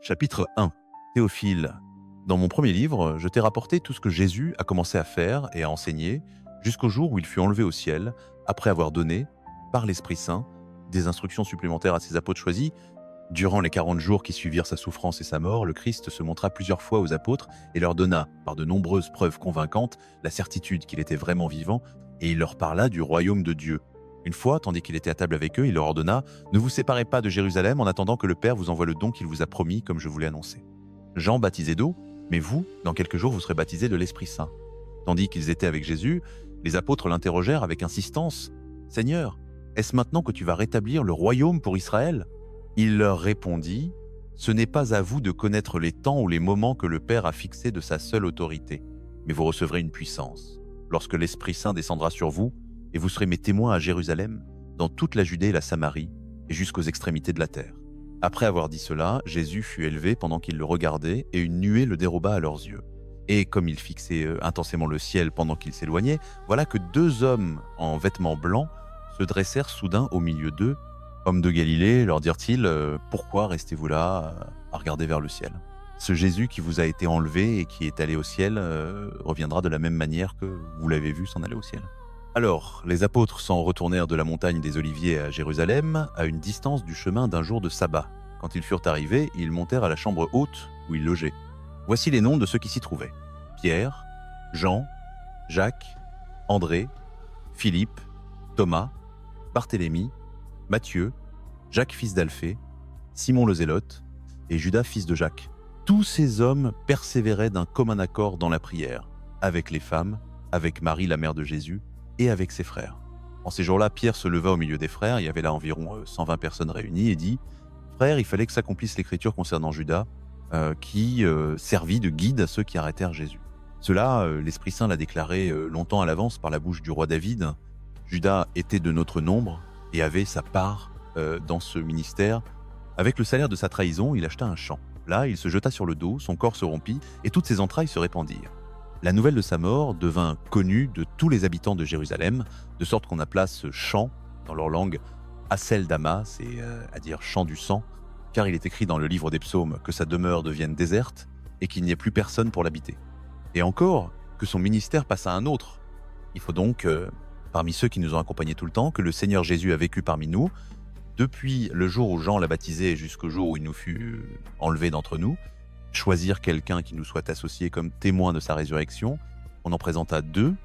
Chapitre 1. Théophile. Dans mon premier livre, je t'ai rapporté tout ce que Jésus a commencé à faire et à enseigner jusqu'au jour où il fut enlevé au ciel, après avoir donné, par l'Esprit Saint, des instructions supplémentaires à ses apôtres choisis. Durant les 40 jours qui suivirent sa souffrance et sa mort, le Christ se montra plusieurs fois aux apôtres et leur donna, par de nombreuses preuves convaincantes, la certitude qu'il était vraiment vivant, et il leur parla du royaume de Dieu. Une fois, tandis qu'il était à table avec eux, il leur ordonna: « Ne vous séparez pas de Jérusalem en attendant que le Père vous envoie le don qu'il vous a promis, comme je vous l'ai annoncé. Jean baptisait d'eau, mais vous, dans quelques jours, vous serez baptisés de l'Esprit Saint. » Tandis qu'ils étaient avec Jésus, les apôtres l'interrogèrent avec insistance: « Seigneur, est-ce maintenant que tu vas rétablir le royaume pour Israël ?» Il leur répondit: « Ce n'est pas à vous de connaître les temps ou les moments que le Père a fixés de sa seule autorité, mais vous recevrez une puissance, lorsque l'Esprit Saint descendra sur vous, et vous serez mes témoins à Jérusalem, dans toute la Judée et la Samarie, et jusqu'aux extrémités de la terre. » Après avoir dit cela, Jésus fut élevé pendant qu'ils le regardaient, et une nuée le déroba à leurs yeux. Et comme il fixait intensément le ciel pendant qu'il s'éloignait, voilà que deux hommes en vêtements blancs se dressèrent soudain au milieu d'eux. « Hommes de Galilée, leur dirent-ils, pourquoi restez-vous là à regarder vers le ciel? Ce Jésus qui vous a été enlevé et qui est allé au ciel reviendra de la même manière que vous l'avez vu s'en aller au ciel. » Alors, les apôtres s'en retournèrent de la montagne des Oliviers à Jérusalem, à une distance du chemin d'un jour de sabbat. Quand ils furent arrivés, ils montèrent à la chambre haute où ils logeaient. Voici les noms de ceux qui s'y trouvaient: Pierre, Jean, Jacques, André, Philippe, Thomas, Barthélemy, Matthieu, Jacques fils d'Alphée, Simon le Zélote et Judas fils de Jacques. Tous ces hommes persévéraient d'un commun accord dans la prière, avec les femmes, avec Marie la mère de Jésus, et avec ses frères. En ces jours-là, Pierre se leva au milieu des frères, il y avait là environ 120 personnes réunies, et dit: « Frères, il fallait que s'accomplisse l'écriture concernant Judas, qui servit de guide à ceux qui arrêtèrent Jésus. Cela, l'Esprit Saint l'a déclaré longtemps à l'avance par la bouche du roi David. Judas était de notre nombre et avait sa part dans ce ministère. Avec le salaire de sa trahison, il acheta un champ. Là, il se jeta sur le dos, son corps se rompit, et toutes ses entrailles se répandirent. La nouvelle de sa mort devint connue de tous les habitants de Jérusalem, de sorte qu'on appela ce champ, dans leur langue, Hassel Dama, c'est-à-dire champ du sang, car il est écrit dans le livre des psaumes que sa demeure devienne déserte et qu'il n'y ait plus personne pour l'habiter. Et encore, que son ministère passe à un autre. Il faut donc, parmi ceux qui nous ont accompagnés tout le temps, que le Seigneur Jésus a vécu parmi nous, depuis le jour où Jean l'a baptisé jusqu'au jour où il nous fut enlevé d'entre nous, choisir quelqu'un qui nous soit associé comme témoin de sa résurrection. On en présenta deux: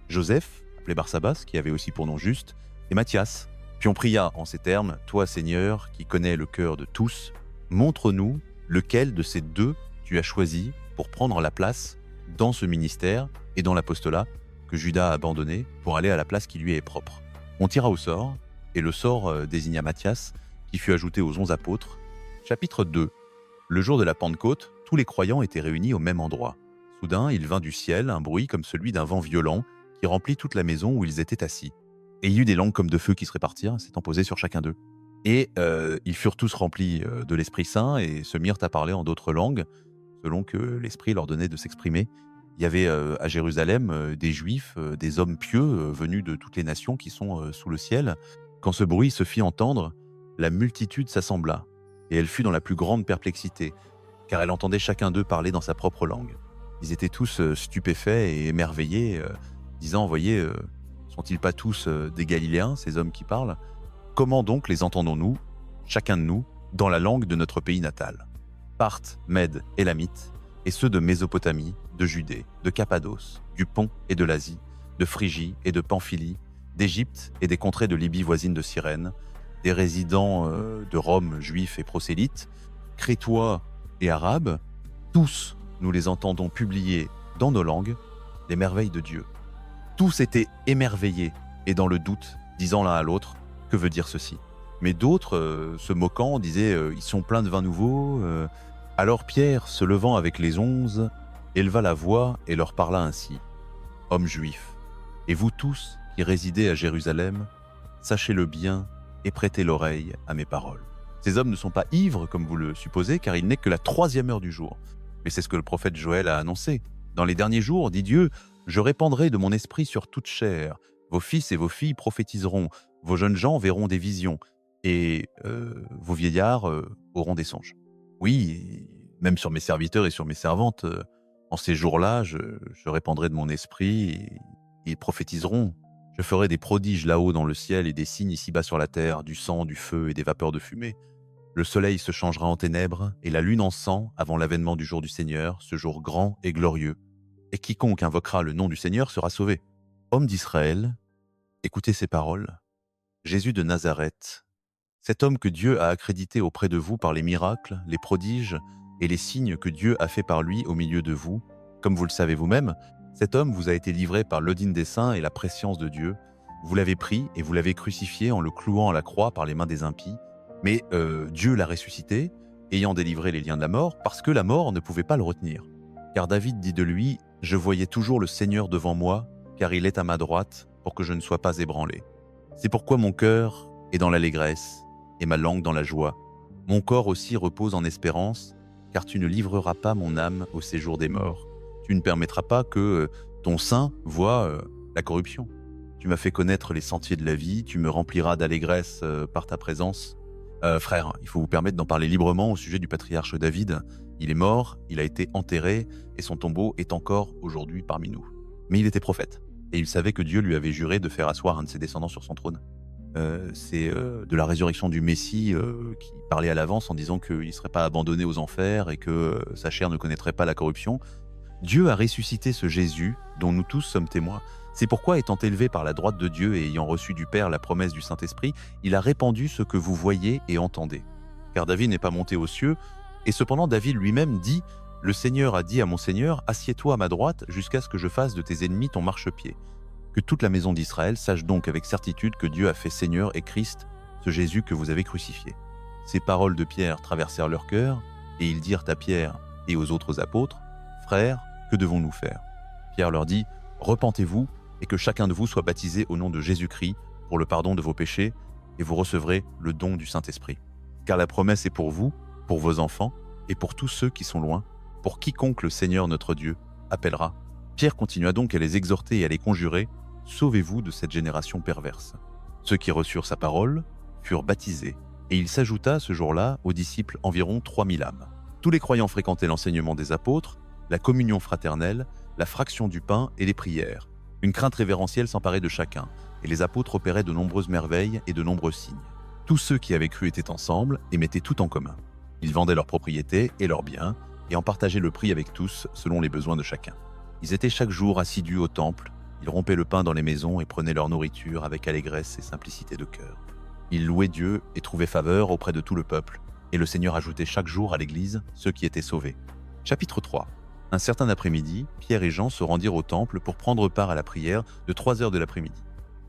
Joseph, appelé Barsabas, qui avait aussi pour nom Juste, et Matthias. Puis on pria en ces termes: « Toi, Seigneur, qui connais le cœur de tous, montre-nous lequel de ces deux tu as choisi pour prendre la place dans ce ministère et dans l'apostolat que Judas a abandonné pour aller à la place qui lui est propre. » On tira au sort, et le sort désigna Matthias, qui fut ajouté aux 11 apôtres. Chapitre 2. Le jour de la Pentecôte, tous les croyants étaient réunis au même endroit. Soudain, il vint du ciel un bruit comme celui d'un vent violent qui remplit toute la maison où ils étaient assis. Et il y eut des langues comme de feu qui se répartirent, s'étant posées sur chacun d'eux. Et ils furent tous remplis de l'Esprit Saint et se mirent à parler en d'autres langues, selon que l'Esprit leur donnait de s'exprimer. Il y avait à Jérusalem des Juifs, des hommes pieux venus de toutes les nations qui sont sous le ciel. Quand ce bruit se fit entendre, la multitude s'assembla, et elle fut dans la plus grande perplexité, car elle entendait chacun d'eux parler dans sa propre langue. Ils étaient tous stupéfaits et émerveillés, disant: « Voyez, sont-ils pas tous des Galiléens, ces hommes qui parlent? Comment donc les entendons-nous, chacun de nous, dans la langue de notre pays natal? Parthes, Mèdes, Élamites, et ceux de Mésopotamie, de Judée, de Cappadoce, du Pont et de l'Asie, de Phrygie et de Pamphylie, d'Égypte et des contrées de Libye voisines de Cyrène, des résidents de Rome, juifs et prosélytes, crétois et arabes, tous nous les entendons publier dans nos langues les merveilles de Dieu. » Tous étaient émerveillés et dans le doute, disant l'un à l'autre: « Que veut dire ceci ?» Mais d'autres, se moquant, disaient: « Ils sont pleins de vin nouveau. » Alors Pierre, se levant avec les 11, éleva la voix et leur parla ainsi: « Hommes juifs, et vous tous qui résidez à Jérusalem, sachez-le bien et prêtez l'oreille à mes paroles. Ces hommes ne sont pas ivres comme vous le supposez, car il n'est que la 3e heure du jour. Mais c'est ce que le prophète Joël a annoncé. Dans les derniers jours, dit Dieu, je répandrai de mon esprit sur toute chair. Vos fils et vos filles prophétiseront, vos jeunes gens verront des visions, et vos vieillards auront des songes. » Oui, Même sur mes serviteurs et sur mes servantes, en ces jours-là, je répandrai de mon esprit et ils prophétiseront. Je ferai des prodiges là-haut dans le ciel et des signes ici-bas sur la terre, du sang, du feu et des vapeurs de fumée. Le soleil se changera en ténèbres et la lune en sang avant l'avènement du jour du Seigneur, ce jour grand et glorieux. Et quiconque invoquera le nom du Seigneur sera sauvé. Homme d'Israël, écoutez ces paroles. Jésus de Nazareth, cet homme que Dieu a accrédité auprès de vous par les miracles, les prodiges et les signes que Dieu a fait par lui au milieu de vous, comme vous le savez vous-même, cet homme vous a été livré par l'Odine des saints et la prescience de Dieu. Vous l'avez pris et vous l'avez crucifié en le clouant à la croix par les mains des impies. Mais Dieu l'a ressuscité, ayant délivré les liens de la mort, parce que la mort ne pouvait pas le retenir. Car David dit de lui, « Je voyais toujours le Seigneur devant moi, car il est à ma droite, pour que je ne sois pas ébranlé. C'est pourquoi mon cœur est dans l'allégresse, et ma langue dans la joie. Mon corps aussi repose en espérance, car tu ne livreras pas mon âme au séjour des morts. Tu ne permettras pas que ton sein voie la corruption. Tu m'as fait connaître les sentiers de la vie, tu me rempliras d'allégresse par ta présence. » Frère, il faut vous permettre d'en parler librement au sujet du patriarche David. Il est mort, il a été enterré, et son tombeau est encore aujourd'hui parmi nous. Mais il était prophète, et il savait que Dieu lui avait juré de faire asseoir un de ses descendants sur son trône. C'est de la résurrection du Messie qui parlait à l'avance en disant qu'il ne serait pas abandonné aux enfers et que sa chair ne connaîtrait pas la corruption. Dieu a ressuscité ce Jésus dont nous tous sommes témoins. C'est pourquoi, étant élevé par la droite de Dieu et ayant reçu du Père la promesse du Saint-Esprit, il a répandu ce que vous voyez et entendez. Car David n'est pas monté aux cieux, et cependant David lui-même dit « Le Seigneur a dit à mon Seigneur, assieds-toi à ma droite jusqu'à ce que je fasse de tes ennemis ton marchepied. » Que toute la maison d'Israël sache donc avec certitude que Dieu a fait Seigneur et Christ, ce Jésus que vous avez crucifié. Ces paroles de Pierre traversèrent leur cœur, et ils dirent à Pierre et aux autres apôtres, « Frères, que devons-nous faire ?» Pierre leur dit, « Repentez-vous, et que chacun de vous soit baptisé au nom de Jésus-Christ pour le pardon de vos péchés, et vous recevrez le don du Saint-Esprit. Car la promesse est pour vous, pour vos enfants, et pour tous ceux qui sont loin, pour quiconque le Seigneur notre Dieu appellera. » Pierre continua donc à les exhorter et à les conjurer, « Sauvez-vous de cette génération perverse. » Ceux qui reçurent sa parole furent baptisés, et il s'ajouta ce jour-là aux disciples environ 3000 âmes. Tous les croyants fréquentaient l'enseignement des apôtres, la communion fraternelle, la fraction du pain et les prières. Une crainte révérentielle s'emparait de chacun, et les apôtres opéraient de nombreuses merveilles et de nombreux signes. Tous ceux qui avaient cru étaient ensemble et mettaient tout en commun. Ils vendaient leurs propriétés et leurs biens, et en partageaient le prix avec tous selon les besoins de chacun. Ils étaient chaque jour assidus au temple, ils rompaient le pain dans les maisons et prenaient leur nourriture avec allégresse et simplicité de cœur. Ils louaient Dieu et trouvaient faveur auprès de tout le peuple, et le Seigneur ajoutait chaque jour à l'Église ceux qui étaient sauvés. Chapitre 3. Un certain après-midi, Pierre et Jean se rendirent au temple pour prendre part à la prière de 3 heures de l'après-midi.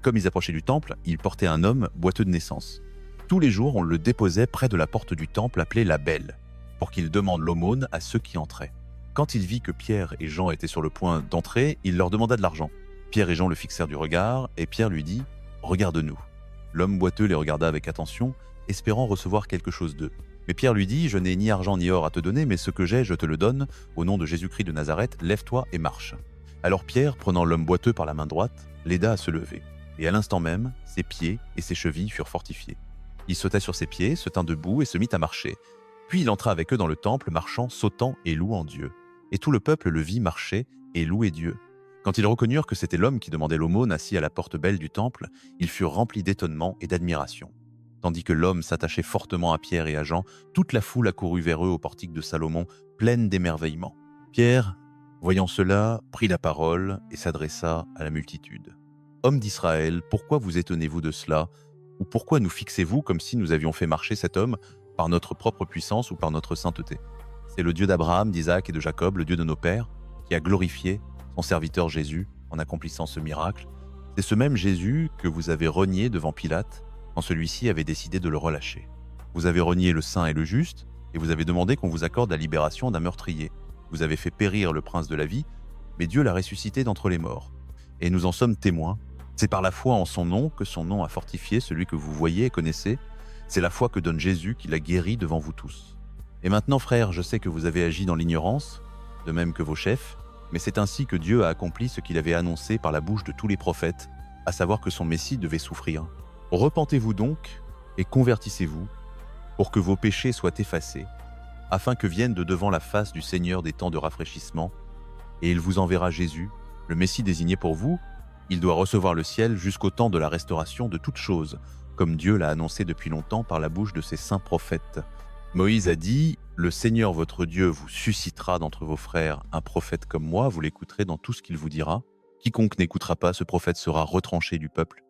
Comme ils approchaient du temple, ils portaient un homme boiteux de naissance. Tous les jours, on le déposait près de la porte du temple appelée la Belle, pour qu'il demande l'aumône à ceux qui entraient. Quand il vit que Pierre et Jean étaient sur le point d'entrer, il leur demanda de l'argent. Pierre et Jean le fixèrent du regard, et Pierre lui dit « Regarde-nous ». L'homme boiteux les regarda avec attention, espérant recevoir quelque chose d'eux. Mais Pierre lui dit « Je n'ai ni argent ni or à te donner, mais ce que j'ai, je te le donne. Au nom de Jésus-Christ de Nazareth, lève-toi et marche. » Alors Pierre, prenant l'homme boiteux par la main droite, l'aida à se lever. Et à l'instant même, ses pieds et ses chevilles furent fortifiés. Il sauta sur ses pieds, se tint debout et se mit à marcher. Puis il entra avec eux dans le temple, marchant, sautant et louant Dieu. Et tout le peuple le vit marcher et louer Dieu. Quand ils reconnurent que c'était l'homme qui demandait l'aumône assis à la porte belle du temple, ils furent remplis d'étonnement et d'admiration. Tandis que l'homme s'attachait fortement à Pierre et à Jean, toute la foule accourut vers eux au portique de Salomon, pleine d'émerveillement. Pierre, voyant cela, prit la parole et s'adressa à la multitude. « Hommes d'Israël, pourquoi vous étonnez-vous de cela? Ou pourquoi nous fixez-vous comme si nous avions fait marcher cet homme par notre propre puissance ou par notre sainteté? C'est le Dieu d'Abraham, d'Isaac et de Jacob, le Dieu de nos pères, qui a glorifié son serviteur Jésus en accomplissant ce miracle. C'est ce même Jésus que vous avez renié devant Pilate quand celui-ci avait décidé de le relâcher. Vous avez renié le saint et le juste, et vous avez demandé qu'on vous accorde la libération d'un meurtrier. Vous avez fait périr le prince de la vie, mais Dieu l'a ressuscité d'entre les morts. Et nous en sommes témoins. C'est par la foi en son nom que son nom a fortifié celui que vous voyez et connaissez. C'est la foi que donne Jésus qui l'a guéri devant vous tous. Et maintenant, frères, je sais que vous avez agi dans l'ignorance, de même que vos chefs, mais c'est ainsi que Dieu a accompli ce qu'il avait annoncé par la bouche de tous les prophètes, à savoir que son Messie devait souffrir. Repentez-vous donc et convertissez-vous pour que vos péchés soient effacés, afin que vienne de devant la face du Seigneur des temps de rafraîchissement, et il vous enverra Jésus, le Messie désigné pour vous. Il doit recevoir le ciel jusqu'au temps de la restauration de toutes choses, comme Dieu l'a annoncé depuis longtemps par la bouche de ses saints prophètes. Moïse a dit « Le Seigneur votre Dieu vous suscitera d'entre vos frères un prophète comme moi, vous l'écouterez dans tout ce qu'il vous dira. Quiconque n'écoutera pas ce prophète sera retranché du peuple. »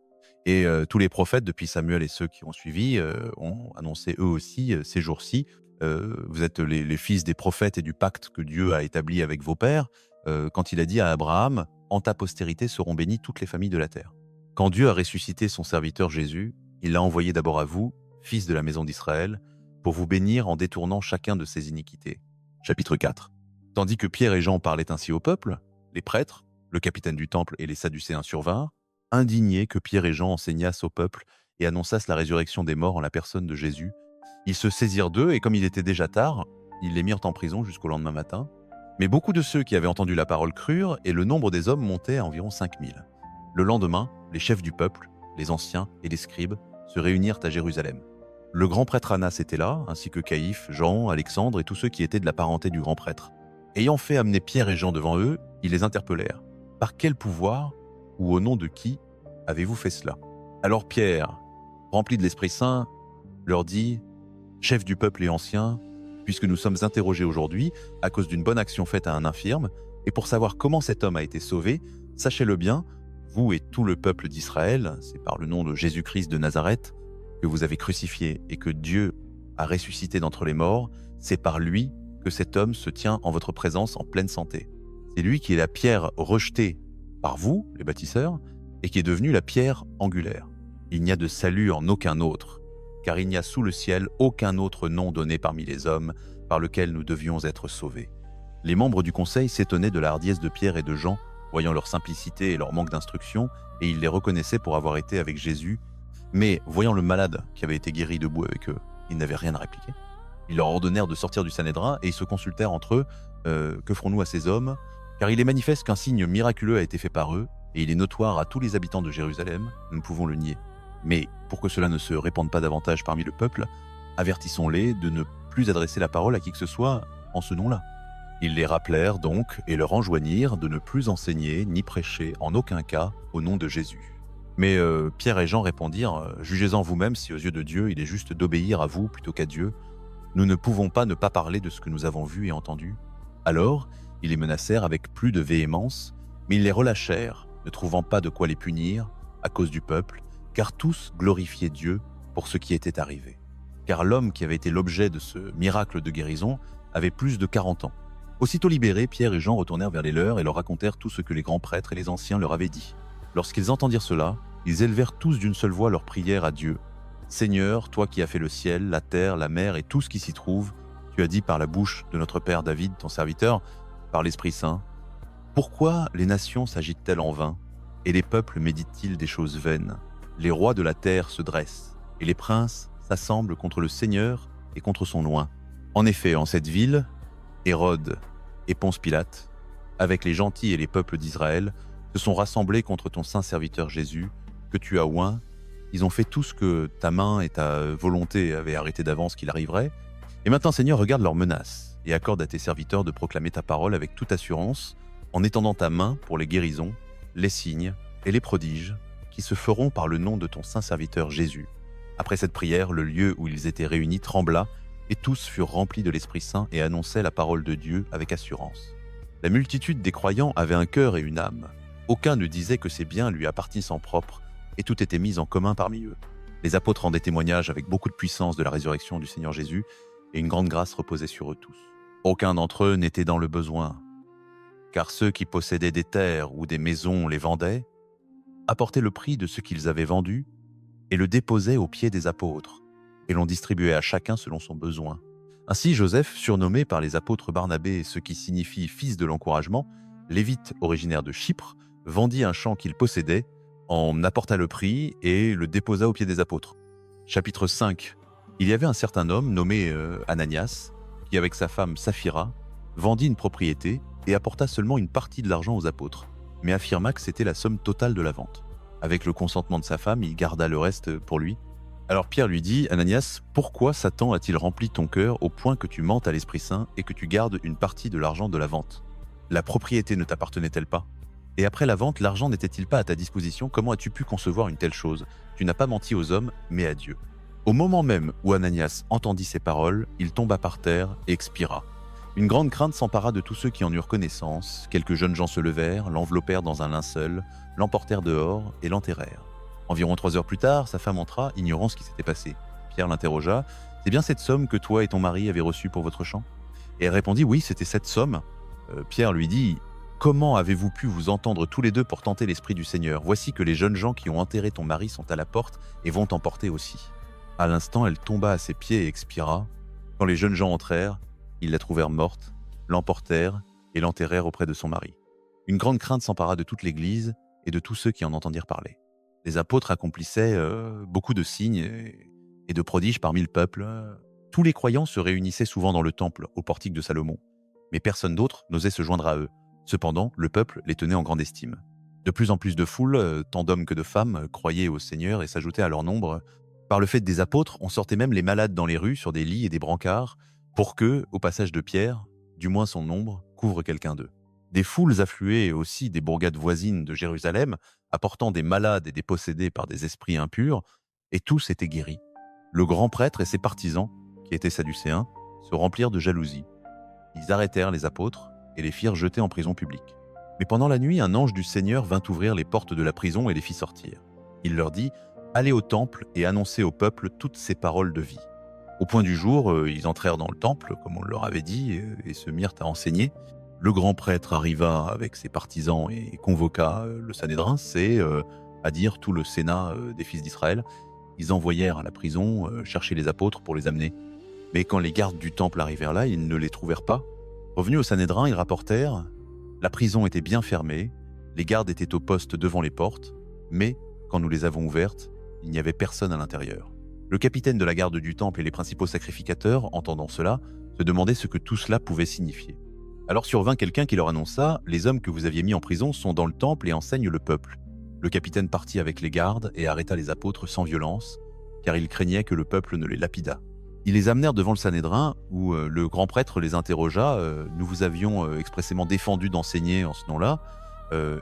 Et tous les prophètes, depuis Samuel et ceux qui ont suivi, ont annoncé eux aussi ces jours-ci. Vous êtes les fils des prophètes et du pacte que Dieu a établi avec vos pères, quand il a dit à Abraham « En ta postérité seront bénies toutes les familles de la terre ». Quand Dieu a ressuscité son serviteur Jésus, il l'a envoyé d'abord à vous, fils de la maison d'Israël, pour vous bénir en détournant chacun de ses iniquités. Chapitre 4. Tandis que Pierre et Jean parlaient ainsi au peuple, les prêtres, le capitaine du temple et les Sadducéens survinrent, indignés que Pierre et Jean enseignassent au peuple et annonçassent la résurrection des morts en la personne de Jésus. Ils se saisirent d'eux et comme il était déjà tard, ils les mirent en prison jusqu'au lendemain matin. Mais beaucoup de ceux qui avaient entendu la parole crurent et le nombre des hommes montait à environ 5000. Le lendemain, les chefs du peuple, les anciens et les scribes se réunirent à Jérusalem. Le grand prêtre Annas était là, ainsi que Caïphe, Jean, Alexandre et tous ceux qui étaient de la parenté du grand prêtre. Ayant fait amener Pierre et Jean devant eux, ils les interpellèrent. « Par quel pouvoir ou au nom de qui avez-vous fait cela ?» Alors Pierre, rempli de l'Esprit Saint, leur dit « Chefs du peuple et anciens, puisque nous sommes interrogés aujourd'hui à cause d'une bonne action faite à un infirme, et pour savoir comment cet homme a été sauvé, sachez-le bien, vous et tout le peuple d'Israël, c'est par le nom de Jésus-Christ de Nazareth, que vous avez crucifié et que Dieu a ressuscité d'entre les morts, c'est par lui que cet homme se tient en votre présence en pleine santé. C'est lui qui est la pierre rejetée par vous, les bâtisseurs, et qui est devenue la pierre angulaire. Il n'y a de salut en aucun autre, car il n'y a sous le ciel aucun autre nom donné parmi les hommes par lequel nous devions être sauvés. » Les membres du conseil s'étonnaient de la hardiesse de Pierre et de Jean, voyant leur simplicité et leur manque d'instruction, et ils les reconnaissaient pour avoir été avec Jésus. Mais voyant le malade qui avait été guéri debout avec eux, ils n'avaient rien à répliquer. Ils leur ordonnèrent de sortir du Sanhédrin et ils se consultèrent entre eux « Que ferons-nous à ces hommes ? Car il est manifeste qu'un signe miraculeux a été fait par eux, et il est notoire à tous les habitants de Jérusalem, nous ne pouvons le nier. Mais pour que cela ne se répande pas davantage parmi le peuple, avertissons-les de ne plus adresser la parole à qui que ce soit en ce nom-là. » Ils les rappelèrent donc et leur enjoignirent de ne plus enseigner ni prêcher en aucun cas au nom de Jésus. Mais Pierre et Jean répondirent « Jugez-en vous-même si aux yeux de Dieu il est juste d'obéir à vous plutôt qu'à Dieu. Nous ne pouvons pas ne pas parler de ce que nous avons vu et entendu. » Alors, ils les menacèrent avec plus de véhémence, mais ils les relâchèrent, ne trouvant pas de quoi les punir à cause du peuple, car tous glorifiaient Dieu pour ce qui était arrivé. Car l'homme qui avait été l'objet de ce miracle de guérison avait plus de 40 ans. Aussitôt libérés, Pierre et Jean retournèrent vers les leurs et leur racontèrent tout ce que les grands prêtres et les anciens leur avaient dit. Lorsqu'ils entendirent cela, ils élevèrent tous d'une seule voix leur prière à Dieu. « Seigneur, toi qui as fait le ciel, la terre, la mer et tout ce qui s'y trouve, tu as dit par la bouche de notre père David, ton serviteur, par l'Esprit Saint, pourquoi les nations s'agitent-elles en vain et les peuples méditent-ils des choses vaines? Les rois de la terre se dressent et les princes s'assemblent contre le Seigneur et contre son oint. En effet, en cette ville, Hérode et Ponce Pilate, avec les gentils et les peuples d'Israël, se sont rassemblés contre ton saint serviteur Jésus, que tu as oint. Ils ont fait tout ce que ta main et ta volonté avaient arrêté d'avance qu'il arriverait. Et maintenant, Seigneur, regarde leurs menaces et accorde à tes serviteurs de proclamer ta parole avec toute assurance, en étendant ta main pour les guérisons, les signes et les prodiges qui se feront par le nom de ton saint serviteur Jésus. » Après cette prière, le lieu où ils étaient réunis trembla, et tous furent remplis de l'Esprit Saint et annonçaient la parole de Dieu avec assurance. La multitude des croyants avait un cœur et une âme. Aucun ne disait que ses biens lui appartissent en propre, et tout était mis en commun parmi eux. Les apôtres rendaient témoignage avec beaucoup de puissance de la résurrection du Seigneur Jésus, et une grande grâce reposait sur eux tous. Aucun d'entre eux n'était dans le besoin, car ceux qui possédaient des terres ou des maisons les vendaient, apportaient le prix de ce qu'ils avaient vendu, et le déposaient aux pieds des apôtres, et l'on distribuait à chacun selon son besoin. Ainsi Joseph, surnommé par les apôtres Barnabé, ce qui signifie « fils de l'encouragement », lévite originaire de Chypre, vendit un champ qu'il possédait, en apporta le prix et le déposa aux pieds des apôtres. Chapitre 5. Il y avait un certain homme nommé Ananias, qui avec sa femme Saphira, vendit une propriété et apporta seulement une partie de l'argent aux apôtres, mais affirma que c'était la somme totale de la vente. Avec le consentement de sa femme, il garda le reste pour lui. Alors Pierre lui dit, Ananias, pourquoi Satan a-t-il rempli ton cœur au point que tu mentes à l'Esprit Saint et que tu gardes une partie de l'argent de la vente? La propriété ne t'appartenait-elle pas? Et après la vente, l'argent n'était-il pas à ta disposition? Comment as-tu pu concevoir une telle chose? Tu n'as pas menti aux hommes, mais à Dieu. Au moment même où Ananias entendit ces paroles, il tomba par terre et expira. Une grande crainte s'empara de tous ceux qui en eurent connaissance. Quelques jeunes gens se levèrent, l'enveloppèrent dans un linceul, l'emportèrent dehors et l'enterrèrent. Environ 3 heures plus tard, sa femme entra, ignorant ce qui s'était passé. Pierre l'interrogea. « C'est bien cette somme que toi et ton mari avez reçue pour votre champ ?» Et elle répondit « Oui, c'était cette somme. » Pierre lui dit « Comment avez-vous pu vous entendre tous les deux pour tenter l'Esprit du Seigneur? Voici que les jeunes gens qui ont enterré ton mari sont à la porte et vont t'emporter aussi. » À l'instant, elle tomba à ses pieds et expira. Quand les jeunes gens entrèrent, ils la trouvèrent morte, l'emportèrent et l'enterrèrent auprès de son mari. Une grande crainte s'empara de toute l'Église et de tous ceux qui en entendirent parler. Les apôtres accomplissaient beaucoup de signes et de prodiges parmi le peuple. Tous les croyants se réunissaient souvent dans le temple, au portique de Salomon, mais personne d'autre n'osait se joindre à eux. Cependant, le peuple les tenait en grande estime. De plus en plus de foules, tant d'hommes que de femmes, croyaient au Seigneur et s'ajoutaient à leur nombre. Par le fait des apôtres, on sortait même les malades dans les rues sur des lits et des brancards pour que, au passage de Pierre, du moins son ombre, couvre quelqu'un d'eux. Des foules affluaient aussi des bourgades voisines de Jérusalem, apportant des malades et des possédés par des esprits impurs, et tous étaient guéris. Le grand prêtre et ses partisans, qui étaient sadducéens, se remplirent de jalousie. Ils arrêtèrent les apôtres et les firent jeter en prison publique. Mais pendant la nuit, un ange du Seigneur vint ouvrir les portes de la prison et les fit sortir. Il leur dit « Allez au temple et annoncez au peuple toutes ces paroles de vie. » Au point du jour, ils entrèrent dans le temple, comme on leur avait dit, et se mirent à enseigner. Le grand prêtre arriva avec ses partisans et convoqua le Sanhédrin, c'est-à-dire tout le sénat des fils d'Israël. Ils envoyèrent à la prison chercher les apôtres pour les amener. Mais quand les gardes du temple arrivèrent là, ils ne les trouvèrent pas. Revenus au Sanhédrin, ils rapportèrent « La prison était bien fermée, les gardes étaient au poste devant les portes, mais quand nous les avons ouvertes, il n'y avait personne à l'intérieur. » Le capitaine de la garde du temple et les principaux sacrificateurs, entendant cela, se demandaient ce que tout cela pouvait signifier. Alors survint quelqu'un qui leur annonça « Les hommes que vous aviez mis en prison sont dans le temple et enseignent le peuple. » Le capitaine partit avec les gardes et arrêta les apôtres sans violence, car il craignait que le peuple ne les lapidât. Ils les amenèrent devant le Sanhédrin, où le grand prêtre les interrogea « Nous vous avions expressément défendu d'enseigner en ce nom-là,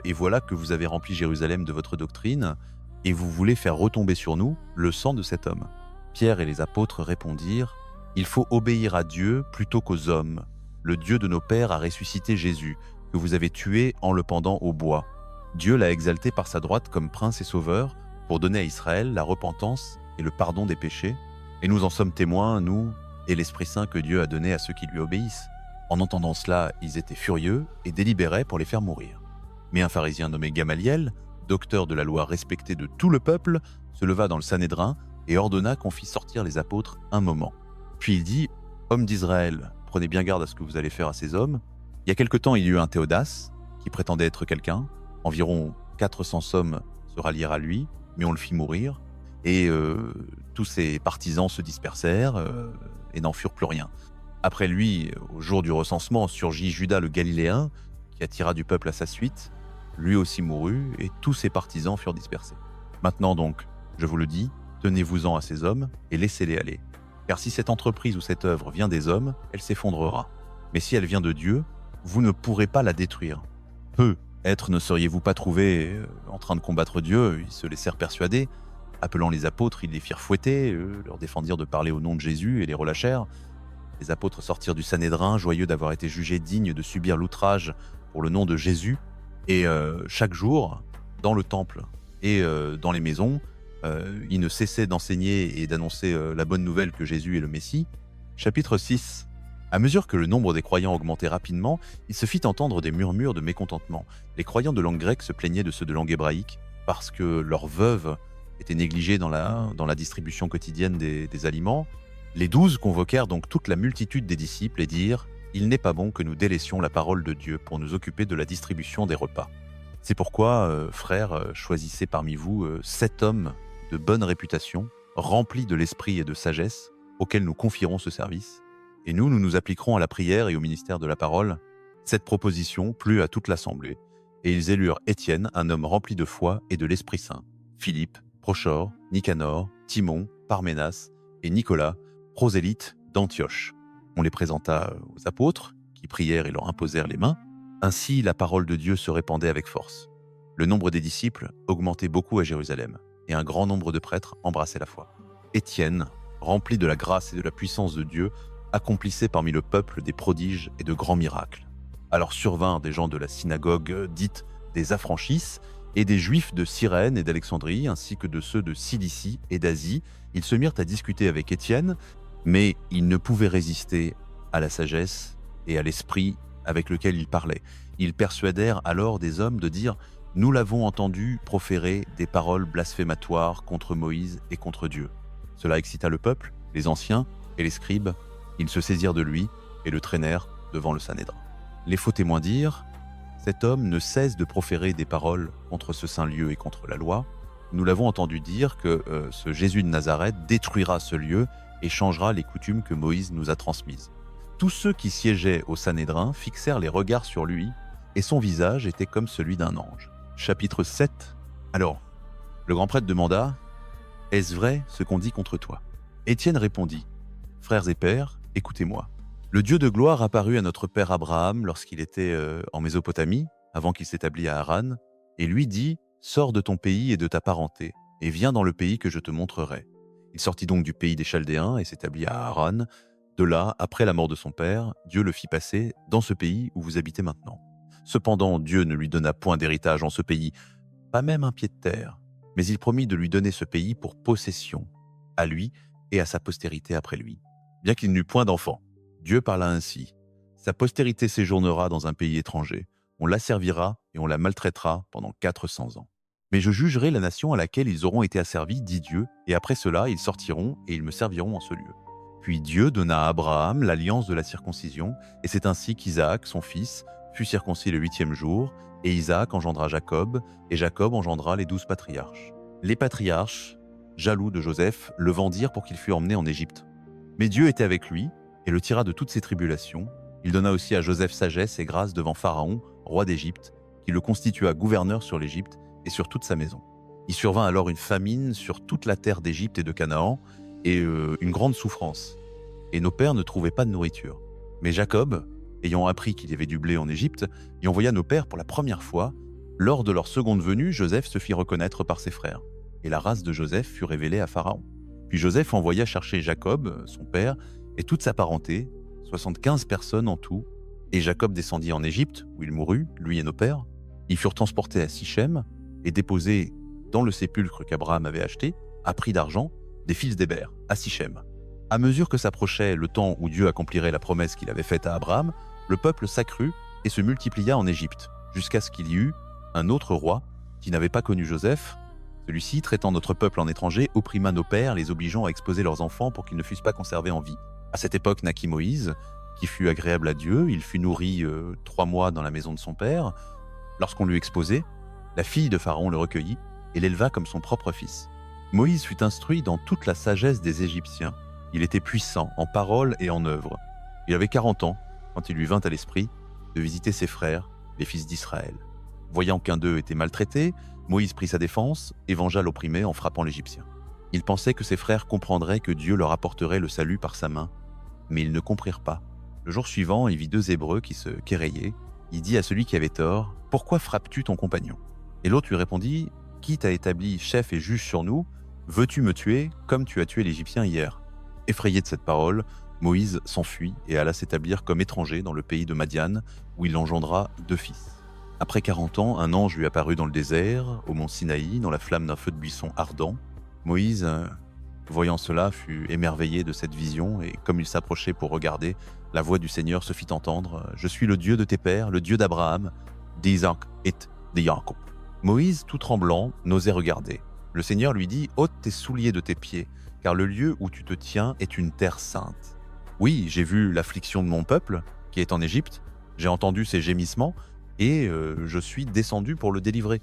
et voilà que vous avez rempli Jérusalem de votre doctrine, et vous voulez faire retomber sur nous le sang de cet homme. » Pierre et les apôtres répondirent « Il faut obéir à Dieu plutôt qu'aux hommes. Le Dieu de nos pères a ressuscité Jésus, que vous avez tué en le pendant au bois. Dieu l'a exalté par sa droite comme prince et sauveur, pour donner à Israël la repentance et le pardon des péchés. Et nous en sommes témoins, nous et l'Esprit Saint que Dieu a donné à ceux qui lui obéissent. » En entendant cela, ils étaient furieux et délibéraient pour les faire mourir. Mais un pharisien nommé Gamaliel, docteur de la loi respecté de tout le peuple, se leva dans le Sanhédrin et ordonna qu'on fît sortir les apôtres un moment. Puis il dit « Hommes d'Israël, prenez bien garde à ce que vous allez faire à ces hommes. Il y a quelque temps, il y eut un Théodas qui prétendait être quelqu'un. Environ 400 hommes se rallièrent à lui, mais on le fit mourir. Et tous ses partisans se dispersèrent et n'en furent plus rien. Après lui, au jour du recensement, surgit Judas le Galiléen, qui attira du peuple à sa suite. Lui aussi mourut, et tous ses partisans furent dispersés. Maintenant donc, je vous le dis, tenez-vous-en à ces hommes et laissez-les aller. Car si cette entreprise ou cette œuvre vient des hommes, elle s'effondrera. Mais si elle vient de Dieu, vous ne pourrez pas la détruire. Peut-être ne seriez-vous pas trouvés en train de combattre Dieu, ils se laissèrent persuader. Appelant les apôtres, ils les firent fouetter, leur défendirent de parler au nom de Jésus et les relâchèrent. Les apôtres sortirent du Sanhédrin, joyeux d'avoir été jugés dignes de subir l'outrage pour le nom de Jésus. Et chaque jour, dans le temple et dans les maisons, ils ne cessaient d'enseigner et d'annoncer la bonne nouvelle que Jésus est le Messie. Chapitre 6. À mesure que le nombre des croyants augmentait rapidement, il se fit entendre des murmures de mécontentement. Les croyants de langue grecque se plaignaient de ceux de langue hébraïque parce que leurs veuves étaient négligées dans la distribution quotidienne des aliments. Les 12 convoquèrent donc toute la multitude des disciples et dirent « Il n'est pas bon que nous délaissions la parole de Dieu pour nous occuper de la distribution des repas. C'est pourquoi, frères, choisissez parmi vous 7 hommes de bonne réputation, remplis de l'esprit et de sagesse, auxquels nous confierons ce service. Et nous nous appliquerons à la prière et au ministère de la parole. » Cette proposition plut à toute l'assemblée, et ils élurent Étienne, un homme rempli de foi et de l'Esprit Saint, Philippe, Prochor, Nicanor, Timon, Parménas et Nicolas, prosélytes d'Antioche. On les présenta aux apôtres, qui prièrent et leur imposèrent les mains. Ainsi, la parole de Dieu se répandait avec force. Le nombre des disciples augmentait beaucoup à Jérusalem, et un grand nombre de prêtres embrassaient la foi. Étienne, rempli de la grâce et de la puissance de Dieu, accomplissait parmi le peuple des prodiges et de grands miracles. Alors survinrent des gens de la synagogue dite des Affranchis, et des Juifs de Cyrène et d'Alexandrie, ainsi que de ceux de Cilicie et d'Asie. Ils se mirent à discuter avec Étienne, mais ils ne pouvaient résister à la sagesse et à l'esprit avec lequel il parlait. Ils persuadèrent alors des hommes de dire « Nous l'avons entendu proférer des paroles blasphématoires contre Moïse et contre Dieu. » Cela excita le peuple, les anciens et les scribes. Ils se saisirent de lui et le traînèrent devant le Sanhédrin. Les faux témoins dirent « Cet homme ne cesse de proférer des paroles contre ce saint lieu et contre la loi. Nous l'avons entendu dire que ce Jésus de Nazareth détruira ce lieu et changera les coutumes que Moïse nous a transmises. » Tous ceux qui siégeaient au Sanhédrin fixèrent les regards sur lui, et son visage était comme celui d'un ange. Chapitre 7. Alors, le grand prêtre demanda « Est-ce vrai ce qu'on dit contre toi ?» Étienne répondit « Frères et pères, écoutez-moi. Le Dieu de gloire apparut à notre père Abraham lorsqu'il était en Mésopotamie, avant qu'il s'établît à Haran, et lui dit « Sors de ton pays et de ta parenté, et viens dans le pays que je te montrerai. » Il sortit donc du pays des Chaldéens et s'établit à Haran. De là, après la mort de son père, Dieu le fit passer dans ce pays où vous habitez maintenant. Cependant, Dieu ne lui donna point d'héritage en ce pays, pas même un pied de terre, mais il promit de lui donner ce pays pour possession, à lui et à sa postérité après lui, bien qu'il n'eût point d'enfant. Dieu parla ainsi. Sa postérité séjournera dans un pays étranger. On l'asservira et on la maltraitera pendant 400 ans. Mais je jugerai la nation à laquelle ils auront été asservis, dit Dieu, et après cela, ils sortiront et ils me serviront en ce lieu. Puis Dieu donna à Abraham l'alliance de la circoncision, et c'est ainsi qu'Isaac, son fils, fut circoncis le 8e jour, et Isaac engendra Jacob, et Jacob engendra les 12 patriarches. Les patriarches, jaloux de Joseph, le vendirent pour qu'il fût emmené en Égypte. Mais Dieu était avec lui, et le tira de toutes ses tribulations. Il donna aussi à Joseph sagesse et grâce devant Pharaon, roi d'Égypte, qui le constitua gouverneur sur l'Égypte et sur toute sa maison. Il survint alors une famine sur toute la terre d'Égypte et de Canaan, et une grande souffrance. Et nos pères ne trouvaient pas de nourriture. Mais Jacob, ayant appris qu'il y avait du blé en Égypte, y envoya nos pères pour la première fois. Lors de leur seconde venue, Joseph se fit reconnaître par ses frères, et la race de Joseph fut révélée à Pharaon. Puis Joseph envoya chercher Jacob, son père, et toute sa parenté, 75 personnes en tout, et Jacob descendit en Égypte, où il mourut, lui et nos pères. Ils furent transportés à Sichem et déposés dans le sépulcre qu'Abraham avait acheté, à prix d'argent, des fils d'Héber, à Sichem. À mesure que s'approchait le temps où Dieu accomplirait la promesse qu'il avait faite à Abraham, le peuple s'accrut et se multiplia en Égypte, jusqu'à ce qu'il y eut un autre roi qui n'avait pas connu Joseph. Celui-ci, traitant notre peuple en étranger, opprima nos pères, les obligeant à exposer leurs enfants pour qu'ils ne fussent pas conservés en vie. À cette époque naquit Moïse, qui fut agréable à Dieu. Il fut nourri 3 mois dans la maison de son père. Lorsqu'on lui exposait, la fille de Pharaon le recueillit et l'éleva comme son propre fils. Moïse fut instruit dans toute la sagesse des Égyptiens. Il était puissant en parole et en œuvre. Il avait 40 ans quand il lui vint à l'esprit de visiter ses frères, les fils d'Israël. Voyant qu'un d'eux était maltraité, Moïse prit sa défense et vengea l'opprimé en frappant l'Égyptien. Il pensait que ses frères comprendraient que Dieu leur apporterait le salut par sa main, mais ils ne comprirent pas. Le jour suivant, il vit 2 Hébreux qui se queraillaient. Il dit à celui qui avait tort « Pourquoi frappes-tu ton compagnon ?» Et l'autre lui répondit « Qui t'a établi chef et juge sur nous? Veux-tu me tuer comme tu as tué l'Égyptien hier ?» Effrayé de cette parole, Moïse s'enfuit et alla s'établir comme étranger dans le pays de Madian, où il engendra 2 fils. Après 40 ans, un ange lui apparut dans le désert, au mont Sinaï, dans la flamme d'un feu de buisson ardent. Moïse, voyant cela, fut émerveillé de cette vision, et comme il s'approchait pour regarder, la voix du Seigneur se fit entendre « Je suis le Dieu de tes pères, le Dieu d'Abraham, d'Isaac et de Jacob. » Moïse, tout tremblant, n'osait regarder. Le Seigneur lui dit « Ôte tes souliers de tes pieds, car le lieu où tu te tiens est une terre sainte. Oui, j'ai vu l'affliction de mon peuple, qui est en Égypte, j'ai entendu ses gémissements, et je suis descendu pour le délivrer.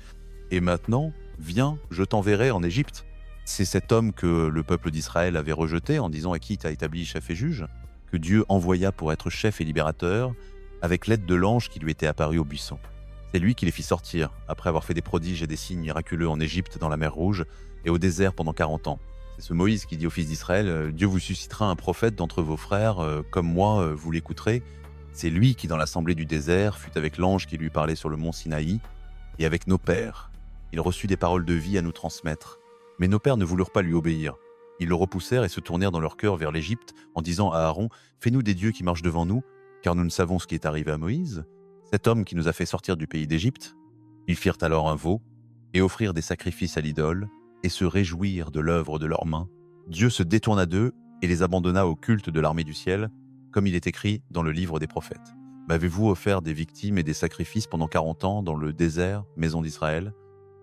Et maintenant, viens, je t'enverrai en Égypte. » C'est cet homme que le peuple d'Israël avait rejeté en disant « À qui t'as établi chef et juge ?» que Dieu envoya pour être chef et libérateur, avec l'aide de l'ange qui lui était apparu au buisson. C'est lui qui les fit sortir, après avoir fait des prodiges et des signes miraculeux en Égypte, dans la mer Rouge, et au désert pendant 40 ans. C'est ce Moïse qui dit aux fils d'Israël, Dieu vous suscitera un prophète d'entre vos frères, comme moi, vous l'écouterez. C'est lui qui, dans l'assemblée du désert, fut avec l'ange qui lui parlait sur le mont Sinaï, et avec nos pères. Il reçut des paroles de vie à nous transmettre. Mais nos pères ne voulurent pas lui obéir. Ils le repoussèrent et se tournèrent dans leur cœur vers l'Égypte, en disant à Aaron, fais-nous des dieux qui marchent devant nous, car nous ne savons ce qui est arrivé à Moïse, cet homme qui nous a fait sortir du pays d'Égypte. Ils firent alors un veau, et offrirent des sacrifices à l'idole, et se réjouirent de l'œuvre de leurs mains. Dieu se détourna d'eux et les abandonna au culte de l'armée du ciel, comme il est écrit dans le livre des prophètes. M'avez-vous offert des victimes et des sacrifices pendant 40 ans dans le désert, maison d'Israël?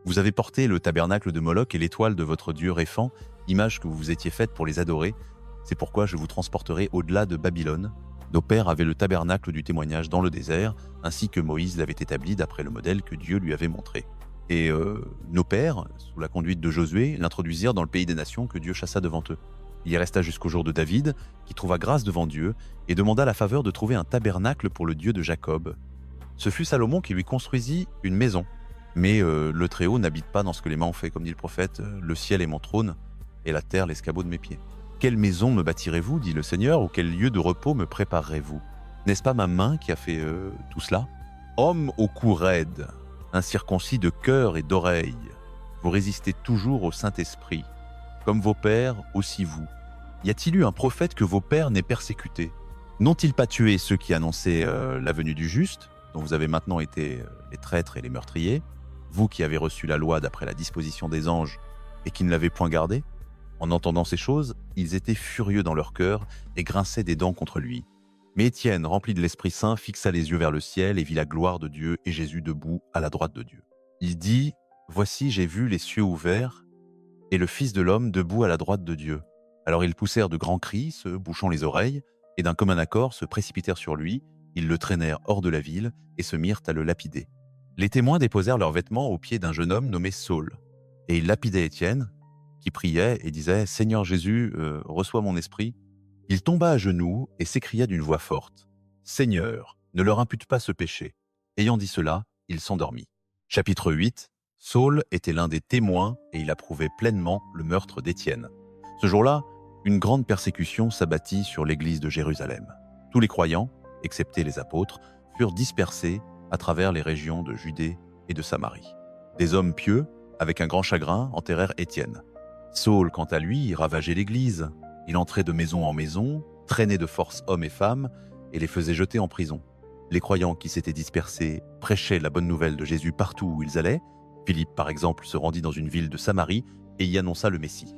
Vous avez porté le tabernacle de Moloch et l'étoile de votre dieu Réphan, image que vous vous étiez faite pour les adorer. C'est pourquoi je vous transporterai au-delà de Babylone. Nos pères avaient le tabernacle du témoignage dans le désert, ainsi que Moïse l'avait établi d'après le modèle que Dieu lui avait montré. Et nos pères, sous la conduite de Josué, l'introduisirent dans le pays des nations que Dieu chassa devant eux. Il y resta jusqu'au jour de David, qui trouva grâce devant Dieu, et demanda la faveur de trouver un tabernacle pour le Dieu de Jacob. Ce fut Salomon qui lui construisit une maison. Mais le Très-Haut n'habite pas dans ce que les mains ont fait, comme dit le prophète, le ciel est mon trône, et la terre l'escabeau de mes pieds. Quelle maison me bâtirez-vous, dit le Seigneur, ou quel lieu de repos me préparerez-vous? N'est-ce pas ma main qui a fait tout cela? Homme au cou raide, incirconcis de cœur et d'oreille, vous résistez toujours au Saint-Esprit. Comme vos pères, aussi vous. Y a-t-il eu un prophète que vos pères n'aient persécuté? N'ont-ils pas tué ceux qui annonçaient la venue du juste, dont vous avez maintenant été les traîtres et les meurtriers, vous qui avez reçu la loi d'après la disposition des anges et qui ne l'avez point gardée? En entendant ces choses, ils étaient furieux dans leur cœur et grinçaient des dents contre lui. Mais Étienne, rempli de l'Esprit Saint, fixa les yeux vers le ciel et vit la gloire de Dieu et Jésus debout à la droite de Dieu. Il dit, « Voici, j'ai vu les cieux ouverts et le Fils de l'homme debout à la droite de Dieu. » Alors ils poussèrent de grands cris, se bouchant les oreilles, et d'un commun accord se précipitèrent sur lui, ils le traînèrent hors de la ville et se mirent à le lapider. Les témoins déposèrent leurs vêtements aux pieds d'un jeune homme nommé Saul, et ils lapidaient Étienne, qui priait et disait « Seigneur Jésus, reçois mon esprit ». Il tomba à genoux et s'écria d'une voix forte « Seigneur, ne leur impute pas ce péché ». Ayant dit cela, il s'endormit. Chapitre 8. Saul était l'un des témoins et il approuvait pleinement le meurtre d'Étienne. Ce jour-là, une grande persécution s'abattit sur l'église de Jérusalem. Tous les croyants, excepté les apôtres, furent dispersés à travers les régions de Judée et de Samarie. Des hommes pieux, avec un grand chagrin, enterrèrent Étienne. Saul, quant à lui, ravageait l'église. Il entrait de maison en maison, traînait de force hommes et femmes, et les faisait jeter en prison. Les croyants qui s'étaient dispersés prêchaient la bonne nouvelle de Jésus partout où ils allaient. Philippe, par exemple, se rendit dans une ville de Samarie et y annonça le Messie.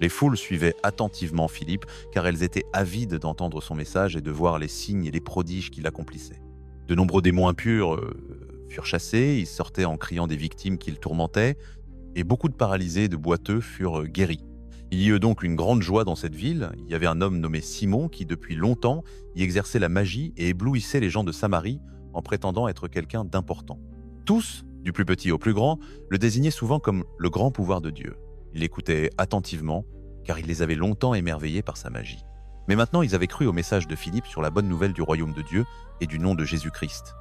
Les foules suivaient attentivement Philippe, car elles étaient avides d'entendre son message et de voir les signes et les prodiges qu'il accomplissait. De nombreux démons impurs furent chassés, ils sortaient en criant des victimes qu'ils tourmentaient, et beaucoup de paralysés et de boiteux furent guéris. Il y eut donc une grande joie dans cette ville. Il y avait un homme nommé Simon qui, depuis longtemps, y exerçait la magie et éblouissait les gens de Samarie en prétendant être quelqu'un d'important. Tous, du plus petit au plus grand, le désignaient souvent comme le grand pouvoir de Dieu. Ils l'écoutaient attentivement, car il les avait longtemps émerveillés par sa magie. Mais maintenant, ils avaient cru au message de Philippe sur la bonne nouvelle du royaume de Dieu et du nom de Jésus-Christ.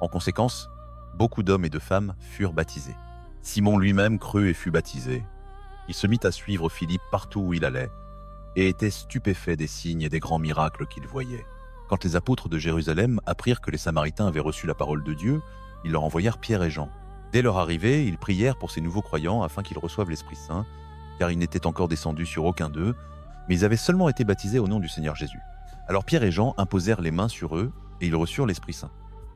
En conséquence, beaucoup d'hommes et de femmes furent baptisés. Simon lui-même crut et fut baptisé. Il se mit à suivre Philippe partout où il allait, et était stupéfait des signes et des grands miracles qu'il voyait. Quand les apôtres de Jérusalem apprirent que les Samaritains avaient reçu la parole de Dieu, ils leur envoyèrent Pierre et Jean. Dès leur arrivée, ils prièrent pour ces nouveaux croyants afin qu'ils reçoivent l'Esprit Saint, car il n'était encore descendu sur aucun d'eux, mais ils avaient seulement été baptisés au nom du Seigneur Jésus. Alors Pierre et Jean imposèrent les mains sur eux, et ils reçurent l'Esprit Saint.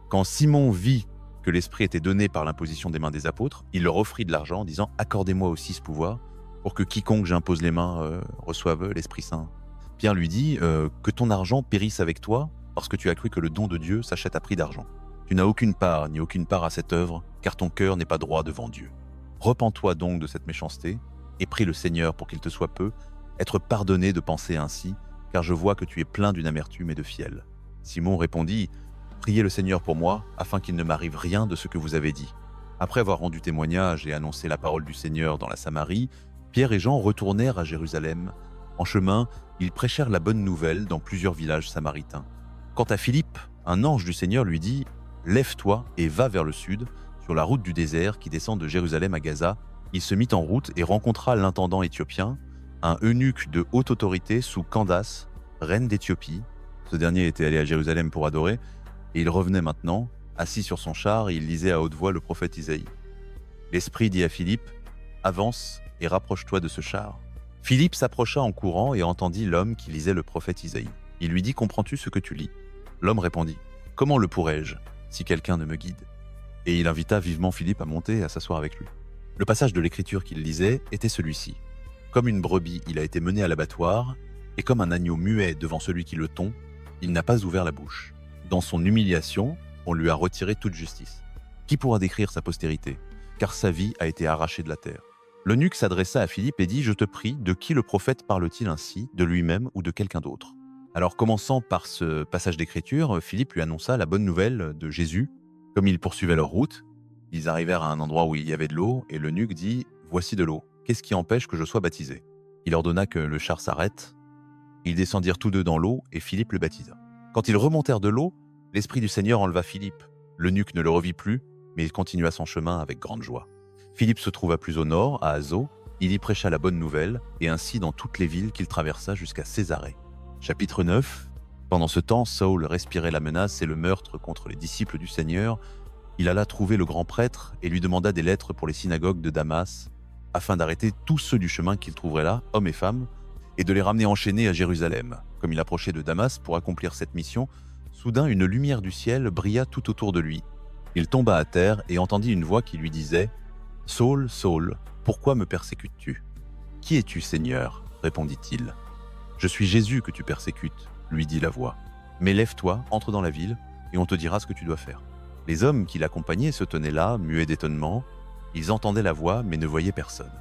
Quand Simon vit que l'Esprit était donné par l'imposition des mains des apôtres, il leur offrit de l'argent en disant « Accordez-moi aussi ce pouvoir, pour que quiconque j'impose les mains reçoive l'Esprit Saint. » Pierre lui dit « Que ton argent périsse avec toi, parce que tu as cru que le don de Dieu s'achète à prix d'argent. Tu n'as aucune part à cette œuvre, car ton cœur n'est pas droit devant Dieu. Repens-toi donc de cette méchanceté, et prie le Seigneur pour qu'il te soit peu, être pardonné de penser ainsi, car je vois que tu es plein d'une amertume et de fiel. » Simon répondit « Priez le Seigneur pour moi, afin qu'il ne m'arrive rien de ce que vous avez dit. » Après avoir rendu témoignage et annoncé la parole du Seigneur dans la Samarie, Pierre et Jean retournèrent à Jérusalem. En chemin, ils prêchèrent la bonne nouvelle dans plusieurs villages samaritains. Quant à Philippe, un ange du Seigneur lui dit « Lève-toi et va vers le sud, sur la route du désert qui descend de Jérusalem à Gaza. » Il se mit en route et rencontra l'intendant éthiopien. un eunuque de haute autorité sous Candace, reine d'Éthiopie. Ce dernier était allé à Jérusalem pour adorer, et il revenait maintenant, assis sur son char, et il lisait à haute voix le prophète Isaïe. L'Esprit dit à Philippe, « Avance et rapproche-toi de ce char. » Philippe s'approcha en courant et entendit l'homme qui lisait le prophète Isaïe. Il lui dit, « Comprends-tu ce que tu lis ?» L'homme répondit, « Comment le pourrais-je, si quelqu'un ne me guide ?» Et il invita vivement Philippe à monter et à s'asseoir avec lui. Le passage de l'écriture qu'il lisait était celui-ci. « Comme une brebis, il a été mené à l'abattoir, et comme un agneau muet devant celui qui le tond, il n'a pas ouvert la bouche. Dans son humiliation, on lui a retiré toute justice. Qui pourra décrire sa postérité ? Car sa vie a été arrachée de la terre. » L'eunuque s'adressa à Philippe et dit, « Je te prie, de qui le prophète parle-t-il ainsi, de lui-même ou de quelqu'un d'autre ?» Alors, commençant par ce passage d'écriture, Philippe lui annonça la bonne nouvelle de Jésus. Comme ils poursuivaient leur route, ils arrivèrent à un endroit où il y avait de l'eau, et l'eunuque dit, « Voici de l'eau. Qu'est-ce qui empêche que je sois baptisé ?» Il ordonna que le char s'arrête. Ils descendirent tous deux dans l'eau, et Philippe le baptisa. Quand ils remontèrent de l'eau, l'Esprit du Seigneur enleva Philippe. L'eunuque ne le revit plus, mais il continua son chemin avec grande joie. Philippe se trouva plus au nord, à Azo. Il y prêcha la bonne nouvelle, et ainsi dans toutes les villes qu'il traversa jusqu'à Césarée. Chapitre 9. Pendant ce temps, Saül respirait la menace et le meurtre contre les disciples du Seigneur. Il alla trouver le grand prêtre et lui demanda des lettres pour les synagogues de Damas, afin d'arrêter tous ceux du chemin qu'il trouverait là, hommes et femmes, et de les ramener enchaînés à Jérusalem. Comme il approchait de Damas pour accomplir cette mission, soudain une lumière du ciel brilla tout autour de lui. Il tomba à terre et entendit une voix qui lui disait « Saül, Saül, pourquoi me persécutes-tu ?»« Qui es-tu, Seigneur ?» répondit-il. « Je suis Jésus que tu persécutes, » lui dit la voix. « Mais lève-toi, entre dans la ville, et on te dira ce que tu dois faire. » Les hommes qui l'accompagnaient se tenaient là, muets d'étonnement. Ils entendaient la voix, mais ne voyaient personne.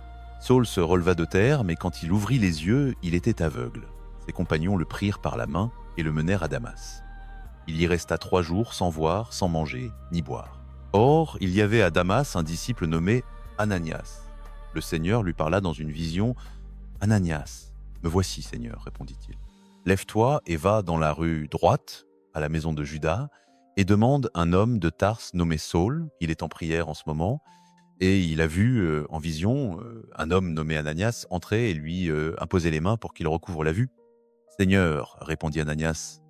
Saül se releva de terre, mais quand il ouvrit les yeux, il était aveugle. Ses compagnons le prirent par la main et le menèrent à Damas. Il y resta 3 jours sans voir, sans manger, ni boire. Or, il y avait à Damas un disciple nommé Ananias. Le Seigneur lui parla dans une vision. « Ananias, me voici, Seigneur, répondit-il. Lève-toi et va dans la rue droite, à la maison de Judas, et demande un homme de Tarse nommé Saül. Il est en prière en ce moment. Et il a vu en vision un homme nommé Ananias entrer et lui imposer les mains pour qu'il recouvre la vue. « Seigneur, répondit Ananias,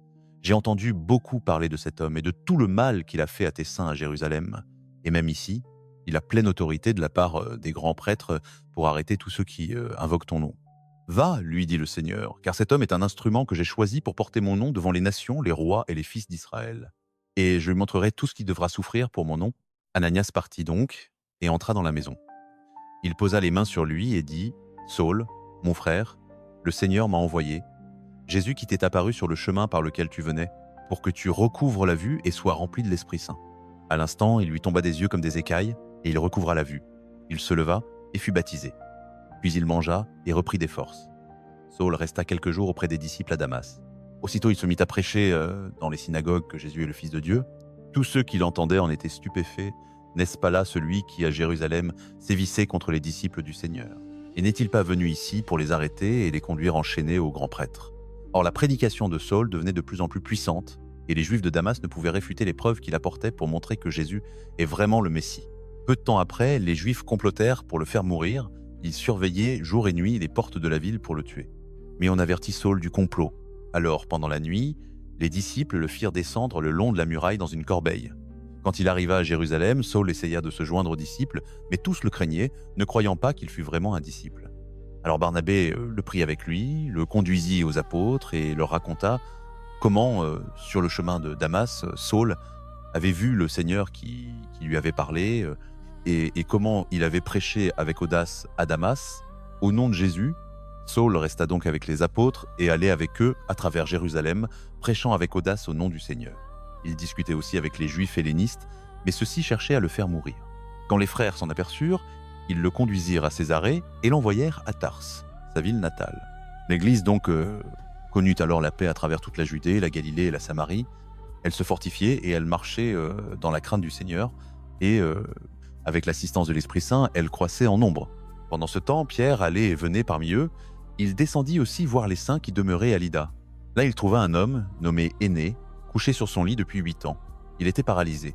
j'ai entendu beaucoup parler de cet homme et de tout le mal qu'il a fait à tes saints à Jérusalem. Et même ici, il a pleine autorité de la part des grands prêtres pour arrêter tous ceux qui invoquent ton nom. Va, lui dit le Seigneur, car cet homme est un instrument que j'ai choisi pour porter mon nom devant les nations, les rois et les fils d'Israël. Et je lui montrerai tout ce qu'il devra souffrir pour mon nom. » Ananias partit donc et entra dans la maison. Il posa les mains sur lui et dit « Saül, mon frère, le Seigneur m'a envoyé, Jésus qui t'est apparu sur le chemin par lequel tu venais, pour que tu recouvres la vue et sois rempli de l'Esprit Saint. » À l'instant, il lui tomba des yeux comme des écailles, et il recouvra la vue. Il se leva et fut baptisé. Puis il mangea et reprit des forces. Saül resta quelques jours auprès des disciples à Damas. Aussitôt il se mit à prêcher dans les synagogues que Jésus est le Fils de Dieu. Tous ceux qui l'entendaient en étaient stupéfaits. N'est-ce pas là celui qui, à Jérusalem, sévissait contre les disciples du Seigneur? Et n'est-il pas venu ici pour les arrêter et les conduire enchaînés au grand prêtre? Or la prédication de Saül devenait de plus en plus puissante, et les Juifs de Damas ne pouvaient réfuter les preuves qu'il apportait pour montrer que Jésus est vraiment le Messie. Peu de temps après, les Juifs complotèrent pour le faire mourir. Ils surveillaient jour et nuit les portes de la ville pour le tuer. Mais on avertit Saül du complot. Alors, pendant la nuit, les disciples le firent descendre le long de la muraille dans une corbeille. Quand il arriva à Jérusalem, Saül essaya de se joindre aux disciples, mais tous le craignaient, ne croyant pas qu'il fût vraiment un disciple. Alors Barnabé le prit avec lui, le conduisit aux apôtres et leur raconta comment, sur le chemin de Damas, Saül avait vu le Seigneur qui lui avait parlé et comment il avait prêché avec audace à Damas. Au nom de Jésus, Saül resta donc avec les apôtres et allait avec eux à travers Jérusalem, prêchant avec audace au nom du Seigneur. Il discutait aussi avec les Juifs hellénistes, mais ceux-ci cherchaient à le faire mourir. Quand les frères s'en aperçurent, ils le conduisirent à Césarée et l'envoyèrent à Tarse, sa ville natale. L'Église donc connut alors la paix à travers toute la Judée, la Galilée et la Samarie. Elle se fortifiait et elle marchait dans la crainte du Seigneur et avec l'assistance de l'Esprit Saint, elle croissait en nombre. Pendant ce temps, Pierre allait et venait parmi eux. Il descendit aussi voir les saints qui demeuraient à Lydda. Là, il trouva un homme nommé Énée, couché sur son lit depuis 8 ans. Il était paralysé.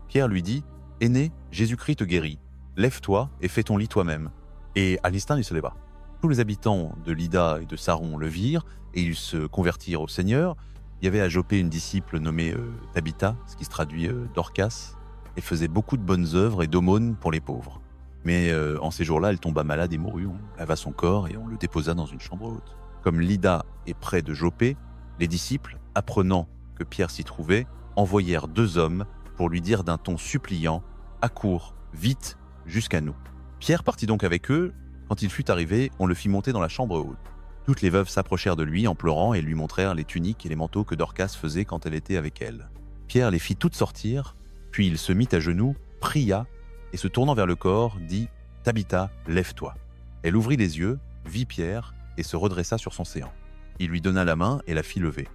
Pierre lui dit « Énée, Jésus-Christ te guérit. Lève-toi et fais ton lit toi-même. » Et à l'instant, il se leva. Tous les habitants de Lydda et de Saron le virent, et ils se convertirent au Seigneur. Il y avait à Joppé une disciple nommée Tabitha, ce qui se traduit Dorcas, et faisait beaucoup de bonnes œuvres et d'aumônes pour les pauvres. Mais en ces jours-là, elle tomba malade et mourut. On lava son corps et on le déposa dans une chambre haute. Comme Lydda est près de Joppé, les disciples, apprenant que Pierre s'y trouvait, envoyèrent 2 hommes pour lui dire d'un ton suppliant « Accours, vite, jusqu'à nous ». Pierre partit donc avec eux. Quand il fut arrivé, on le fit monter dans la chambre haute. Toutes les veuves s'approchèrent de lui en pleurant et lui montrèrent les tuniques et les manteaux que Dorcas faisait quand elle était avec elle. Pierre les fit toutes sortir, puis il se mit à genoux, pria, et se tournant vers le corps, dit « Tabitha, lève-toi ». Elle ouvrit les yeux, vit Pierre, et se redressa sur son séant. Il lui donna la main et la fit lever.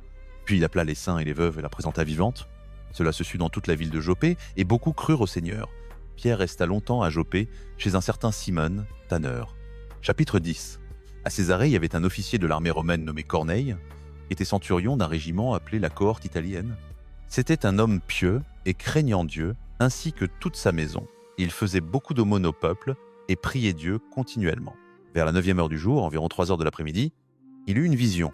Puis il appela les saints et les veuves et la présenta vivante. Cela se sut dans toute la ville de Joppé, et beaucoup crurent au Seigneur. Pierre resta longtemps à Joppé, chez un certain Simon, tanneur. Chapitre 10. À Césarée, il y avait un officier de l'armée romaine nommé Corneille, qui était centurion d'un régiment appelé la cohorte italienne. C'était un homme pieux et craignant Dieu, ainsi que toute sa maison. Il faisait beaucoup d'aumônes au peuple et priait Dieu continuellement. Vers la 9e heure du jour, environ 3 heures de l'après-midi, il eut une vision.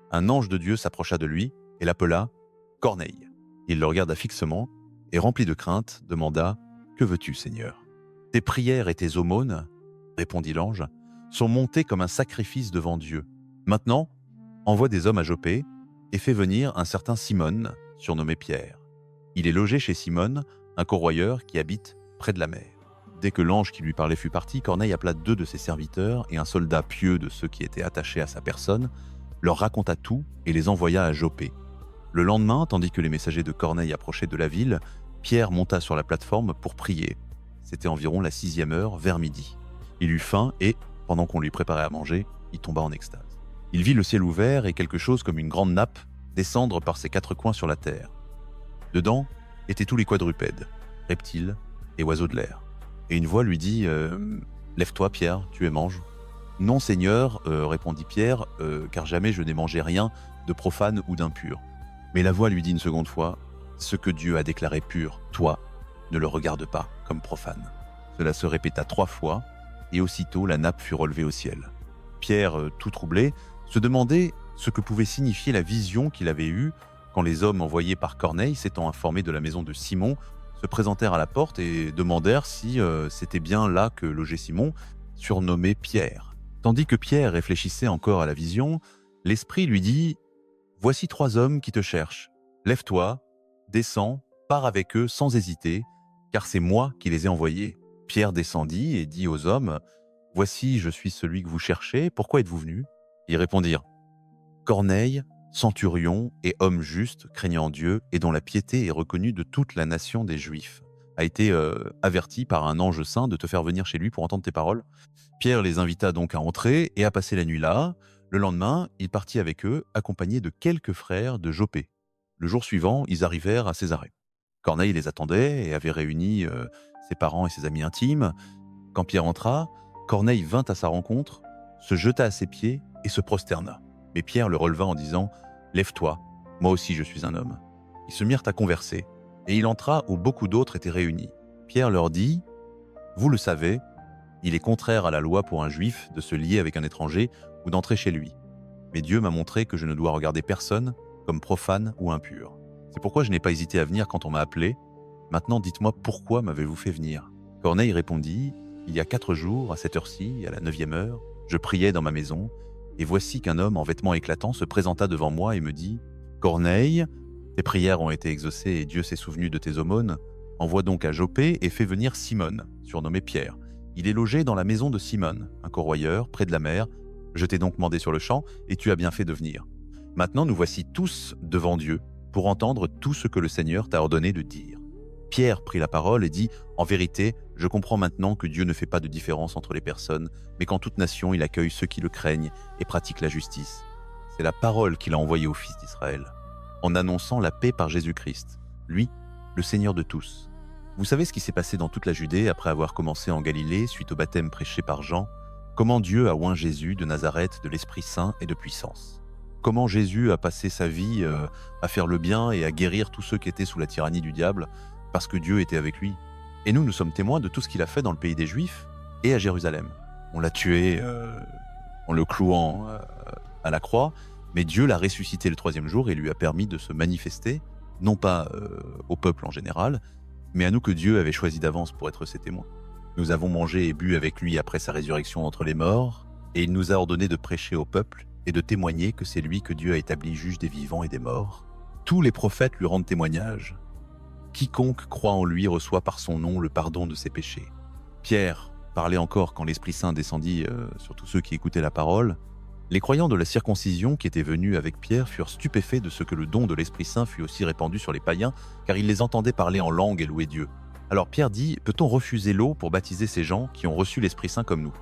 Un ange de Dieu s'approcha de lui et l'appela « Corneille ». Il le regarda fixement et, rempli de crainte, demanda « Que veux-tu, Seigneur ?» « Tes prières et tes aumônes, répondit l'ange, sont montées comme un sacrifice devant Dieu. Maintenant, envoie des hommes à Joppé et fais venir un certain Simon, surnommé Pierre. Il est logé chez Simon, un corroyeur qui habite près de la mer. » Dès que l'ange qui lui parlait fut parti, Corneille appela 2 de ses serviteurs et un soldat pieux de ceux qui étaient attachés à sa personne, leur raconta tout et les envoya à Joppé. Le lendemain, tandis que les messagers de Corneille approchaient de la ville, Pierre monta sur la plateforme pour prier. C'était environ la 6e heure, vers midi. Il eut faim et, pendant qu'on lui préparait à manger, il tomba en extase. Il vit le ciel ouvert et quelque chose comme une grande nappe descendre par ses 4 coins sur la terre. Dedans étaient tous les quadrupèdes, reptiles et oiseaux de l'air. Et une voix lui dit « Lève-toi, Pierre, tu es mange. »« Non, Seigneur, répondit Pierre, car jamais je n'ai mangé rien de profane ou d'impur. » Mais la voix lui dit une seconde fois « Ce que Dieu a déclaré pur, toi, ne le regarde pas comme profane. » Cela se répéta 3 fois, et aussitôt la nappe fut relevée au ciel. Pierre, tout troublé, se demandait ce que pouvait signifier la vision qu'il avait eue quand les hommes envoyés par Corneille, s'étant informés de la maison de Simon, se présentèrent à la porte et demandèrent si c'était bien là que logeait Simon, surnommé Pierre. Tandis que Pierre réfléchissait encore à la vision, l'Esprit lui dit « Voici 3 hommes qui te cherchent. Lève-toi, descends, pars avec eux sans hésiter, car c'est moi qui les ai envoyés. » Pierre descendit et dit aux hommes « Voici, je suis celui que vous cherchez, pourquoi êtes-vous venus ?» Ils répondirent « Corneille, centurion et homme juste, craignant Dieu, et dont la piété est reconnue de toute la nation des Juifs, a été averti par un ange saint de te faire venir chez lui pour entendre tes paroles. » Pierre les invita donc à entrer et à passer la nuit là. Le lendemain, il partit avec eux, accompagné de quelques frères de Joppé. Le jour suivant, ils arrivèrent à Césarée. Corneille les attendait et avait réuni ses parents et ses amis intimes. Quand Pierre entra, Corneille vint à sa rencontre, se jeta à ses pieds et se prosterna. Mais Pierre le releva en disant « Lève-toi, moi aussi je suis un homme. » Ils se mirent à converser, et il entra où beaucoup d'autres étaient réunis. Pierre leur dit « Vous le savez, il est contraire à la loi pour un juif de se lier avec un étranger ou d'entrer chez lui. Mais Dieu m'a montré que je ne dois regarder personne comme profane ou impur. C'est pourquoi je n'ai pas hésité à venir quand on m'a appelé. Maintenant, dites-moi pourquoi m'avez-vous fait venir ?» Corneille répondit « Il y a 4 jours, à cette heure-ci, à la 9e heure, je priais dans ma maison, et voici qu'un homme en vêtements éclatants se présenta devant moi et me dit « Corneille, tes prières ont été exaucées et Dieu s'est souvenu de tes aumônes. Envoie donc à Joppé et fais venir Simon, surnommé Pierre. Il est logé dans la maison de Simon, un corroyeur, près de la mer. Je t'ai donc mandé sur le champ, et tu as bien fait de venir. Maintenant, nous voici tous devant Dieu, pour entendre tout ce que le Seigneur t'a ordonné de dire. » Pierre prit la parole et dit « En vérité, je comprends maintenant que Dieu ne fait pas de différence entre les personnes, mais qu'en toute nation, il accueille ceux qui le craignent et pratiquent la justice. C'est la parole qu'il a envoyée aux fils d'Israël, en annonçant la paix par Jésus-Christ, lui, le Seigneur de tous. Vous savez ce qui s'est passé dans toute la Judée après avoir commencé en Galilée, suite au baptême prêché par Jean, comment Dieu a oint Jésus de Nazareth de l'Esprit Saint et de puissance. Comment Jésus a passé sa vie à faire le bien et à guérir tous ceux qui étaient sous la tyrannie du diable, parce que Dieu était avec lui. Et nous sommes témoins de tout ce qu'il a fait dans le pays des Juifs et à Jérusalem. On l'a tué en le clouant à la croix, mais Dieu l'a ressuscité le troisième jour et lui a permis de se manifester, non pas au peuple en général, mais à nous que Dieu avait choisi d'avance pour être ses témoins. Nous avons mangé et bu avec lui après sa résurrection entre les morts, et il nous a ordonné de prêcher au peuple et de témoigner que c'est lui que Dieu a établi juge des vivants et des morts. Tous les prophètes lui rendent témoignage. Quiconque croit en lui reçoit par son nom le pardon de ses péchés. Pierre parlait encore quand l'Esprit Saint descendit sur tous ceux qui écoutaient la parole. Les croyants de la circoncision qui étaient venus avec Pierre furent stupéfaits de ce que le don de l'Esprit Saint fût aussi répandu sur les païens, car ils les entendaient parler en langue et louer Dieu. Alors Pierre dit, peut-on refuser l'eau pour baptiser ces gens qui ont reçu l'Esprit Saint comme nous?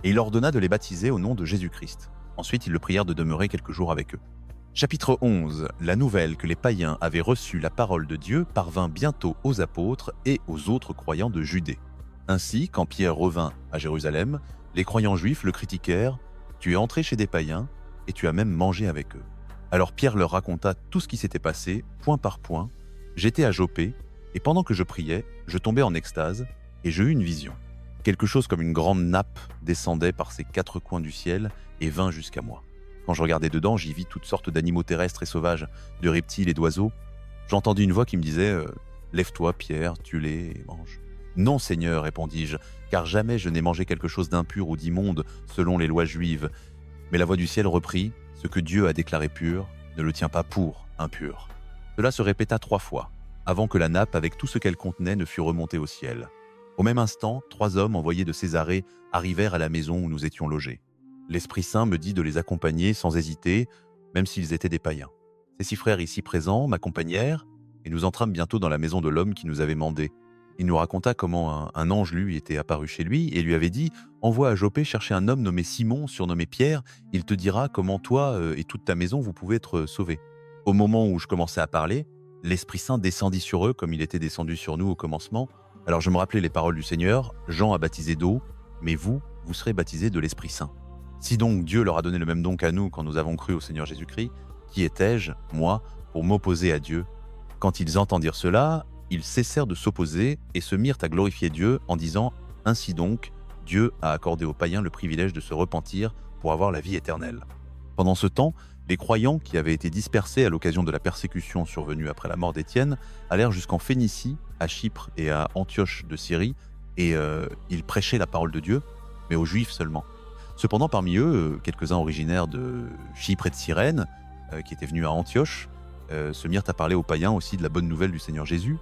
Et il ordonna de les baptiser au nom de Jésus-Christ. Ensuite, ils le prièrent de demeurer quelques jours avec eux. Chapitre 11. La nouvelle que les païens avaient reçu la parole de Dieu parvint bientôt aux apôtres et aux autres croyants de Judée. Ainsi, quand Pierre revint à Jérusalem, les croyants juifs le critiquèrent. Tu es entré chez des païens et tu as même mangé avec eux. Alors Pierre leur raconta tout ce qui s'était passé, point par point. J'étais à Joppé, et pendant que je priais, je tombais en extase, et je eus une vision. Quelque chose comme une grande nappe descendait par ses quatre coins du ciel et vint jusqu'à moi. Quand je regardais dedans, j'y vis toutes sortes d'animaux terrestres et sauvages, de reptiles et d'oiseaux. J'entendis une voix qui me disait « Lève-toi, Pierre, tue-les et mange. » « Non, Seigneur, répondis-je, car jamais je n'ai mangé quelque chose d'impur ou d'immonde selon les lois juives. Mais la voix du ciel reprit, ce que Dieu a déclaré pur, ne le tient pas pour impur. Cela se répéta 3 fois, avant que la nappe avec tout ce qu'elle contenait ne fût remontée au ciel. Au même instant, 3 hommes envoyés de Césarée arrivèrent à la maison où nous étions logés. L'Esprit Saint me dit de les accompagner sans hésiter, même s'ils étaient des païens. Ces 6 frères ici présents m'accompagnèrent, et nous entrâmes bientôt dans la maison de l'homme qui nous avait mandé. Il nous raconta comment un ange lui était apparu chez lui et lui avait dit « Envoie à Joppé chercher un homme nommé Simon, surnommé Pierre, il te dira comment toi et toute ta maison vous pouvez être sauvés. » Au moment où je commençais à parler, l'Esprit Saint descendit sur eux comme il était descendu sur nous au commencement. Alors je me rappelais les paroles du Seigneur, Jean a baptisé d'eau, mais vous, vous serez baptisés de l'Esprit Saint. Si donc Dieu leur a donné le même don qu'à nous quand nous avons cru au Seigneur Jésus-Christ, qui étais-je, moi, pour m'opposer à Dieu? Quand ils entendirent cela, ils cessèrent de s'opposer et se mirent à glorifier Dieu en disant « Ainsi donc, Dieu a accordé aux païens le privilège de se repentir pour avoir la vie éternelle. » Pendant ce temps, les croyants qui avaient été dispersés à l'occasion de la persécution survenue après la mort d'Étienne allèrent jusqu'en Phénicie, à Chypre et à Antioche de Syrie, et ils prêchaient la parole de Dieu, mais aux Juifs seulement. Cependant, parmi eux, quelques-uns originaires de Chypre et de Cyrène, qui étaient venus à Antioche, se mirent à parler aux païens aussi de la bonne nouvelle du Seigneur Jésus.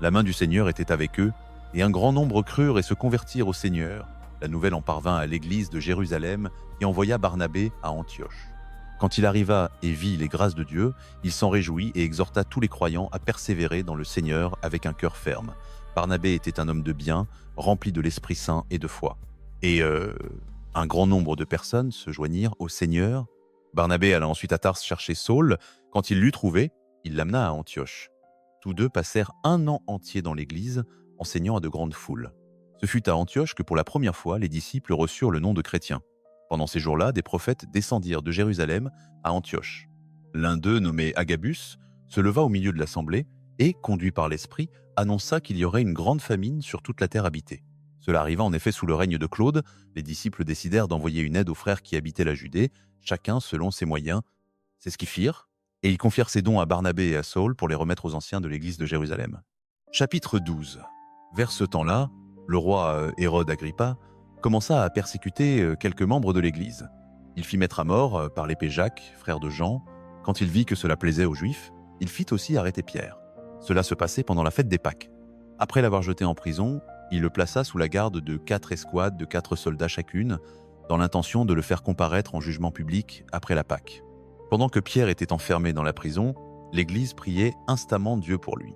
La main du Seigneur était avec eux, et un grand nombre crurent et se convertirent au Seigneur. La nouvelle en parvint à l'église de Jérusalem et envoya Barnabé à Antioche. Quand il arriva et vit les grâces de Dieu, il s'en réjouit et exhorta tous les croyants à persévérer dans le Seigneur avec un cœur ferme. Barnabé était un homme de bien, rempli de l'Esprit Saint et de foi. Et un grand nombre de personnes se joignirent au Seigneur. Barnabé alla ensuite à Tarse chercher Saul. Quand il l'eut trouvé, il l'amena à Antioche. Tous deux passèrent 1 an entier dans l'église, enseignant à de grandes foules. Ce fut à Antioche que pour la première fois, les disciples reçurent le nom de chrétiens. Pendant ces jours-là, des prophètes descendirent de Jérusalem à Antioche. L'un d'eux, nommé Agabus, se leva au milieu de l'assemblée et, conduit par l'Esprit, annonça qu'il y aurait une grande famine sur toute la terre habitée. Cela arriva en effet sous le règne de Claude. Les disciples décidèrent d'envoyer une aide aux frères qui habitaient la Judée, chacun selon ses moyens. C'est ce qu'ils firent. Et ils confièrent ces dons à Barnabé et à Saul pour les remettre aux anciens de l'église de Jérusalem. Chapitre 12. Vers ce temps-là, le roi Hérode Agrippa commença à persécuter quelques membres de l'église. Il fit mettre à mort par l'épée Jacques, frère de Jean. Quand il vit que cela plaisait aux Juifs, il fit aussi arrêter Pierre. Cela se passait pendant la fête des Pâques. Après l'avoir jeté en prison, il le plaça sous la garde de 4 escouades de 4 soldats chacune, dans l'intention de le faire comparaître en jugement public après la Pâque. Pendant que Pierre était enfermé dans la prison, l'Église priait instamment Dieu pour lui.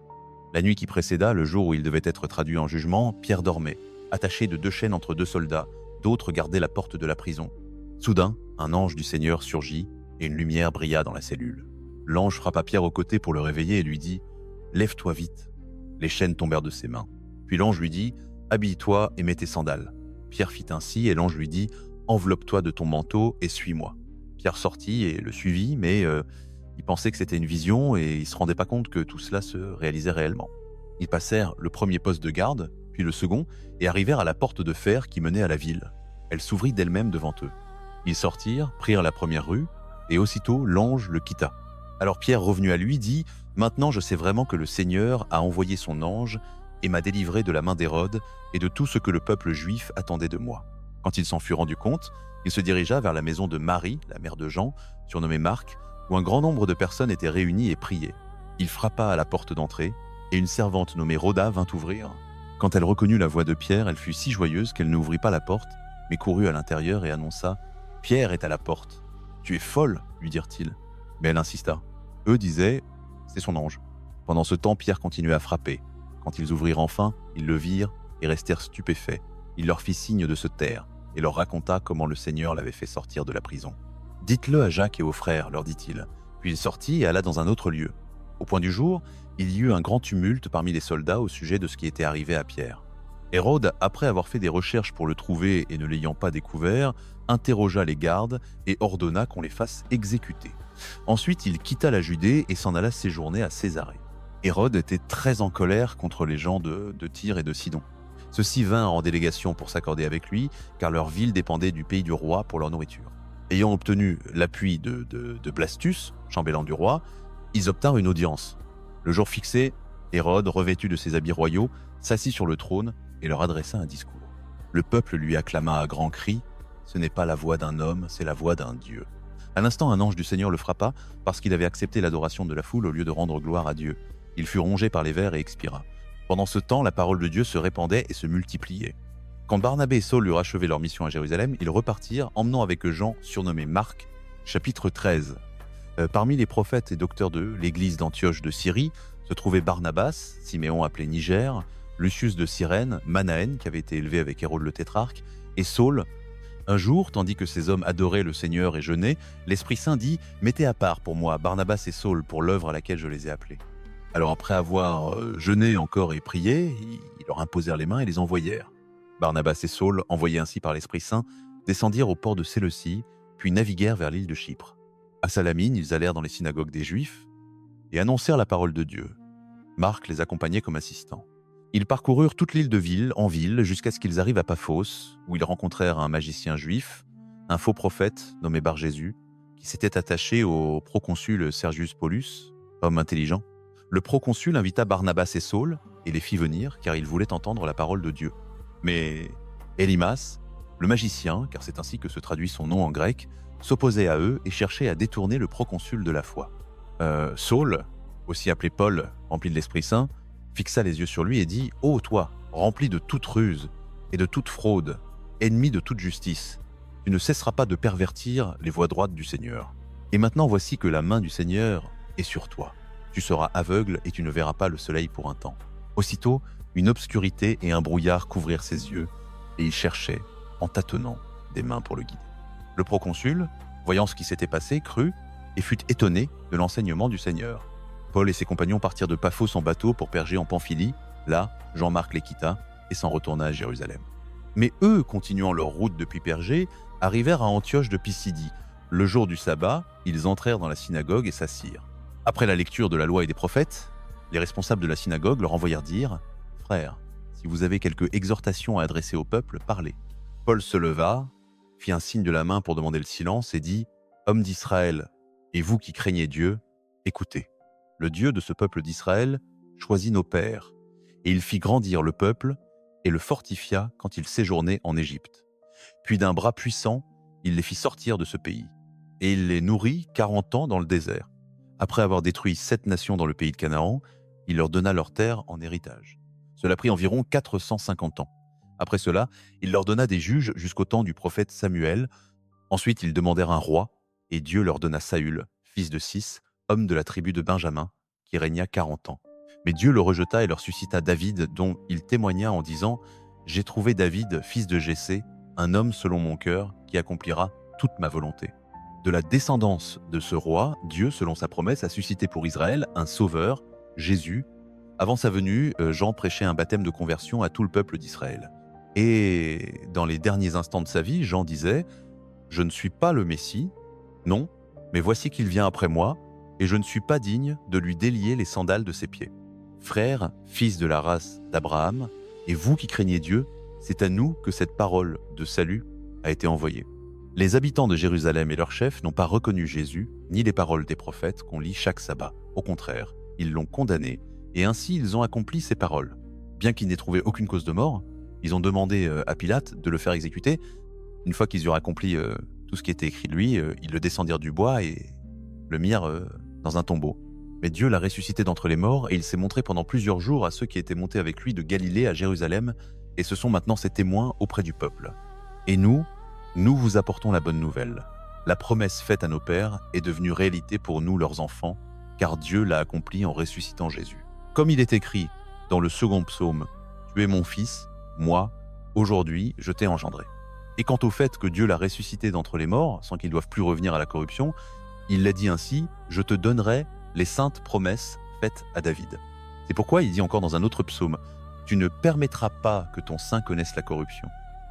La nuit qui précéda, le jour où il devait être traduit en jugement, Pierre dormait, attaché de 2 chaînes entre 2 soldats, d'autres gardaient la porte de la prison. Soudain, un ange du Seigneur surgit et une lumière brilla dans la cellule. L'ange frappa Pierre au côté pour le réveiller et lui dit « Lève-toi vite !» Les chaînes tombèrent de ses mains. Puis l'ange lui dit « Habille-toi et mets tes sandales ». Pierre fit ainsi et l'ange lui dit « Enveloppe-toi de ton manteau et suis-moi ». Pierre sortit et le suivit, mais il pensait que c'était une vision et il ne se rendait pas compte que tout cela se réalisait réellement. Ils passèrent le premier poste de garde, puis le second, et arrivèrent à la porte de fer qui menait à la ville. Elle s'ouvrit d'elle-même devant eux. Ils sortirent, prirent la première rue, et aussitôt l'ange le quitta. Alors Pierre, revenu à lui, dit « Maintenant je sais vraiment que le Seigneur a envoyé son ange et m'a délivré de la main d'Hérode et de tout ce que le peuple juif attendait de moi. » Quand il s'en fut rendu compte, il se dirigea vers la maison de Marie, la mère de Jean, surnommée Marc, où un grand nombre de personnes étaient réunies et priaient. Il frappa à la porte d'entrée, et une servante nommée Rhoda vint ouvrir. Quand elle reconnut la voix de Pierre, elle fut si joyeuse qu'elle n'ouvrit pas la porte, mais courut à l'intérieur et annonça « Pierre est à la porte. »« Tu es folle » lui dirent-ils. Mais elle insista. Eux disaient « C'est son ange. » Pendant ce temps, Pierre continuait à frapper. Quand ils ouvrirent enfin, ils le virent et restèrent stupéfaits. Il leur fit signe de se taire et leur raconta comment le Seigneur l'avait fait sortir de la prison. « Dites-le à Jacques et aux frères, leur dit-il. » Puis il sortit et alla dans un autre lieu. Au point du jour, il y eut un grand tumulte parmi les soldats au sujet de ce qui était arrivé à Pierre. Hérode, après avoir fait des recherches pour le trouver et ne l'ayant pas découvert, interrogea les gardes et ordonna qu'on les fasse exécuter. Ensuite, il quitta la Judée et s'en alla séjourner à Césarée. Hérode était très en colère contre les gens de Tyr et de Sidon. Ceux-ci vinrent en délégation pour s'accorder avec lui, car leur ville dépendait du pays du roi pour leur nourriture. Ayant obtenu l'appui de Blastus, chambellan du roi, ils obtinrent une audience. Le jour fixé, Hérode, revêtu de ses habits royaux, s'assit sur le trône et leur adressa un discours. Le peuple lui acclama à grands cris « Ce n'est pas la voix d'un homme, c'est la voix d'un Dieu. » À l'instant, un ange du Seigneur le frappa parce qu'il avait accepté l'adoration de la foule au lieu de rendre gloire à Dieu. Il fut rongé par les vers et expira. Pendant ce temps, la parole de Dieu se répandait et se multipliait. Quand Barnabé et Saul eurent achevé leur mission à Jérusalem, ils repartirent, emmenant avec eux Jean, surnommé Marc. Chapitre 13. Parmi les prophètes et docteurs de l'église d'Antioche de Syrie se trouvaient Barnabas, Siméon appelé Niger, Lucius de Cyrène, Manaën qui avait été élevé avec Hérode le tétrarque, et Saul. Un jour, tandis que ces hommes adoraient le Seigneur et jeûnaient, l'Esprit Saint dit « Mettez à part pour moi Barnabas et Saul pour l'œuvre à laquelle je les ai appelés. » Alors après avoir jeûné encore et prié, ils leur imposèrent les mains et les envoyèrent. Barnabas et Saul, envoyés ainsi par l'Esprit Saint, descendirent au port de Séleucie, puis naviguèrent vers l'île de Chypre. À Salamine, ils allèrent dans les synagogues des Juifs et annoncèrent la parole de Dieu. Marc les accompagnait comme assistant. Ils parcoururent toute l'île de ville en ville jusqu'à ce qu'ils arrivent à Paphos, où ils rencontrèrent un magicien juif, un faux prophète nommé Bar-Jésus, qui s'était attaché au proconsul Sergius Paulus, homme intelligent. Le proconsul invita Barnabas et Saul et les fit venir car il voulait entendre la parole de Dieu. Mais Élymas, le magicien, car c'est ainsi que se traduit son nom en grec, s'opposait à eux et cherchait à détourner le proconsul de la foi. Saul, aussi appelé Paul, rempli de l'Esprit Saint, fixa les yeux sur lui et dit « Ô toi, rempli de toute ruse et de toute fraude, ennemi de toute justice, tu ne cesseras pas de pervertir les voies droites du Seigneur. Et maintenant voici que la main du Seigneur est sur toi. Tu seras aveugle et tu ne verras pas le soleil pour un temps. » Aussitôt, une obscurité et un brouillard couvrirent ses yeux, et il cherchait, en tâtonnant, des mains pour le guider. Le proconsul, voyant ce qui s'était passé, crut et fut étonné de l'enseignement du Seigneur. Paul et ses compagnons partirent de Paphos en bateau pour Pergé en Pamphylie. Là, Jean-Marc les quitta et s'en retourna à Jérusalem. Mais eux, continuant leur route depuis Pergé, arrivèrent à Antioche de Pisidie. Le jour du sabbat, ils entrèrent dans la synagogue et s'assirent. Après la lecture de la loi et des prophètes, les responsables de la synagogue leur envoyèrent dire « Frères, si vous avez quelque exhortation à adresser au peuple, parlez. » Paul se leva, fit un signe de la main pour demander le silence et dit « Hommes d'Israël, et vous qui craignez Dieu, écoutez. Le Dieu de ce peuple d'Israël choisit nos pères, et il fit grandir le peuple et le fortifia quand il séjournait en Égypte. Puis d'un bras puissant, il les fit sortir de ce pays, et il les nourrit 40 ans dans le désert. Après avoir détruit 7 nations dans le pays de Canaan, il leur donna leurs terres en héritage. Cela prit environ 450 ans. Après cela, il leur donna des juges jusqu'au temps du prophète Samuel. Ensuite, ils demandèrent un roi, et Dieu leur donna Saül, fils de Cis, homme de la tribu de Benjamin, qui régna 40 ans. Mais Dieu le rejeta et leur suscita David, dont il témoigna en disant « J'ai trouvé David, fils de Jessé, un homme selon mon cœur, qui accomplira toute ma volonté. » De la descendance de ce roi, Dieu, selon sa promesse, a suscité pour Israël un sauveur, Jésus. Avant sa venue, Jean prêchait un baptême de conversion à tout le peuple d'Israël. Et dans les derniers instants de sa vie, Jean disait « Je ne suis pas le Messie, non, mais voici qu'il vient après moi, et je ne suis pas digne de lui délier les sandales de ses pieds. Frères, fils de la race d'Abraham, et vous qui craignez Dieu, c'est à nous que cette parole de salut a été envoyée. Les habitants de Jérusalem et leurs chefs n'ont pas reconnu Jésus, ni les paroles des prophètes qu'on lit chaque sabbat. Au contraire, ils l'ont condamné, et ainsi ils ont accompli ses paroles. Bien qu'ils n'aient trouvé aucune cause de mort, ils ont demandé à Pilate de le faire exécuter. Une fois qu'ils eurent accompli tout ce qui était écrit de lui, ils le descendirent du bois et le mirent dans un tombeau. Mais Dieu l'a ressuscité d'entre les morts, et il s'est montré pendant plusieurs jours à ceux qui étaient montés avec lui de Galilée à Jérusalem, et ce sont maintenant ses témoins auprès du peuple. Et nous vous apportons la bonne nouvelle. La promesse faite à nos pères est devenue réalité pour nous, leurs enfants, car Dieu l'a accomplie en ressuscitant Jésus. Comme il est écrit dans le second psaume, « Tu es mon fils, moi, aujourd'hui, je t'ai engendré ». Et quant au fait que Dieu l'a ressuscité d'entre les morts, sans qu'il doive plus revenir à la corruption, il l'a dit ainsi, « Je te donnerai les saintes promesses faites à David ». C'est pourquoi il dit encore dans un autre psaume, « Tu ne permettras pas que ton sein connaisse la corruption ».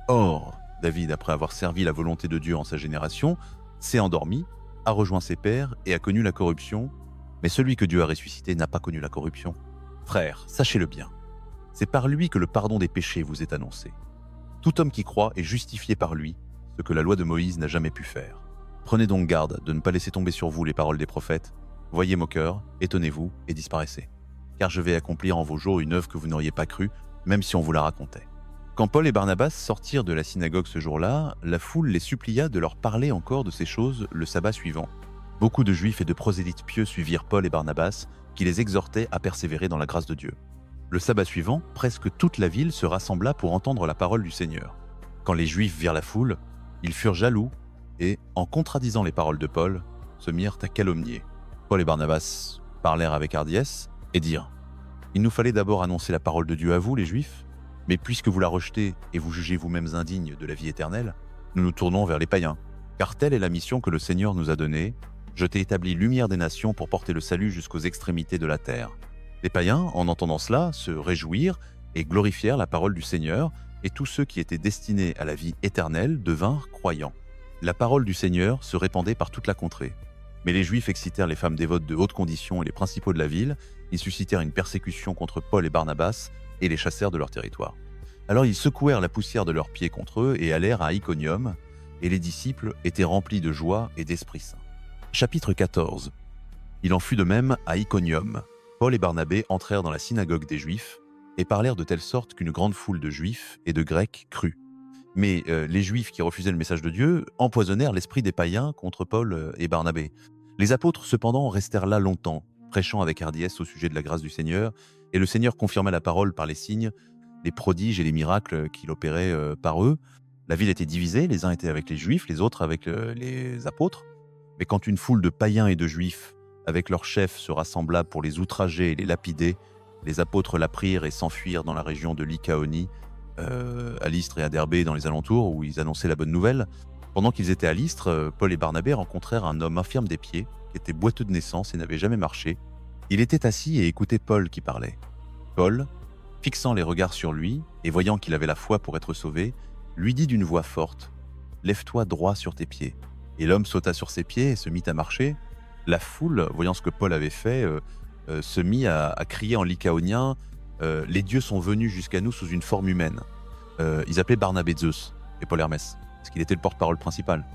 Or, David, après avoir servi la volonté de Dieu en sa génération, s'est endormi, a rejoint ses pères et a connu la corruption, mais celui que Dieu a ressuscité n'a pas connu la corruption. Frères, sachez-le bien, c'est par lui que le pardon des péchés vous est annoncé. Tout homme qui croit est justifié par lui, ce que la loi de Moïse n'a jamais pu faire. Prenez donc garde de ne pas laisser tomber sur vous les paroles des prophètes. Voyez moqueurs, étonnez-vous et disparaissez. Car je vais accomplir en vos jours une œuvre que vous n'auriez pas crue, même si on vous la racontait. Quand Paul et Barnabas sortirent de la synagogue ce jour-là, la foule les supplia de leur parler encore de ces choses le sabbat suivant. Beaucoup de juifs et de prosélytes pieux suivirent Paul et Barnabas, qui les exhortaient à persévérer dans la grâce de Dieu. Le sabbat suivant, presque toute la ville se rassembla pour entendre la parole du Seigneur. Quand les Juifs virent la foule, ils furent jaloux et, en contradisant les paroles de Paul, se mirent à calomnier. Paul et Barnabas parlèrent avec hardiesse et dirent « Il nous fallait d'abord annoncer la parole de Dieu à vous, les Juifs, mais puisque vous la rejetez et vous jugez vous-mêmes indignes de la vie éternelle, nous nous tournons vers les païens. Car telle est la mission que le Seigneur nous a donnée. Je t'ai établi lumière des nations pour porter le salut jusqu'aux extrémités de la terre. » Les païens, en entendant cela, se réjouirent et glorifièrent la parole du Seigneur, et tous ceux qui étaient destinés à la vie éternelle devinrent croyants. La parole du Seigneur se répandait par toute la contrée. Mais les Juifs excitèrent les femmes dévotes de haute condition et les principaux de la ville. Ils suscitèrent une persécution contre Paul et Barnabas et les chassèrent de leur territoire. Alors ils secouèrent la poussière de leurs pieds contre eux et allèrent à Iconium, et les disciples étaient remplis de joie et d'Esprit Saint. Chapitre 14. Il en fut de même à Iconium. Paul et Barnabé entrèrent dans la synagogue des Juifs et parlèrent de telle sorte qu'une grande foule de Juifs et de Grecs crut. Mais les Juifs qui refusaient le message de Dieu empoisonnèrent l'esprit des païens contre Paul et Barnabé. Les apôtres cependant restèrent là longtemps, prêchant avec hardiesse au sujet de la grâce du Seigneur, et le Seigneur confirma la parole par les signes, les prodiges et les miracles qu'il opérait par eux. La ville était divisée, les uns étaient avec les Juifs, les autres avec les apôtres. Mais quand une foule de païens et de Juifs, avec leurs chefs, se rassembla pour les outrager et les lapider, les apôtres la prirent et s'enfuirent dans la région de Lycaonie, à Lystre et à Derbé dans les alentours, où ils annonçaient la bonne nouvelle. Pendant qu'ils étaient à Lystre, Paul et Barnabé rencontrèrent un homme infirme des pieds, qui était boiteux de naissance et n'avait jamais marché. Il était assis et écoutait Paul qui parlait. Paul, fixant les regards sur lui et voyant qu'il avait la foi pour être sauvé, lui dit d'une voix forte « Lève-toi droit sur tes pieds ». Et l'homme sauta sur ses pieds et se mit à marcher. La foule, voyant ce que Paul avait fait, se mit à crier en lycaonien les dieux sont venus jusqu'à nous sous une forme humaine. Ils appelaient Barnabé Zeus et Paul Hermès, parce qu'il était le porte-parole principal.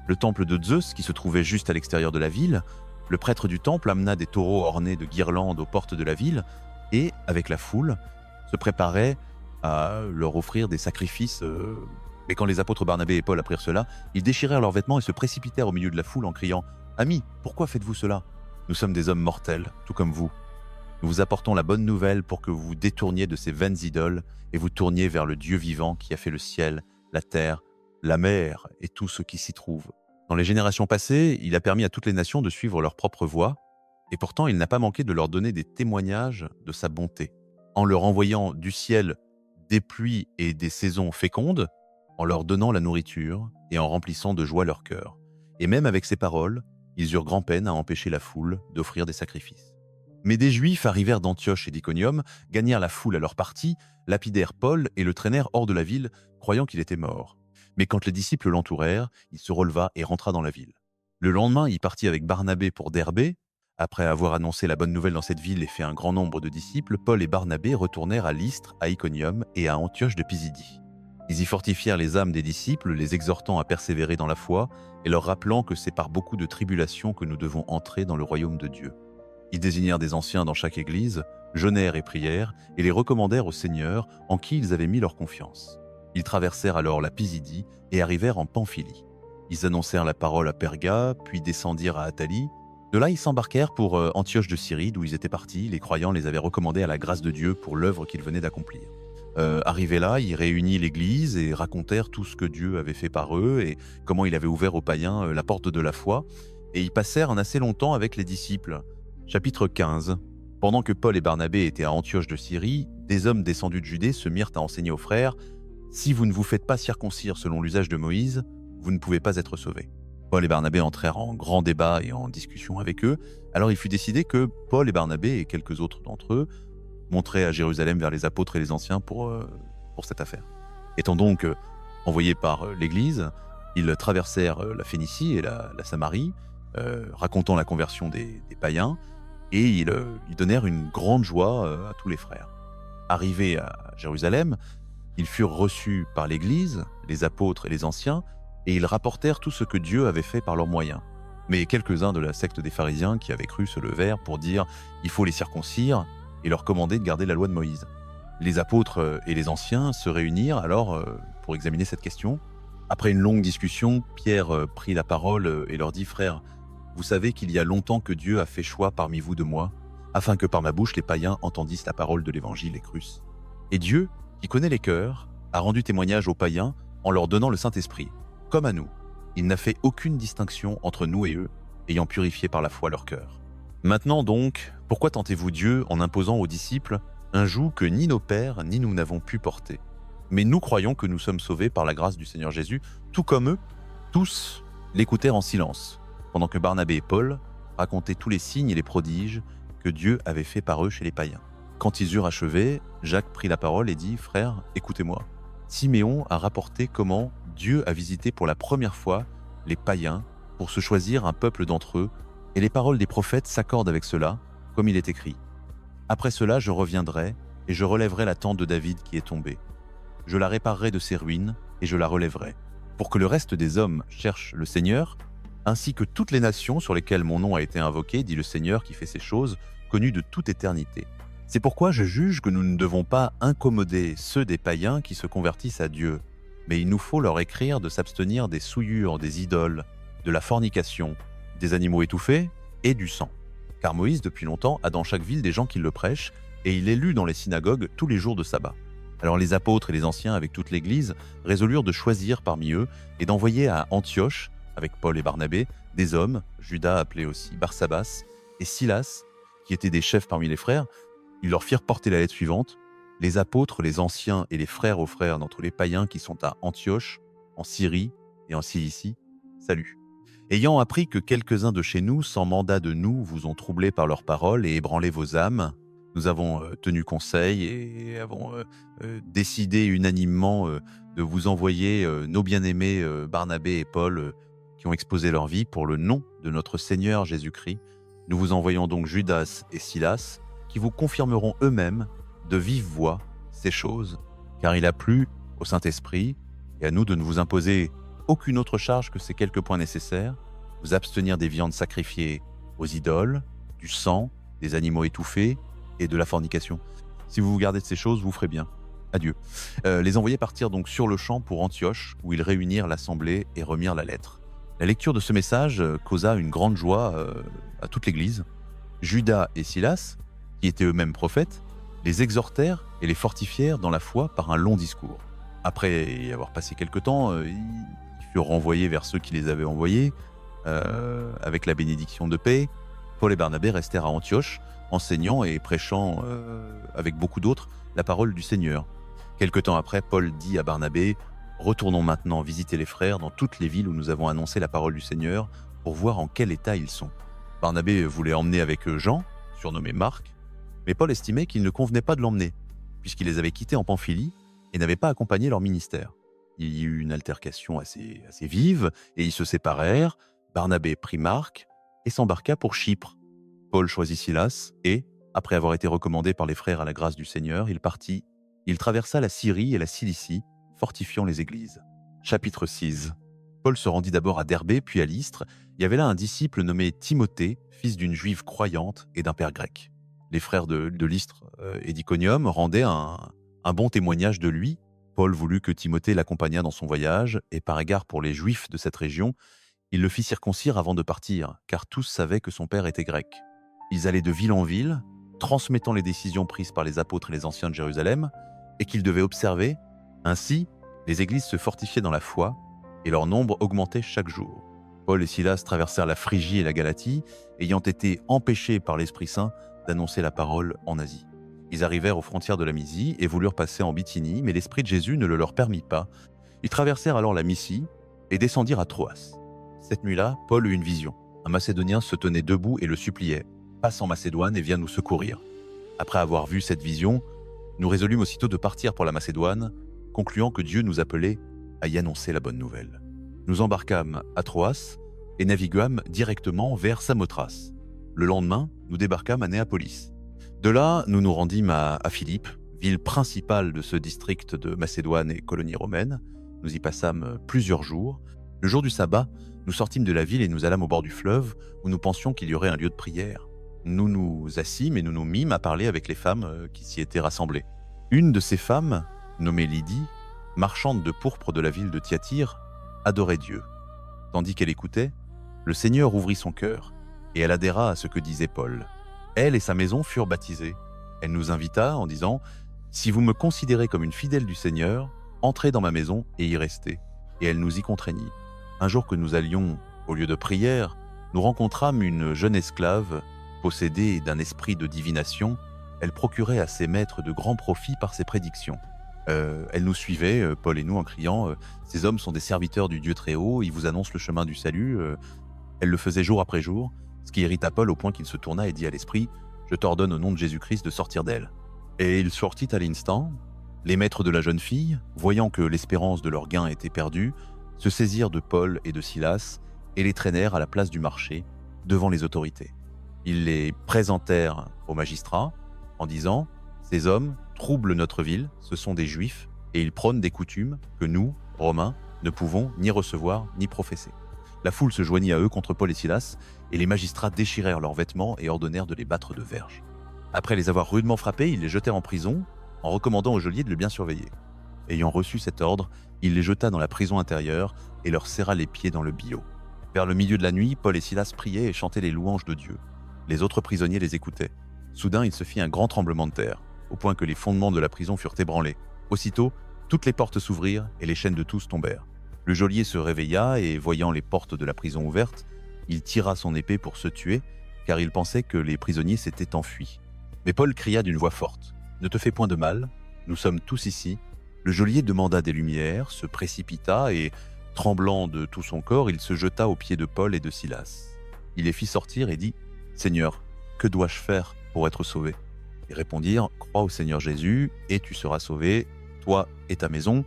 Le temple de Zeus, qui se trouvait juste à l'extérieur de la ville, le prêtre du temple amena des taureaux ornés de guirlandes aux portes de la ville et, avec la foule, se préparait à leur offrir des sacrifices. Mais quand les apôtres Barnabé et Paul apprirent cela, ils déchirèrent leurs vêtements et se précipitèrent au milieu de la foule en criant « Amis, pourquoi faites-vous cela ? Nous sommes des hommes mortels, tout comme vous. Nous vous apportons la bonne nouvelle pour que vous vous détourniez de ces vaines idoles et vous tourniez vers le Dieu vivant qui a fait le ciel, la terre, la mer et tout ce qui s'y trouve. Dans les générations passées, il a permis à toutes les nations de suivre leur propre voie, et pourtant il n'a pas manqué de leur donner des témoignages de sa bonté, en leur envoyant du ciel des pluies et des saisons fécondes, en leur donnant la nourriture et en remplissant de joie leur cœur. Et même avec ces paroles, ils eurent grand-peine à empêcher la foule d'offrir des sacrifices. Mais des Juifs arrivèrent d'Antioche et d'Iconium, gagnèrent la foule à leur parti, lapidèrent Paul et le traînèrent hors de la ville, croyant qu'il était mort. Mais quand les disciples l'entourèrent, il se releva et rentra dans la ville. Le lendemain, il partit avec Barnabé pour Derbé. Après avoir annoncé la bonne nouvelle dans cette ville et fait un grand nombre de disciples, Paul et Barnabé retournèrent à Lystre, à Iconium et à Antioche de Pisidie. Ils y fortifièrent les âmes des disciples, les exhortant à persévérer dans la foi et leur rappelant que c'est par beaucoup de tribulations que nous devons entrer dans le royaume de Dieu. Ils désignèrent des anciens dans chaque église, jeûnèrent et prièrent, et les recommandèrent au Seigneur en qui ils avaient mis leur confiance. Ils traversèrent alors la Pisidie et arrivèrent en Pamphylie. Ils annoncèrent la parole à Perga, puis descendirent à Attalie. De là, ils s'embarquèrent pour Antioche de Syrie, d'où ils étaient partis. Les croyants les avaient recommandés à la grâce de Dieu pour l'œuvre qu'ils venaient d'accomplir. Arrivés là, ils réunissent l'église et racontèrent tout ce que Dieu avait fait par eux et comment il avait ouvert aux païens la porte de la foi. Et ils passèrent un assez long temps avec les disciples. Chapitre 15. Pendant que Paul et Barnabé étaient à Antioche de Syrie, des hommes descendus de Judée se mirent à enseigner aux frères: si vous ne vous faites pas circoncire selon l'usage de Moïse, vous ne pouvez pas être sauvés. Paul et Barnabé entrèrent en grand débat et en discussion avec eux. Alors il fut décidé que Paul et Barnabé et quelques autres d'entre eux monteraient à Jérusalem vers les apôtres et les anciens pour cette affaire. Étant donc envoyés par l'Église, ils traversèrent la Phénicie et la Samarie, racontant la conversion des païens, et ils donnèrent une grande joie à tous les frères. Arrivés à Jérusalem, ils furent reçus par l'Église, les apôtres et les anciens, et ils rapportèrent tout ce que Dieu avait fait par leurs moyens. Mais quelques-uns de la secte des pharisiens qui avaient cru se levèrent pour dire « il faut les circoncire » et leur commander de garder la loi de Moïse. Les apôtres et les anciens se réunirent alors pour examiner cette question. Après une longue discussion, Pierre prit la parole et leur dit « Frères, vous savez qu'il y a longtemps que Dieu a fait choix parmi vous de moi, afin que par ma bouche les païens entendissent la parole de l'Évangile et crussent. Et Dieu, qui connaît les cœurs, a rendu témoignage aux païens en leur donnant le Saint-Esprit. Comme à nous, il n'a fait aucune distinction entre nous et eux, ayant purifié par la foi leur cœur. Maintenant donc, pourquoi tentez-vous Dieu en imposant aux disciples un joug que ni nos pères ni nous n'avons pu porter? Mais nous croyons que nous sommes sauvés par la grâce du Seigneur Jésus, tout comme eux, tous l'écoutèrent en silence, pendant que Barnabé et Paul racontaient tous les signes et les prodiges que Dieu avait fait par eux chez les païens. Quand ils eurent achevé, Jacques prit la parole et dit « Frères, écoutez-moi. Siméon a rapporté comment Dieu a visité pour la première fois les païens pour se choisir un peuple d'entre eux, et les paroles des prophètes s'accordent avec cela, comme il est écrit. Après cela, je reviendrai, et je relèverai la tente de David qui est tombée. Je la réparerai de ses ruines, et je la relèverai, pour que le reste des hommes cherche le Seigneur, ainsi que toutes les nations sur lesquelles mon nom a été invoqué, dit le Seigneur qui fait ces choses, connues de toute éternité. C'est pourquoi je juge que nous ne devons pas incommoder ceux des païens qui se convertissent à Dieu, mais il nous faut leur écrire de s'abstenir des souillures, des idoles, de la fornication, des animaux étouffés et du sang. Car Moïse, depuis longtemps, a dans chaque ville des gens qui le prêchent, et il est lu dans les synagogues tous les jours de sabbat. Alors les apôtres et les anciens, avec toute l'Église, résolurent de choisir parmi eux et d'envoyer à Antioche, avec Paul et Barnabé, des hommes, Judas appelé aussi Barsabas, et Silas, qui étaient des chefs parmi les frères. Ils leur firent porter la lettre suivante: les apôtres, les anciens et les frères aux frères d'entre les païens qui sont à Antioche, en Syrie et en Cilicie, salut. Ayant appris que quelques-uns de chez nous, sans mandat de nous, vous ont troublé par leurs paroles et ébranlé vos âmes, nous avons tenu conseil et avons décidé unanimement de vous envoyer nos bien-aimés Barnabé et Paul qui ont exposé leur vie pour le nom de notre Seigneur Jésus-Christ. Nous vous envoyons donc Judas et Silas, qui vous confirmeront eux-mêmes de vive voix ces choses, car il a plu au Saint-Esprit et à nous de ne vous imposer aucune autre charge que ces quelques points nécessaires: vous abstenir des viandes sacrifiées aux idoles, du sang, des animaux étouffés et de la fornication. Si vous vous gardez de ces choses, vous ferez bien. Adieu. Les envoyés partirent donc sur le champ pour Antioche, où ils réunirent l'assemblée et remirent la lettre. La lecture de ce message causa une grande joie à toute l'Église. Judas et Silas, qui étaient eux-mêmes prophètes, les exhortèrent et les fortifièrent dans la foi par un long discours. Après y avoir passé quelque temps, ils furent renvoyés vers ceux qui les avaient envoyés, avec la bénédiction de paix. Paul et Barnabé restèrent à Antioche, enseignant et prêchant avec beaucoup d'autres la parole du Seigneur. Quelque temps après, Paul dit à Barnabé: « Retournons maintenant visiter les frères dans toutes les villes où nous avons annoncé la parole du Seigneur, pour voir en quel état ils sont. » Barnabé voulait emmener avec eux Jean, surnommé Marc, mais Paul estimait qu'il ne convenait pas de l'emmener, puisqu'il les avait quittés en Pamphylie et n'avait pas accompagné leur ministère. Il y eut une altercation assez vive, et ils se séparèrent. Barnabé prit Marc et s'embarqua pour Chypre. Paul choisit Silas et, après avoir été recommandé par les frères à la grâce du Seigneur, il partit. Il traversa la Syrie et la Cilicie, fortifiant les églises. Chapitre 6. Paul se rendit d'abord à Derbé, puis à Lystre. Il y avait là un disciple nommé Timothée, fils d'une juive croyante et d'un père grec. Les frères de Lystre et d'Iconium rendaient un bon témoignage de lui. Paul voulut que Timothée l'accompagnât dans son voyage, et par égard pour les Juifs de cette région, il le fit circoncire avant de partir, car tous savaient que son père était grec. Ils allaient de ville en ville, transmettant les décisions prises par les apôtres et les anciens de Jérusalem, et qu'ils devaient observer. Ainsi, les églises se fortifiaient dans la foi, et leur nombre augmentait chaque jour. Paul et Silas traversèrent la Phrygie et la Galatie, ayant été empêchés par l'Esprit Saint d'annoncer la parole en Asie. Ils arrivèrent aux frontières de la Mysie et voulurent passer en Bithynie, mais l'Esprit de Jésus ne le leur permit pas. Ils traversèrent alors la Mysie et descendirent à Troas. Cette nuit-là, Paul eut une vision. Un Macédonien se tenait debout et le suppliait. « Passe en Macédoine et viens nous secourir. » Après avoir vu cette vision, nous résolûmes aussitôt de partir pour la Macédoine, concluant que Dieu nous appelait à y annoncer la bonne nouvelle. Nous embarquâmes à Troas et naviguâmes directement vers Samothrace. Le lendemain, nous débarquâmes à Néapolis. De là, nous nous rendîmes à Philippe, ville principale de ce district de Macédoine et colonie romaine. Nous y passâmes plusieurs jours. Le jour du sabbat, nous sortîmes de la ville et nous allâmes au bord du fleuve, où nous pensions qu'il y aurait un lieu de prière. Nous nous assîmes et nous nous mîmes à parler avec les femmes qui s'y étaient rassemblées. Une de ces femmes, nommée Lydie, marchande de pourpre de la ville de Thyatire, adorait Dieu. Tandis qu'elle écoutait, le Seigneur ouvrit son cœur, et elle adhéra à ce que disait Paul. Elle et sa maison furent baptisées. Elle nous invita en disant « Si vous me considérez comme une fidèle du Seigneur, entrez dans ma maison et y restez. » Et elle nous y contraignit. Un jour que nous allions au lieu de prière, nous rencontrâmes une jeune esclave, possédée d'un esprit de divination. Elle procurait à ses maîtres de grands profits par ses prédictions. Elle nous suivait, Paul et nous, en criant « Ces hommes sont des serviteurs du Dieu très haut, ils vous annoncent le chemin du salut. » Elle le faisait jour après jour, ce qui irrita Paul au point qu'il se tourna et dit à l'esprit « Je t'ordonne au nom de Jésus-Christ de sortir d'elle. » Et il sortit à l'instant. Les maîtres de la jeune fille, voyant que l'espérance de leur gain était perdue, se saisirent de Paul et de Silas et les traînèrent à la place du marché, devant les autorités. Ils les présentèrent aux magistrats en disant « Ces hommes troublent notre ville, ce sont des Juifs, et ils prônent des coutumes que nous, Romains, ne pouvons ni recevoir ni professer. » La foule se joignit à eux contre Paul et Silas, et les magistrats déchirèrent leurs vêtements et ordonnèrent de les battre de verges. Après les avoir rudement frappés, ils les jetèrent en prison, en recommandant au geôlier de le bien surveiller. Ayant reçu cet ordre, il les jeta dans la prison intérieure et leur serra les pieds dans le billot. Vers le milieu de la nuit, Paul et Silas priaient et chantaient les louanges de Dieu. Les autres prisonniers les écoutaient. Soudain, il se fit un grand tremblement de terre, au point que les fondements de la prison furent ébranlés. Aussitôt, toutes les portes s'ouvrirent et les chaînes de tous tombèrent. Le geôlier se réveilla et, voyant les portes de la prison ouvertes, il tira son épée pour se tuer, car il pensait que les prisonniers s'étaient enfuis. Mais Paul cria d'une voix forte « Ne te fais point de mal, nous sommes tous ici. » Le geôlier demanda des lumières, se précipita et, tremblant de tout son corps, il se jeta aux pieds de Paul et de Silas. Il les fit sortir et dit « Seigneur, que dois-je faire pour être sauvé ?» Ils répondirent « Crois au Seigneur Jésus, et tu seras sauvé, toi et ta maison. »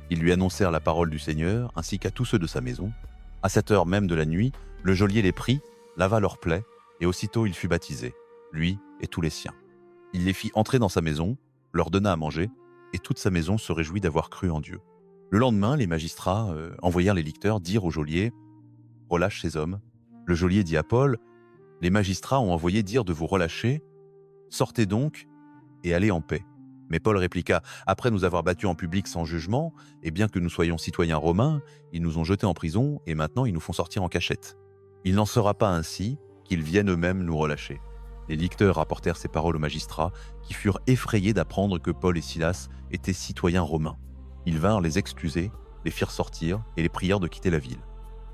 Ils lui annoncèrent la parole du Seigneur, ainsi qu'à tous ceux de sa maison. À cette heure même de la nuit, le geôlier les prit, lava leurs plaies, et aussitôt il fut baptisé, lui et tous les siens. Il les fit entrer dans sa maison, leur donna à manger, et toute sa maison se réjouit d'avoir cru en Dieu. Le lendemain, les magistrats envoyèrent les licteurs dire au geôlier « Relâche ces hommes. » Le geôlier dit à Paul « Les magistrats ont envoyé dire de vous relâcher. Sortez donc et allez en paix. » Mais Paul répliqua « Après nous avoir battus en public sans jugement, et bien que nous soyons citoyens romains, ils nous ont jetés en prison et maintenant ils nous font sortir en cachette. Il n'en sera pas ainsi qu'ils viennent eux-mêmes nous relâcher. » Les licteurs rapportèrent ces paroles aux magistrats, qui furent effrayés d'apprendre que Paul et Silas étaient citoyens romains. Ils vinrent les excuser, les firent sortir et les prièrent de quitter la ville.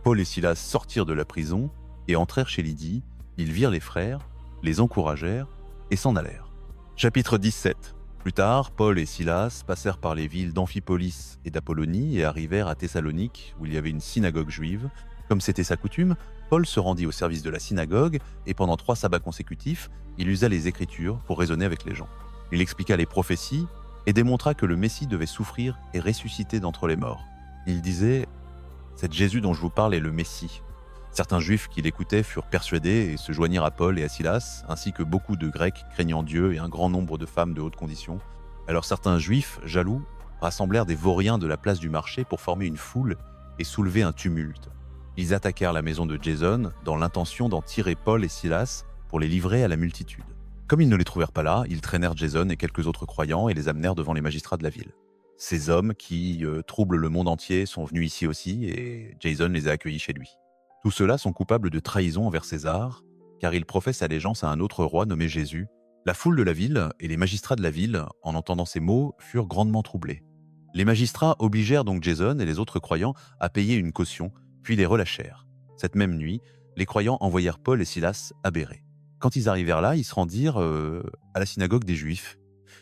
Paul et Silas sortirent de la prison et entrèrent chez Lydie. Ils virent les frères, les encouragèrent et s'en allèrent. Chapitre 17. Plus tard, Paul et Silas passèrent par les villes d'Amphipolis et d'Apollonie et arrivèrent à Thessalonique, où il y avait une synagogue juive. Comme c'était sa coutume, Paul se rendit au service de la synagogue et pendant 3 sabbats consécutifs, il usa les Écritures pour raisonner avec les gens. Il expliqua les prophéties et démontra que le Messie devait souffrir et ressusciter d'entre les morts. Il disait « C'est Jésus dont je vous parle est le Messie ». Certains Juifs qui l'écoutaient furent persuadés et se joignirent à Paul et à Silas, ainsi que beaucoup de Grecs craignant Dieu et un grand nombre de femmes de haute condition. Alors certains Juifs, jaloux, rassemblèrent des vauriens de la place du marché pour former une foule et soulever un tumulte. Ils attaquèrent la maison de Jason dans l'intention d'en tirer Paul et Silas pour les livrer à la multitude. Comme ils ne les trouvèrent pas là, ils traînèrent Jason et quelques autres croyants et les amenèrent devant les magistrats de la ville. Ces hommes qui troublent le monde entier sont venus ici aussi et Jason les a accueillis chez lui. Tous ceux-là sont coupables de trahison envers César, car ils professent allégeance à un autre roi nommé Jésus. La foule de la ville et les magistrats de la ville, en entendant ces mots, furent grandement troublés. Les magistrats obligèrent donc Jason et les autres croyants à payer une caution, puis les relâchèrent. Cette même nuit, les croyants envoyèrent Paul et Silas à Bérée. Quand ils arrivèrent là, ils se rendirent à la synagogue des Juifs.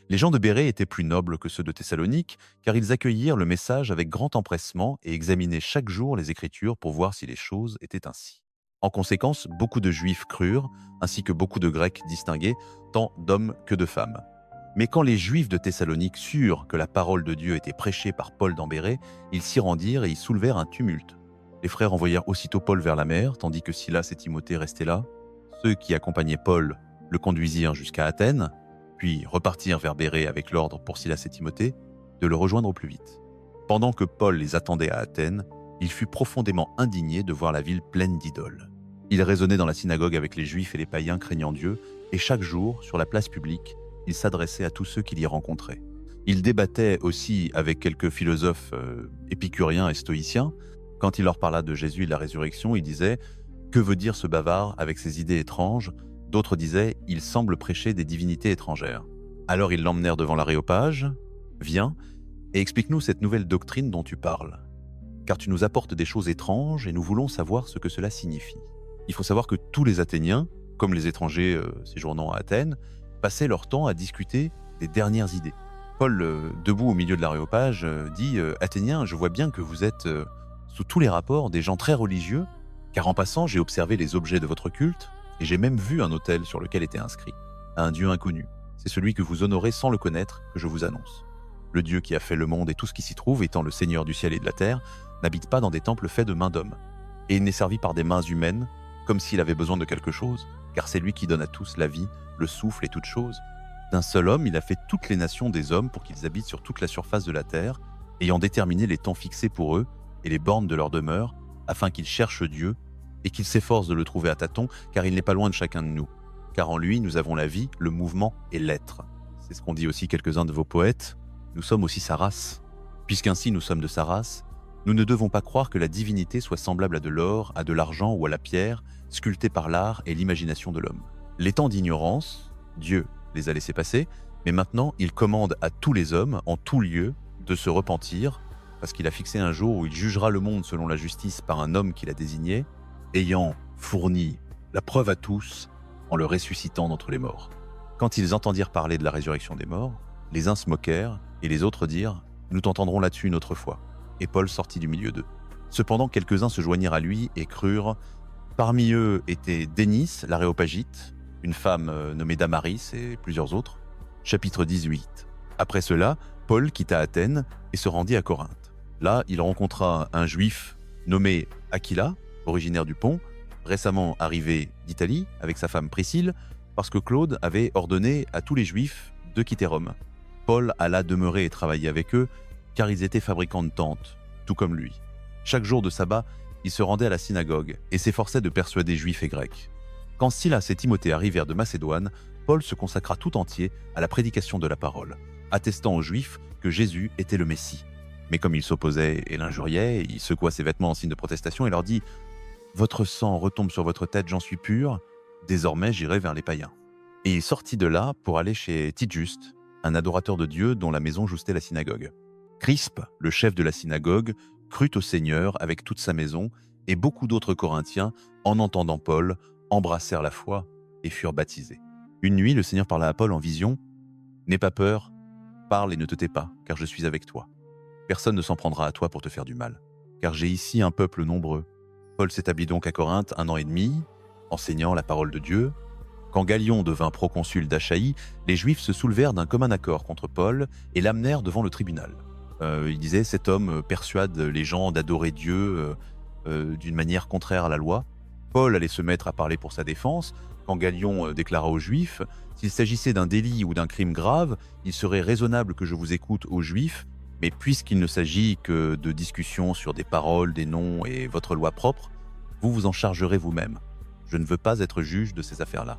Les gens de Bérée étaient plus nobles que ceux de Thessalonique, car ils accueillirent le message avec grand empressement et examinaient chaque jour les Écritures pour voir si les choses étaient ainsi. En conséquence, beaucoup de Juifs crurent, ainsi que beaucoup de Grecs distingués, tant d'hommes que de femmes. Mais quand les Juifs de Thessalonique surent que la parole de Dieu était prêchée par Paul dans Bérée, ils s'y rendirent et y soulevèrent un tumulte. Les frères envoyèrent aussitôt Paul vers la mer, tandis que Silas et Timothée restaient là. Ceux qui accompagnaient Paul le conduisirent jusqu'à Athènes, puis repartirent vers Bérée avec l'ordre pour Silas et Timothée de le rejoindre au plus vite. Pendant que Paul les attendait à Athènes, il fut profondément indigné de voir la ville pleine d'idoles. Il raisonnait dans la synagogue avec les Juifs et les païens craignant Dieu, et chaque jour, sur la place publique, il s'adressait à tous ceux qu'il y rencontrait. Il débattait aussi avec quelques philosophes épicuriens et stoïciens. Quand il leur parla de Jésus et de la résurrection, il disait « Que veut dire ce bavard avec ses idées étranges ?» D'autres disaient « Il semble prêcher des divinités étrangères. » Alors ils l'emmenèrent devant l'aréopage. « Viens et explique-nous cette nouvelle doctrine dont tu parles. Car tu nous apportes des choses étranges et nous voulons savoir ce que cela signifie. » Il faut savoir que tous les Athéniens, comme les étrangers séjournant à Athènes, passaient leur temps à discuter des dernières idées. Paul, debout au milieu de l'aréopage, dit « Athéniens, je vois bien que vous êtes, sous tous les rapports, des gens très religieux, car en passant, j'ai observé les objets de votre culte, et j'ai même vu un autel sur lequel était inscrit « Un Dieu inconnu. C'est celui que vous honorez sans le connaître que je vous annonce. Le Dieu qui a fait le monde et tout ce qui s'y trouve, étant le Seigneur du ciel et de la terre, n'habite pas dans des temples faits de mains d'hommes. Et il n'est servi par des mains humaines, comme s'il avait besoin de quelque chose, car c'est lui qui donne à tous la vie, le souffle et toutes choses. D'un seul homme, il a fait toutes les nations des hommes pour qu'ils habitent sur toute la surface de la terre, ayant déterminé les temps fixés pour eux et les bornes de leur demeure, afin qu'ils cherchent Dieu et qu'ils s'efforcent de le trouver à tâtons, car il n'est pas loin de chacun de nous. Car en lui, nous avons la vie, le mouvement et l'être. C'est ce qu'ont dit aussi quelques-uns de vos poètes. Nous sommes aussi sa race. Puisqu'ainsi nous sommes de sa race, nous ne devons pas croire que la divinité soit semblable à de l'or, à de l'argent ou à la pierre, sculptée par l'art et l'imagination de l'homme. Les temps d'ignorance, Dieu les a laissés passer, mais maintenant il commande à tous les hommes, en tout lieu, de se repentir, parce qu'il a fixé un jour où il jugera le monde selon la justice par un homme qu'il a désigné, ayant fourni la preuve à tous en le ressuscitant d'entre les morts. Quand ils entendirent parler de la résurrection des morts, les uns se moquèrent et les autres dirent « Nous t'entendrons là-dessus une autre fois ». Et Paul sortit du milieu d'eux. Cependant, quelques-uns se joignirent à lui et crurent. Parmi eux était Dénice, l'aréopagite, une femme nommée Damaris et plusieurs autres. Chapitre 18. Après cela, Paul quitta Athènes et se rendit à Corinthe. Là, il rencontra un juif nommé Aquila, originaire du Pont, récemment arrivé d'Italie avec sa femme Priscille, parce que Claude avait ordonné à tous les juifs de quitter Rome. Paul alla demeurer et travailler avec eux, car ils étaient fabricants de tentes, tout comme lui. Chaque jour de sabbat, il se rendait à la synagogue et s'efforçait de persuader juifs et grecs. Quand Silas et Timothée arrivèrent de Macédoine, Paul se consacra tout entier à la prédication de la parole, attestant aux Juifs que Jésus était le Messie. Mais comme il s'opposait et l'injuriait, il secoua ses vêtements en signe de protestation et leur dit « Votre sang retombe sur votre tête, j'en suis pur, désormais j'irai vers les païens. » Et il sortit de là pour aller chez Tite-Juste, un adorateur de Dieu dont la maison joustait la synagogue. Crispe, le chef de la synagogue, crut au Seigneur avec toute sa maison, et beaucoup d'autres Corinthiens, en entendant Paul, embrassèrent la foi et furent baptisés. Une nuit, le Seigneur parla à Paul en vision. « N'aie pas peur, parle et ne te tais pas, car je suis avec toi. Personne ne s'en prendra à toi pour te faire du mal, car j'ai ici un peuple nombreux. » Paul s'établit donc à Corinthe 1 an et demi, enseignant la parole de Dieu. Quand Galion devint proconsul d'Achaïe, les Juifs se soulevèrent d'un commun accord contre Paul et l'amenèrent devant le tribunal. Il disait « Cet homme persuade les gens d'adorer Dieu d'une manière contraire à la loi. » Paul allait se mettre à parler pour sa défense, quand Galion déclara aux Juifs « S'il s'agissait d'un délit ou d'un crime grave, il serait raisonnable que je vous écoute aux Juifs Mais puisqu'il ne s'agit que de discussions sur des paroles, des noms et votre loi propre, vous vous en chargerez vous-même. Je ne veux pas être juge de ces affaires-là. »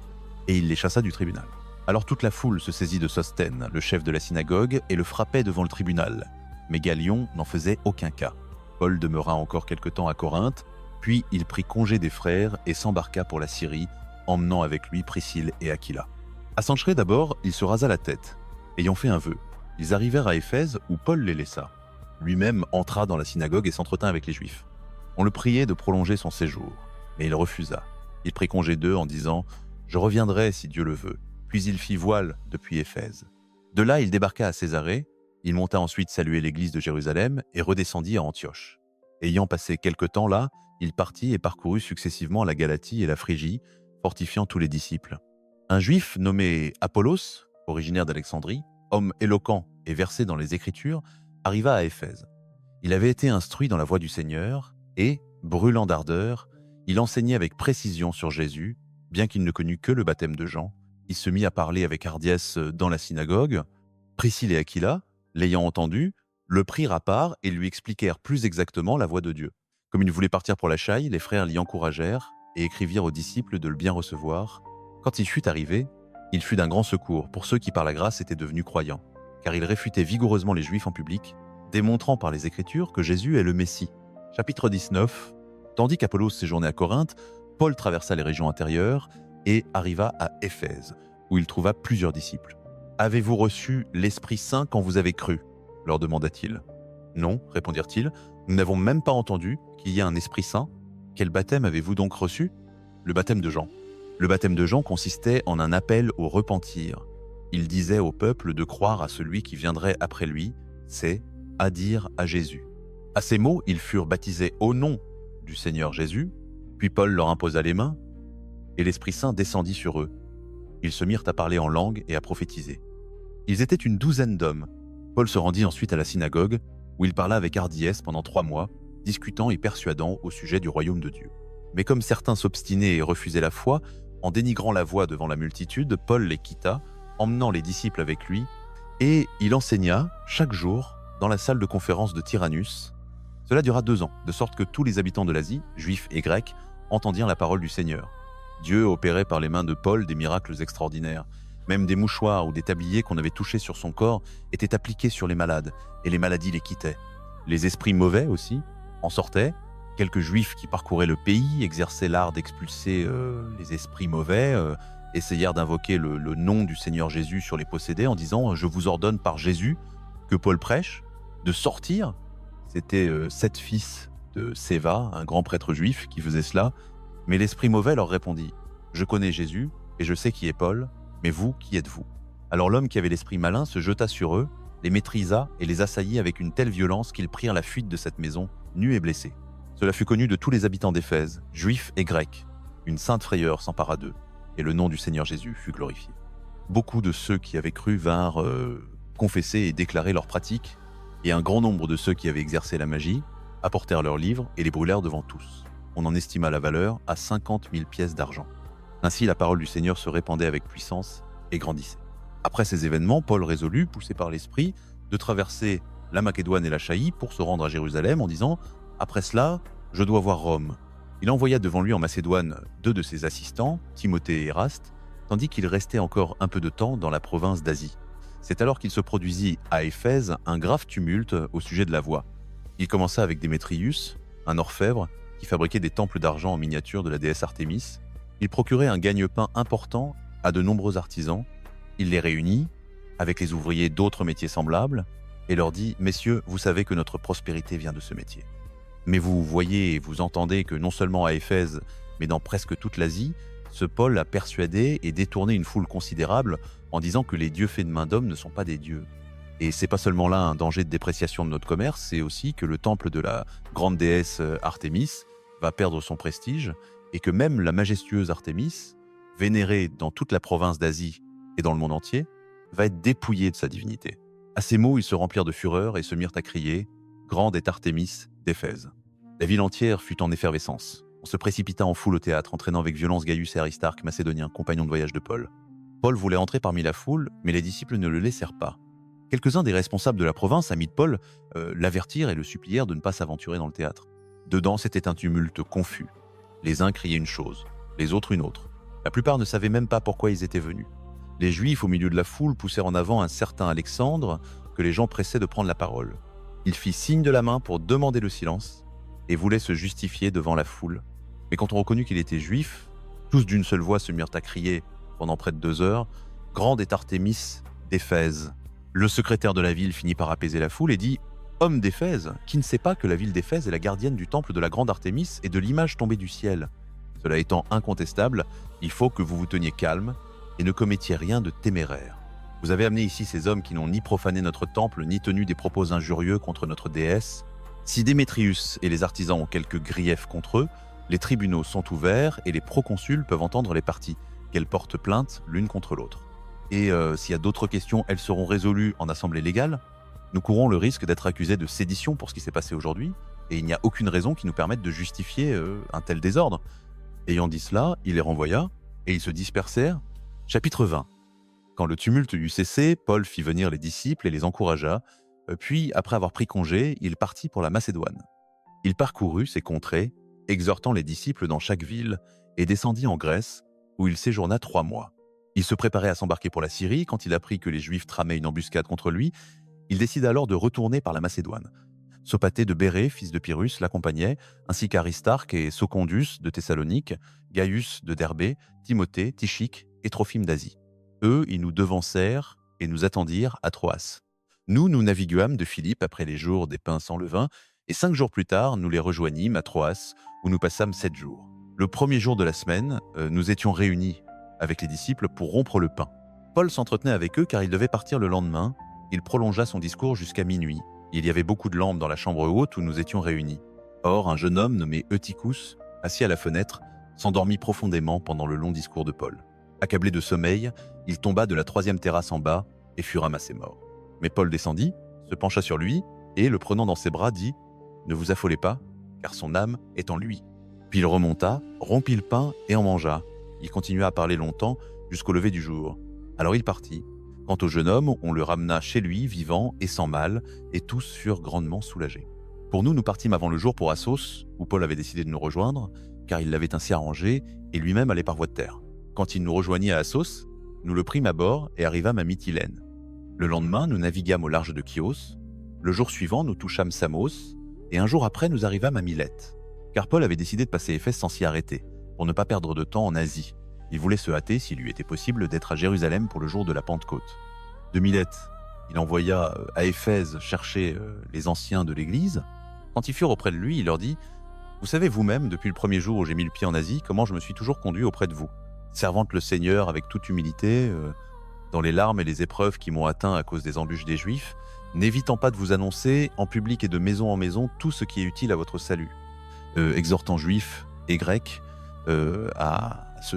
Et il les chassa du tribunal. Alors toute la foule se saisit de Sosthène, le chef de la synagogue, et le frappait devant le tribunal. Mais Galion n'en faisait aucun cas. Paul demeura encore quelque temps à Corinthe, puis il prit congé des frères et s'embarqua pour la Syrie, emmenant avec lui Priscille et Aquila. À Cenchréa d'abord, il se rasa la tête. Ayant fait un vœu, ils arrivèrent à Éphèse où Paul les laissa. Lui-même entra dans la synagogue et s'entretint avec les Juifs. On le priait de prolonger son séjour, mais il refusa. Il prit congé d'eux en disant « Je reviendrai si Dieu le veut ». Puis il fit voile depuis Éphèse. De là, il débarqua à Césarée. Il monta ensuite saluer l'église de Jérusalem et redescendit à Antioche. Ayant passé quelque temps là, il partit et parcourut successivement la Galatie et la Phrygie, fortifiant tous les disciples. Un juif nommé Apollos, originaire d'Alexandrie, homme éloquent et versé dans les Écritures, arriva à Éphèse. Il avait été instruit dans la voie du Seigneur et, brûlant d'ardeur, il enseignait avec précision sur Jésus, bien qu'il ne connût que le baptême de Jean. Il se mit à parler avec hardiesse dans la synagogue. Priscille et Aquila, l'ayant entendu, le prirent à part et lui expliquèrent plus exactement la voie de Dieu. Comme il voulait partir pour la Chaïe, les frères l'y encouragèrent et écrivirent aux disciples de le bien recevoir. Quand il fut arrivé, il fut d'un grand secours pour ceux qui par la grâce étaient devenus croyants, car il réfutait vigoureusement les Juifs en public, démontrant par les Écritures que Jésus est le Messie. Chapitre 19. Tandis qu'Apollos séjournait à Corinthe, Paul traversa les régions intérieures et arriva à Éphèse, où il trouva plusieurs disciples. « Avez-vous reçu l'Esprit Saint quand vous avez cru ?» leur demanda-t-il. « Non, répondirent-ils, nous n'avons même pas entendu qu'il y ait un Esprit Saint. Quel baptême avez-vous donc reçu ?»« Le baptême de Jean. » Le baptême de Jean consistait en un appel au repentir. Il disait au peuple de croire à celui qui viendrait après lui, c'est à dire à Jésus. À ces mots, ils furent baptisés au nom du Seigneur Jésus, puis Paul leur imposa les mains, et l'Esprit Saint descendit sur eux. Ils se mirent à parler en langue et à prophétiser. Ils étaient une douzaine d'hommes. Paul se rendit ensuite à la synagogue, où il parla avec hardiesse pendant 3 mois, discutant et persuadant au sujet du royaume de Dieu. Mais comme certains s'obstinaient et refusaient la foi, en dénigrant la voix devant la multitude, Paul les quitta, emmenant les disciples avec lui, et il enseigna chaque jour dans la salle de conférence de Tyrannus. Cela dura 2 ans, de sorte que tous les habitants de l'Asie, juifs et grecs, entendirent la parole du Seigneur. Dieu opérait par les mains de Paul des miracles extraordinaires. Même des mouchoirs ou des tabliers qu'on avait touchés sur son corps étaient appliqués sur les malades, et les maladies les quittaient. Les esprits mauvais aussi en sortaient. Quelques juifs qui parcouraient le pays exerçaient l'art d'expulser les esprits mauvais, essayèrent d'invoquer le nom du Seigneur Jésus sur les possédés en disant « Je vous ordonne par Jésus que Paul prêche de sortir ». C'était 7 fils de Séva, un grand prêtre juif, qui faisait cela. Mais l'esprit mauvais leur répondit « Je connais Jésus et je sais qui est Paul, mais vous, qui êtes-vous » Alors l'homme qui avait l'esprit malin se jeta sur eux, les maîtrisa et les assaillit avec une telle violence qu'ils prirent la fuite de cette maison, nus et blessés. Cela fut connu de tous les habitants d'Éphèse, juifs et grecs. Une sainte frayeur s'empara d'eux, et le nom du Seigneur Jésus fut glorifié. Beaucoup de ceux qui avaient cru vinrent confesser et déclarer leurs pratiques, et un grand nombre de ceux qui avaient exercé la magie apportèrent leurs livres et les brûlèrent devant tous. On en estima la valeur à 50 000 pièces d'argent. Ainsi, la parole du Seigneur se répandait avec puissance et grandissait. Après ces événements, Paul résolut, poussé par l'Esprit, de traverser la Macédoine et la Chaïe pour se rendre à Jérusalem en disant « Après cela, je dois voir Rome ». Il envoya devant lui en Macédoine 2 de ses assistants, Timothée et Éraste, tandis qu'il restait encore un peu de temps dans la province d'Asie. C'est alors qu'il se produisit à Éphèse un grave tumulte au sujet de la voie. Il commença avec Démétrius, un orfèvre, qui fabriquait des temples d'argent en miniature de la déesse Artémis. Il procurait un gagne-pain important à de nombreux artisans. Il les réunit, avec les ouvriers d'autres métiers semblables, et leur dit « Messieurs, vous savez que notre prospérité vient de ce métier. Mais vous voyez et vous entendez que non seulement à Éphèse, mais dans presque toute l'Asie, ce Paul a persuadé et détourné une foule considérable en disant que les dieux faits de main d'homme ne sont pas des dieux. Et c'est pas seulement là un danger de dépréciation de notre commerce, c'est aussi que le temple de la grande déesse Artémis va perdre son prestige et que même la majestueuse Artémis, vénérée dans toute la province d'Asie et dans le monde entier, va être dépouillée de sa divinité. À ces mots, ils se remplirent de fureur et se mirent à crier « Grande est Artémis d'Éphèse ». La ville entière fut en effervescence. On se précipita en foule au théâtre, entraînant avec violence Gaius et Aristarque, macédoniens, compagnons de voyage de Paul. Paul voulait entrer parmi la foule, mais les disciples ne le laissèrent pas. Quelques-uns des responsables de la province, amis de Paul, l'avertirent et le supplièrent de ne pas s'aventurer dans le théâtre. Dedans, c'était un tumulte confus. Les uns criaient une chose, les autres une autre. La plupart ne savaient même pas pourquoi ils étaient venus. Les Juifs, au milieu de la foule, poussèrent en avant un certain Alexandre que les gens pressaient de prendre la parole. Il fit signe de la main pour demander le silence et voulait se justifier devant la foule. Mais quand on reconnut qu'il était juif, tous d'une seule voix se mirent à crier pendant près de 2 heures « Grande est Artémis d'Éphèse ». Le secrétaire de la ville finit par apaiser la foule et dit « Homme d'Éphèse, qui ne sait pas que la ville d'Éphèse est la gardienne du temple de la grande Artémis et de l'image tombée du ciel ? Cela étant incontestable, il faut que vous vous teniez calme et ne commettiez rien de téméraire. Vous avez amené ici ces hommes qui n'ont ni profané notre temple, ni tenu des propos injurieux contre notre déesse. Si Démétrius et les artisans ont quelques griefs contre eux, les tribunaux sont ouverts et les proconsuls peuvent entendre les parties, qu'elles portent plainte l'une contre l'autre. Et s'il y a d'autres questions, elles seront résolues en assemblée légale. Nous courons le risque d'être accusés de sédition pour ce qui s'est passé aujourd'hui, et il n'y a aucune raison qui nous permette de justifier un tel désordre. » Ayant dit cela, il les renvoya, et ils se dispersèrent. Chapitre 20. Quand le tumulte eut cessé, Paul fit venir les disciples et les encouragea, puis, après avoir pris congé, il partit pour la Macédoine. Il parcourut ces contrées, exhortant les disciples dans chaque ville, et descendit en Grèce, où il séjourna 3 mois. Il se préparait à s'embarquer pour la Syrie quand il apprit que les Juifs tramaient une embuscade contre lui. Il décida alors de retourner par la Macédoine. Sopater de Bérée, fils de Pyrrhus, l'accompagnait, ainsi qu'Aristarque et Secondus de Thessalonique, Gaius de Derbée, Timothée, Tychique et Trophime d'Asie. Eux, ils nous devancèrent et nous attendirent à Troas. Nous naviguâmes de Philippe après les jours des pains sans levain, et 5 jours plus tard, nous les rejoignîmes à Troas, où nous passâmes 7 jours. Le premier jour de la semaine, nous étions réunis avec les disciples pour rompre le pain. Paul s'entretenait avec eux car il devait partir le lendemain. Il prolongea son discours jusqu'à minuit. Il y avait beaucoup de lampes dans la chambre haute où nous étions réunis. Or, un jeune homme nommé Eutychus, assis à la fenêtre, s'endormit profondément pendant le long discours de Paul. Accablé de sommeil, il tomba de la 3e terrasse en bas et fut ramassé mort. Mais Paul descendit, se pencha sur lui et, le prenant dans ses bras, dit « Ne vous affolez pas, car son âme est en lui. » Puis il remonta, rompit le pain et en mangea. Il continua à parler longtemps jusqu'au lever du jour. Alors il partit. Quant au jeune homme, on le ramena chez lui, vivant et sans mal, et tous furent grandement soulagés. Pour nous, nous partîmes avant le jour pour Assos, où Paul avait décidé de nous rejoindre, car il l'avait ainsi arrangé, et lui-même allait par voie de terre. Quand il nous rejoignit à Assos, nous le prîmes à bord et arrivâmes à Mytilène. Le lendemain, nous naviguâmes au large de Chios. Le jour suivant, nous touchâmes Samos, et un jour après, nous arrivâmes à Milète, car Paul avait décidé de passer Éphèse sans s'y arrêter, pour ne pas perdre de temps en Asie. Il voulait se hâter, s'il lui était possible, d'être à Jérusalem pour le jour de la Pentecôte. De Milète, il envoya à Éphèse chercher les anciens de l'Église. Quand ils furent auprès de lui, il leur dit « Vous savez vous-même, depuis le premier jour où j'ai mis le pied en Asie, comment je me suis toujours conduit auprès de vous, servant le Seigneur avec toute humilité, dans les larmes et les épreuves qui m'ont atteint à cause des embûches des Juifs, n'évitant pas de vous annoncer, en public et de maison en maison, tout ce qui est utile à votre salut, exhortant Juifs et Grecs à se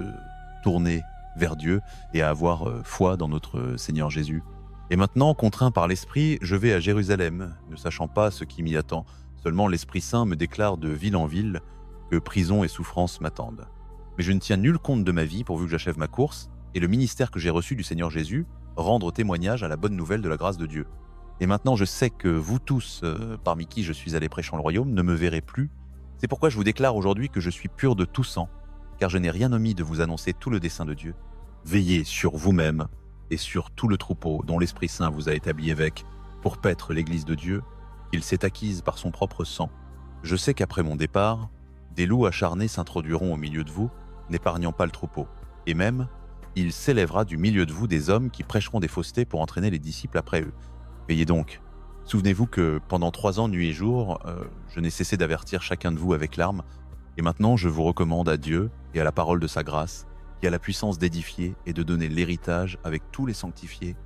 tourner vers Dieu et à avoir foi dans notre Seigneur Jésus. Et maintenant, contraint par l'Esprit, je vais à Jérusalem, ne sachant pas ce qui m'y attend. Seulement l'Esprit Saint me déclare de ville en ville que prison et souffrance m'attendent. Mais je ne tiens nul compte de ma vie pourvu que j'achève ma course et le ministère que j'ai reçu du Seigneur Jésus, rendre témoignage à la bonne nouvelle de la grâce de Dieu. Et maintenant je sais que vous tous, parmi qui je suis allé prêchant le royaume, ne me verrez plus. C'est pourquoi je vous déclare aujourd'hui que je suis pur de tout sang, car je n'ai rien omis de vous annoncer tout le dessein de Dieu. Veillez sur vous-même et sur tout le troupeau dont l'Esprit Saint vous a établi évêque pour paître l'Église de Dieu, qu'il s'est acquise par son propre sang. Je sais qu'après mon départ, des loups acharnés s'introduiront au milieu de vous, n'épargnant pas le troupeau. Et même, il s'élèvera du milieu de vous des hommes qui prêcheront des faussetés pour entraîner les disciples après eux. Veillez donc. Souvenez-vous que pendant 3 ans, nuit et jour, je n'ai cessé d'avertir chacun de vous avec larmes, et maintenant je vous recommande à Dieu et à la parole de sa grâce, qui a la puissance d'édifier et de donner l'héritage avec tous les sanctifiés.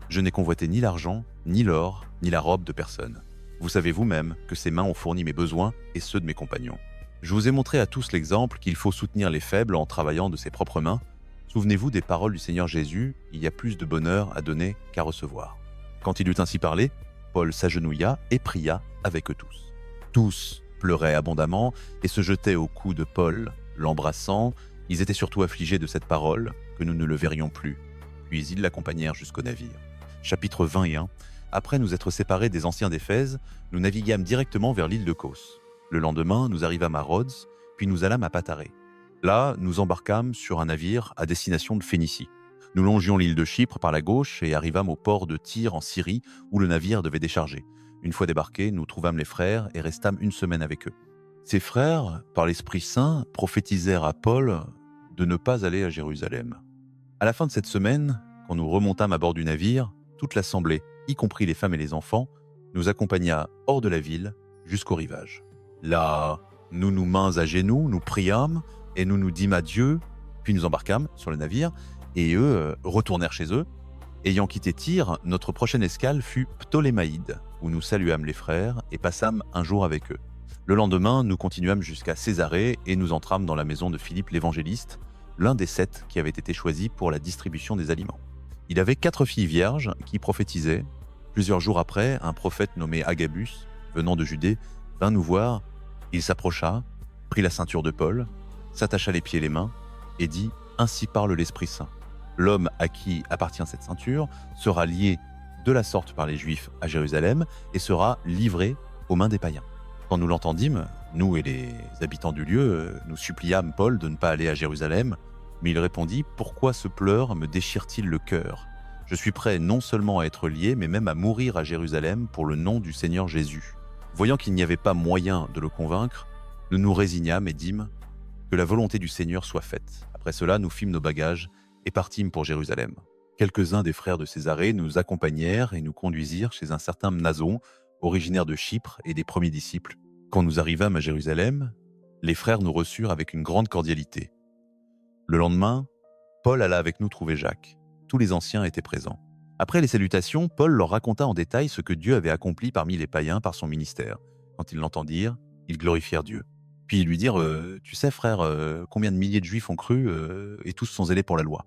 Je n'ai convoité ni l'argent, ni l'or, ni la robe de personne. Vous savez vous-même que ces mains ont fourni mes besoins et ceux de mes compagnons. Je vous ai montré à tous l'exemple qu'il faut soutenir les faibles en travaillant de ses propres mains. Souvenez-vous des paroles du Seigneur Jésus, il y a plus de bonheur à donner qu'à recevoir. Quand il eut ainsi parlé, Paul s'agenouilla et pria avec eux tous. Tous pleuraient abondamment et se jetaient au cou de Paul, l'embrassant. Ils étaient surtout affligés de cette parole, que nous ne le verrions plus. Puis ils l'accompagnèrent jusqu'au navire. Chapitre 21. Après nous être séparés des anciens d'Éphèse, nous naviguâmes directement vers l'île de Kos. Le lendemain, nous arrivâmes à Rhodes, puis nous allâmes à Patarée. Là, nous embarquâmes sur un navire à destination de Phénicie. Nous longions l'île de Chypre par la gauche et arrivâmes au port de Tyr en Syrie, où le navire devait décharger. Une fois débarqués, nous trouvâmes les frères et restâmes une semaine avec eux. Ces frères, par l'Esprit Saint, prophétisèrent à Paul de ne pas aller à Jérusalem. À la fin de cette semaine, quand nous remontâmes à bord du navire, toute l'assemblée, y compris les femmes et les enfants, nous accompagna hors de la ville jusqu'au rivage. Là, nous nous mînmes à genoux, nous priâmes et nous nous dîmes adieu, puis nous embarquâmes sur le navire et eux retournèrent chez eux. Ayant quitté Tyr, notre prochaine escale fut Ptolémaïde, où nous saluâmes les frères et passâmes un jour avec eux. Le lendemain, nous continuâmes jusqu'à Césarée et nous entrâmes dans la maison de Philippe l'évangéliste, l'un des 7 qui avait été choisi pour la distribution des aliments. Il avait 4 filles vierges qui prophétisaient. Plusieurs jours après, un prophète nommé Agabus, venant de Judée, vint nous voir. Il s'approcha, prit la ceinture de Paul, s'attacha les pieds et les mains et dit « Ainsi parle l'Esprit Saint. L'homme à qui appartient cette ceinture sera lié de la sorte par les Juifs à Jérusalem et sera livré aux mains des païens. » Quand nous l'entendîmes, nous et les habitants du lieu, nous suppliâmes Paul de ne pas aller à Jérusalem, mais il répondit « Pourquoi ce pleur me déchire-t-il le cœur ? Je suis prêt non seulement à être lié, mais même à mourir à Jérusalem pour le nom du Seigneur Jésus. » Voyant qu'il n'y avait pas moyen de le convaincre, nous nous résignâmes et dîmes « Que la volonté du Seigneur soit faite. » Après cela, nous fîmes nos bagages et partîmes pour Jérusalem. Quelques-uns des frères de Césarée nous accompagnèrent et nous conduisirent chez un certain Mnason, originaire de Chypre et des premiers disciples. Quand nous arrivâmes à Jérusalem, les frères nous reçurent avec une grande cordialité. Le lendemain, Paul alla avec nous trouver Jacques. Tous les anciens étaient présents. Après les salutations, Paul leur raconta en détail ce que Dieu avait accompli parmi les païens par son ministère. Quand ils l'entendirent, ils glorifièrent Dieu. Puis ils lui dirent « Tu sais frère, combien de milliers de Juifs ont cru et tous sont zélés pour la loi.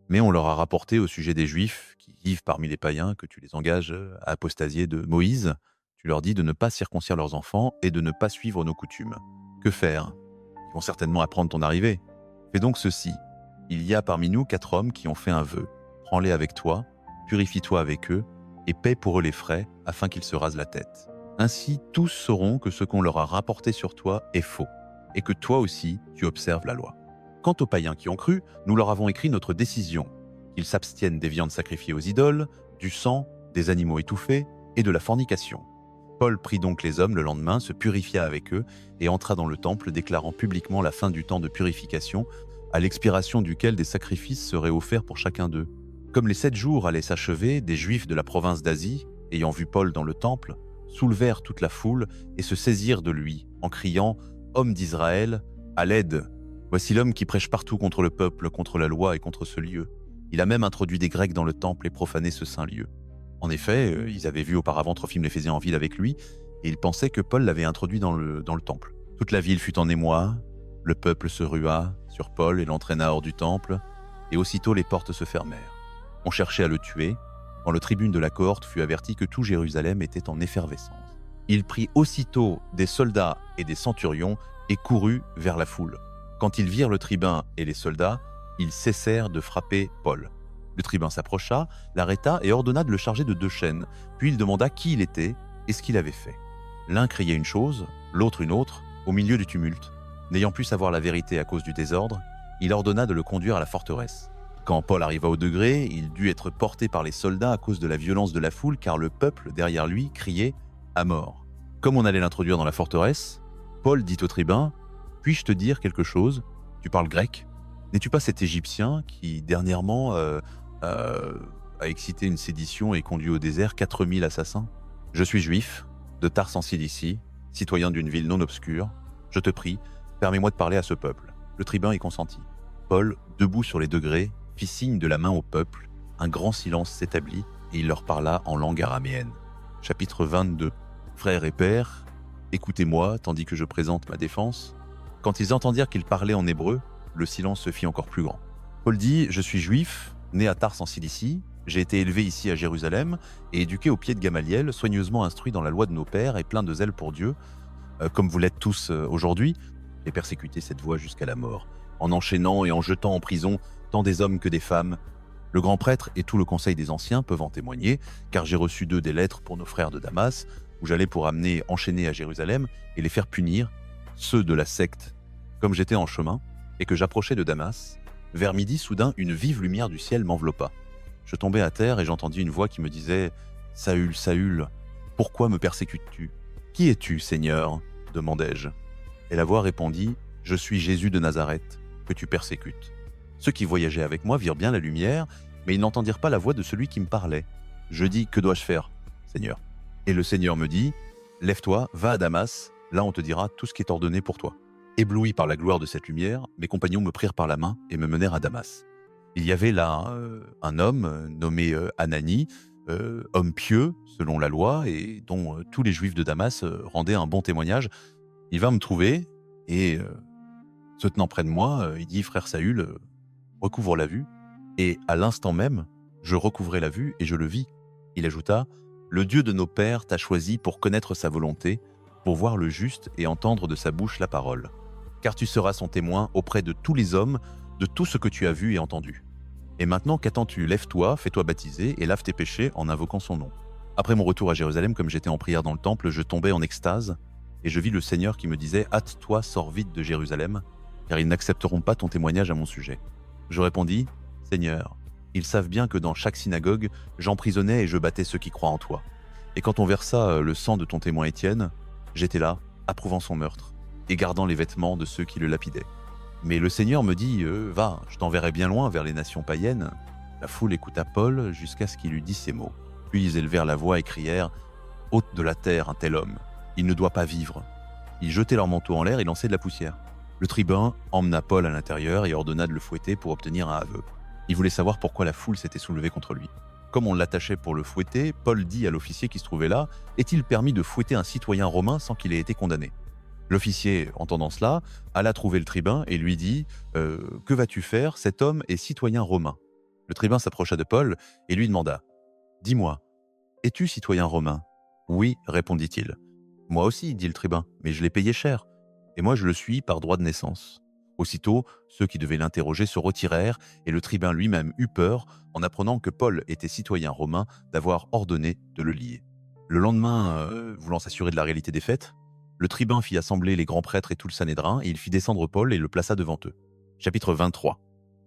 Mais on leur a rapporté au sujet des Juifs qui vivent parmi les païens que tu les engages à apostasier de Moïse. Tu leur dis de ne pas circoncire leurs enfants et de ne pas suivre nos coutumes. Que faire? Ils vont certainement apprendre ton arrivée. Fais donc ceci. Il y a parmi nous 4 hommes qui ont fait un vœu. Prends-les avec toi, purifie-toi avec eux et paie pour eux les frais afin qu'ils se rasent la tête. Ainsi, tous sauront que ce qu'on leur a rapporté sur toi est faux et que toi aussi, tu observes la loi. Quant aux païens qui ont cru, nous leur avons écrit notre décision, qu'ils s'abstiennent des viandes sacrifiées aux idoles, du sang, des animaux étouffés et de la fornication. Paul prit donc les hommes le lendemain, se purifia avec eux et entra dans le temple, déclarant publiquement la fin du temps de purification, à l'expiration duquel des sacrifices seraient offerts pour chacun d'eux. Comme les 7 jours allaient s'achever, des Juifs de la province d'Asie, ayant vu Paul dans le temple, soulevèrent toute la foule et se saisirent de lui, en criant « Homme d'Israël, à l'aide ! Voici l'homme qui prêche partout contre le peuple, contre la loi et contre ce lieu. Il a même introduit des Grecs dans le temple et profané ce saint lieu. » En effet, ils avaient vu auparavant Trophime l'Éphésien en ville avec lui, et ils pensaient que Paul l'avait introduit dans le temple. Toute la ville fut en émoi, le peuple se rua sur Paul et l'entraîna hors du temple, et aussitôt les portes se fermèrent. On cherchait à le tuer, quand le tribune de la cohorte fut averti que tout Jérusalem était en effervescence. Il prit aussitôt des soldats et des centurions et courut vers la foule. Quand ils virent le tribun et les soldats, ils cessèrent de frapper Paul. Le tribun s'approcha, l'arrêta et ordonna de le charger de 2 chaînes. Puis il demanda qui il était et ce qu'il avait fait. L'un criait une chose, l'autre une autre, au milieu du tumulte. N'ayant pu savoir la vérité à cause du désordre, il ordonna de le conduire à la forteresse. Quand Paul arriva au degré, il dut être porté par les soldats à cause de la violence de la foule, car le peuple derrière lui criait « à mort ». Comme on allait l'introduire dans la forteresse, Paul dit au tribun « Puis-je te dire quelque chose? Tu parles grec? N'es-tu pas cet Égyptien qui, dernièrement, a excité une sédition et conduit au désert 4000 assassins? Je suis juif, de Tars en Cilicie, citoyen d'une ville non obscure. Je te prie, permets-moi de parler à ce peuple. » Le tribun y consentit. Paul, debout sur les degrés, fit signe de la main au peuple. Un grand silence s'établit et il leur parla en langue araméenne. Chapitre 22. Frères et pères, écoutez-moi tandis que je présente ma défense. Quand ils entendirent qu'il parlait en hébreu, le silence se fit encore plus grand. Paul dit « Je suis juif, né à Tars en Cilicie. J'ai été élevé ici à Jérusalem et éduqué au pied de Gamaliel, soigneusement instruit dans la loi de nos pères et plein de zèle pour Dieu. Comme vous l'êtes tous aujourd'hui, j'ai persécuté cette voie jusqu'à la mort, en enchaînant et en jetant en prison tant des hommes que des femmes. Le grand prêtre et tout le conseil des anciens peuvent en témoigner, car j'ai reçu d'eux des lettres pour nos frères de Damas, où j'allais pour amener enchaînés à Jérusalem et les faire punir, ceux de la secte. Comme j'étais en chemin, et que j'approchais de Damas, vers midi, soudain, une vive lumière du ciel m'enveloppa. Je tombai à terre et j'entendis une voix qui me disait « Saül, Saül, pourquoi me persécutes-tu ? Qui es-tu, Seigneur ?» demandai-je. Et la voix répondit « Je suis Jésus de Nazareth, que tu persécutes. » Ceux qui voyageaient avec moi virent bien la lumière, mais ils n'entendirent pas la voix de celui qui me parlait. Je dis « Que dois-je faire, Seigneur ?» Et le Seigneur me dit « Lève-toi, va à Damas, là on te dira tout ce qui est ordonné pour toi. » Ébloui par la gloire de cette lumière, mes compagnons me prirent par la main et me menèrent à Damas. Il y avait là un homme nommé Anani, homme pieux selon la loi et dont tous les juifs de Damas rendaient un bon témoignage. Il vint me trouver et se tenant près de moi, il dit « Frère Saül, recouvre la vue. » Et à l'instant même, je recouvrai la vue et je le vis. Il ajouta « Le Dieu de nos pères t'a choisi pour connaître sa volonté, pour voir le juste et entendre de sa bouche la parole. Car tu seras son témoin auprès de tous les hommes de tout ce que tu as vu et entendu. Et maintenant, qu'attends-tu? Lève-toi, fais-toi baptiser et lave tes péchés en invoquant son nom. » Après mon retour à Jérusalem, comme j'étais en prière dans le temple, je tombais en extase et je vis le Seigneur qui me disait « Hâte-toi, sors vite de Jérusalem, car ils n'accepteront pas ton témoignage à mon sujet. » Je répondis « Seigneur, ils savent bien que dans chaque synagogue, j'emprisonnais et je battais ceux qui croient en toi. Et quand on versa le sang de ton témoin Étienne, j'étais là, approuvant son meurtre, et gardant les vêtements de ceux qui le lapidaient. Mais le Seigneur me dit « Va, je t'enverrai bien loin vers les nations païennes. » La foule écouta Paul jusqu'à ce qu'il eût dit ces mots. Puis ils élevèrent la voix et crièrent « Ôte de la terre un tel homme, il ne doit pas vivre. » Ils jetaient leurs manteaux en l'air et lançaient de la poussière. Le tribun emmena Paul à l'intérieur et ordonna de le fouetter pour obtenir un aveu. Il voulait savoir pourquoi la foule s'était soulevée contre lui. Comme on l'attachait pour le fouetter, Paul dit à l'officier qui se trouvait là « Est-il permis de fouetter un citoyen romain sans qu'il ait été condamné ?» L'officier, entendant cela, alla trouver le tribun et lui dit « Que vas-tu faire? Cet homme est citoyen romain. » Le tribun s'approcha de Paul et lui demanda « Dis-moi, es-tu citoyen romain ?»« Oui, répondit-il. »« Moi aussi, dit le tribun, mais je l'ai payé cher. Et moi je le suis par droit de naissance. » Aussitôt, ceux qui devaient l'interroger se retirèrent et le tribun lui-même eut peur, en apprenant que Paul était citoyen romain, d'avoir ordonné de le lier. Le lendemain, voulant s'assurer de la réalité des faits, le tribun fit assembler les grands prêtres et tout le Sanhédrin, et il fit descendre Paul et le plaça devant eux. Chapitre 23.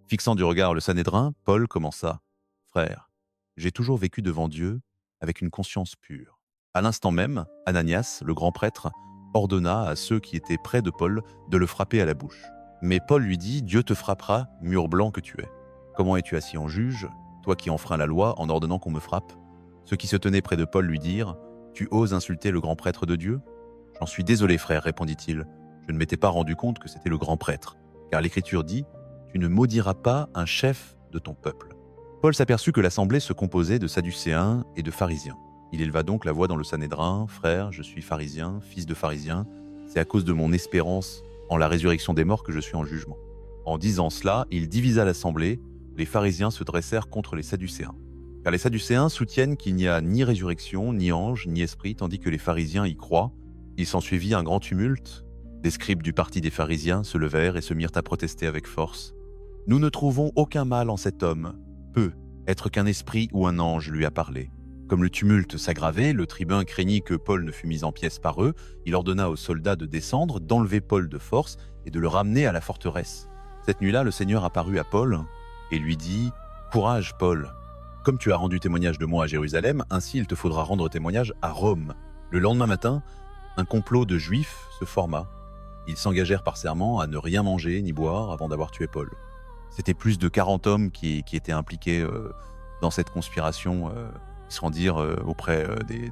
Fixant du regard le Sanhédrin, Paul commença « Frères, j'ai toujours vécu devant Dieu avec une conscience pure. » À l'instant même, Ananias, le grand prêtre, ordonna à ceux qui étaient près de Paul de le frapper à la bouche. Mais Paul lui dit « Dieu te frappera, mur blanc que tu es. Comment es-tu assis en juge, toi qui enfreins la loi en ordonnant qu'on me frappe ?» Ceux qui se tenaient près de Paul lui dirent « Tu oses insulter le grand prêtre de Dieu ?» « J'en suis désolé, frère, répondit-il. Je ne m'étais pas rendu compte que c'était le grand prêtre. Car l'Écriture dit « Tu ne maudiras pas un chef de ton peuple. » Paul s'aperçut que l'assemblée se composait de Sadducéens et de pharisiens. Il éleva donc la voix dans le Sanhédrin « Frère, je suis pharisien, fils de pharisien. C'est à cause de mon espérance en la résurrection des morts que je suis en jugement. » En disant cela, il divisa l'assemblée. Les pharisiens se dressèrent contre les Sadducéens. Car les Sadducéens soutiennent qu'il n'y a ni résurrection, ni ange, ni esprit, tandis que les pharisiens y croient. Il s'ensuivit un grand tumulte. Des scribes du parti des pharisiens se levèrent et se mirent à protester avec force. « Nous ne trouvons aucun mal en cet homme. Peut être qu'un esprit ou un ange lui a parlé. » Comme le tumulte s'aggravait, le tribun craignit que Paul ne fût mis en pièces par eux. Il ordonna aux soldats de descendre, d'enlever Paul de force et de le ramener à la forteresse. Cette nuit-là, le Seigneur apparut à Paul et lui dit « Courage, Paul. Comme tu as rendu témoignage de moi à Jérusalem, ainsi il te faudra rendre témoignage à Rome. » Le lendemain matin, un complot de Juifs se forma. Ils s'engagèrent par serment à ne rien manger ni boire avant d'avoir tué Paul. C'était plus de 40 hommes qui étaient impliqués dans cette conspiration. Ils se rendirent auprès des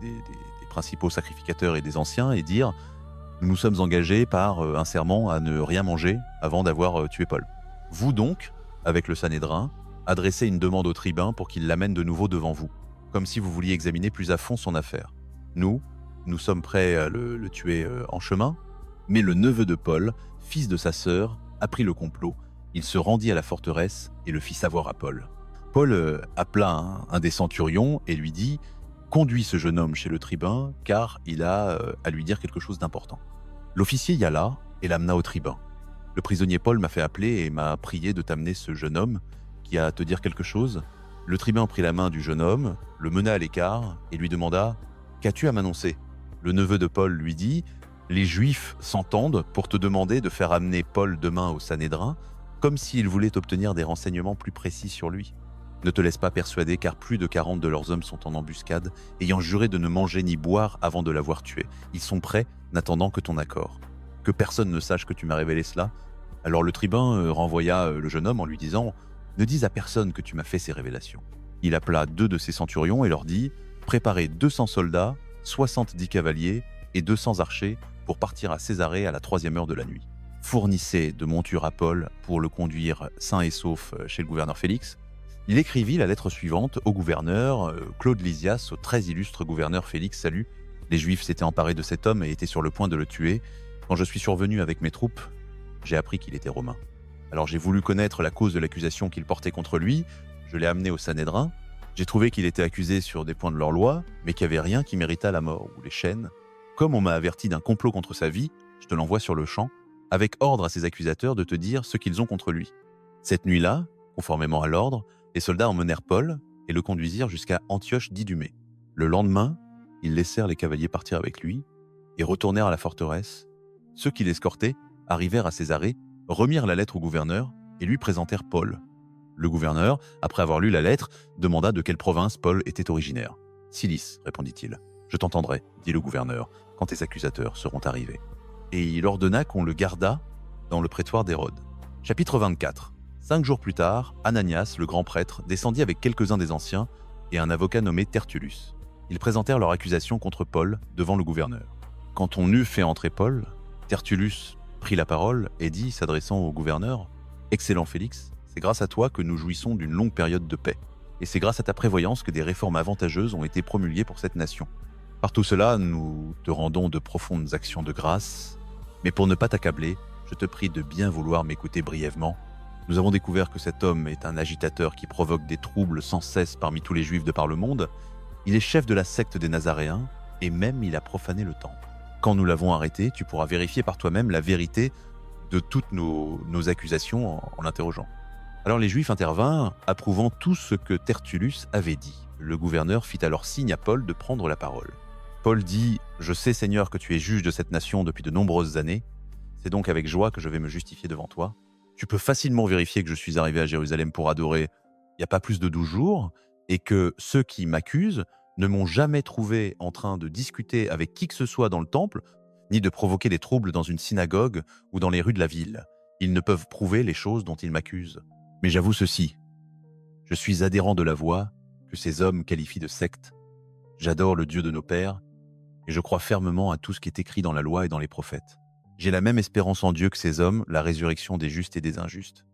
principaux sacrificateurs et des anciens et dirent « Nous nous sommes engagés par un serment à ne rien manger avant d'avoir tué Paul. Vous donc, avec le Sanhédrin, adressez une demande au tribun pour qu'il l'amène de nouveau devant vous, comme si vous vouliez examiner plus à fond son affaire. Nous sommes prêts à le tuer en chemin. » Mais le neveu de Paul, fils de sa sœur, apprit le complot. Il se rendit à la forteresse et le fit savoir à Paul. Paul appela un des centurions et lui dit « Conduis ce jeune homme chez le tribun, car il a à lui dire quelque chose d'important. » L'officier y alla et l'amena au tribun. « Le prisonnier Paul m'a fait appeler et m'a prié de t'amener ce jeune homme qui a à te dire quelque chose. » Le tribun prit la main du jeune homme, le mena à l'écart et lui demanda « Qu'as-tu à m'annoncer » Le neveu de Paul lui dit « Les Juifs s'entendent pour te demander de faire amener Paul demain au Sanhédrin, comme s'ils voulaient obtenir des renseignements plus précis sur lui. Ne te laisse pas persuader car plus de 40 de leurs hommes sont en embuscade, ayant juré de ne manger ni boire avant de l'avoir tué. Ils sont prêts, n'attendant que ton accord. Que personne ne sache que tu m'as révélé cela. » Alors le tribun renvoya le jeune homme en lui disant « Ne dis à personne que tu m'as fait ces révélations. » Il appela 2 de ses centurions et leur dit « Préparez 200 soldats, 70 cavaliers et 200 archers pour partir à Césarée à la 3e heure de la nuit. Fournissez de montures à Paul pour le conduire sain et sauf chez le gouverneur Félix. » Il écrivit la lettre suivante au gouverneur Claude Lysias, au très illustre gouverneur Félix. Salut. Les Juifs s'étaient emparés de cet homme et étaient sur le point de le tuer. Quand je suis survenu avec mes troupes, j'ai appris qu'il était romain. Alors j'ai voulu connaître la cause de l'accusation qu'il portait contre lui. Je l'ai amené au Sanhédrin. J'ai trouvé qu'il était accusé sur des points de leur loi, mais qu'il n'y avait rien qui méritât la mort ou les chaînes. Comme on m'a averti d'un complot contre sa vie, je te l'envoie sur le champ, avec ordre à ses accusateurs de te dire ce qu'ils ont contre lui. Cette nuit-là, conformément à l'ordre, les soldats emmenèrent Paul et le conduisirent jusqu'à Antioche d'Idumée. Le lendemain, ils laissèrent les cavaliers partir avec lui et retournèrent à la forteresse. Ceux qui l'escortaient arrivèrent à Césarée, remirent la lettre au gouverneur et lui présentèrent Paul. Le gouverneur, après avoir lu la lettre, demanda de quelle province Paul était originaire. « Cilice, répondit-il. « Je t'entendrai, dit le gouverneur, quand tes accusateurs seront arrivés. » Et il ordonna qu'on le gardât dans le prétoire d'Hérode. Chapitre 24. 5 jours plus tard, Ananias, le grand prêtre, descendit avec quelques-uns des anciens et un avocat nommé Tertullus. Ils présentèrent leur accusation contre Paul devant le gouverneur. Quand on eut fait entrer Paul, Tertullus prit la parole et dit, s'adressant au gouverneur, « Excellent Félix, c'est grâce à toi que nous jouissons d'une longue période de paix. Et c'est grâce à ta prévoyance que des réformes avantageuses ont été promulguées pour cette nation. Par tout cela, nous te rendons de profondes actions de grâce. Mais pour ne pas t'accabler, je te prie de bien vouloir m'écouter brièvement. Nous avons découvert que cet homme est un agitateur qui provoque des troubles sans cesse parmi tous les Juifs de par le monde. Il est chef de la secte des Nazaréens et même il a profané le temple. Quand nous l'avons arrêté, tu pourras vérifier par toi-même la vérité de toutes nos accusations en l'interrogeant. » Alors les Juifs intervinrent, approuvant tout ce que Tertullus avait dit. Le gouverneur fit alors signe à Paul de prendre la parole. Paul dit « Je sais, Seigneur, que tu es juge de cette nation depuis de nombreuses années. C'est donc avec joie que je vais me justifier devant toi. Tu peux facilement vérifier que je suis arrivé à Jérusalem pour adorer il n'y a pas plus de 12 jours et que ceux qui m'accusent ne m'ont jamais trouvé en train de discuter avec qui que ce soit dans le temple, ni de provoquer des troubles dans une synagogue ou dans les rues de la ville. Ils ne peuvent prouver les choses dont ils m'accusent. Mais j'avoue ceci, je suis adhérent de la voie que ces hommes qualifient de secte. J'adore le Dieu de nos pères et je crois fermement à tout ce qui est écrit dans la loi et dans les prophètes. J'ai la même espérance en Dieu que ces hommes, la résurrection des justes et des injustes.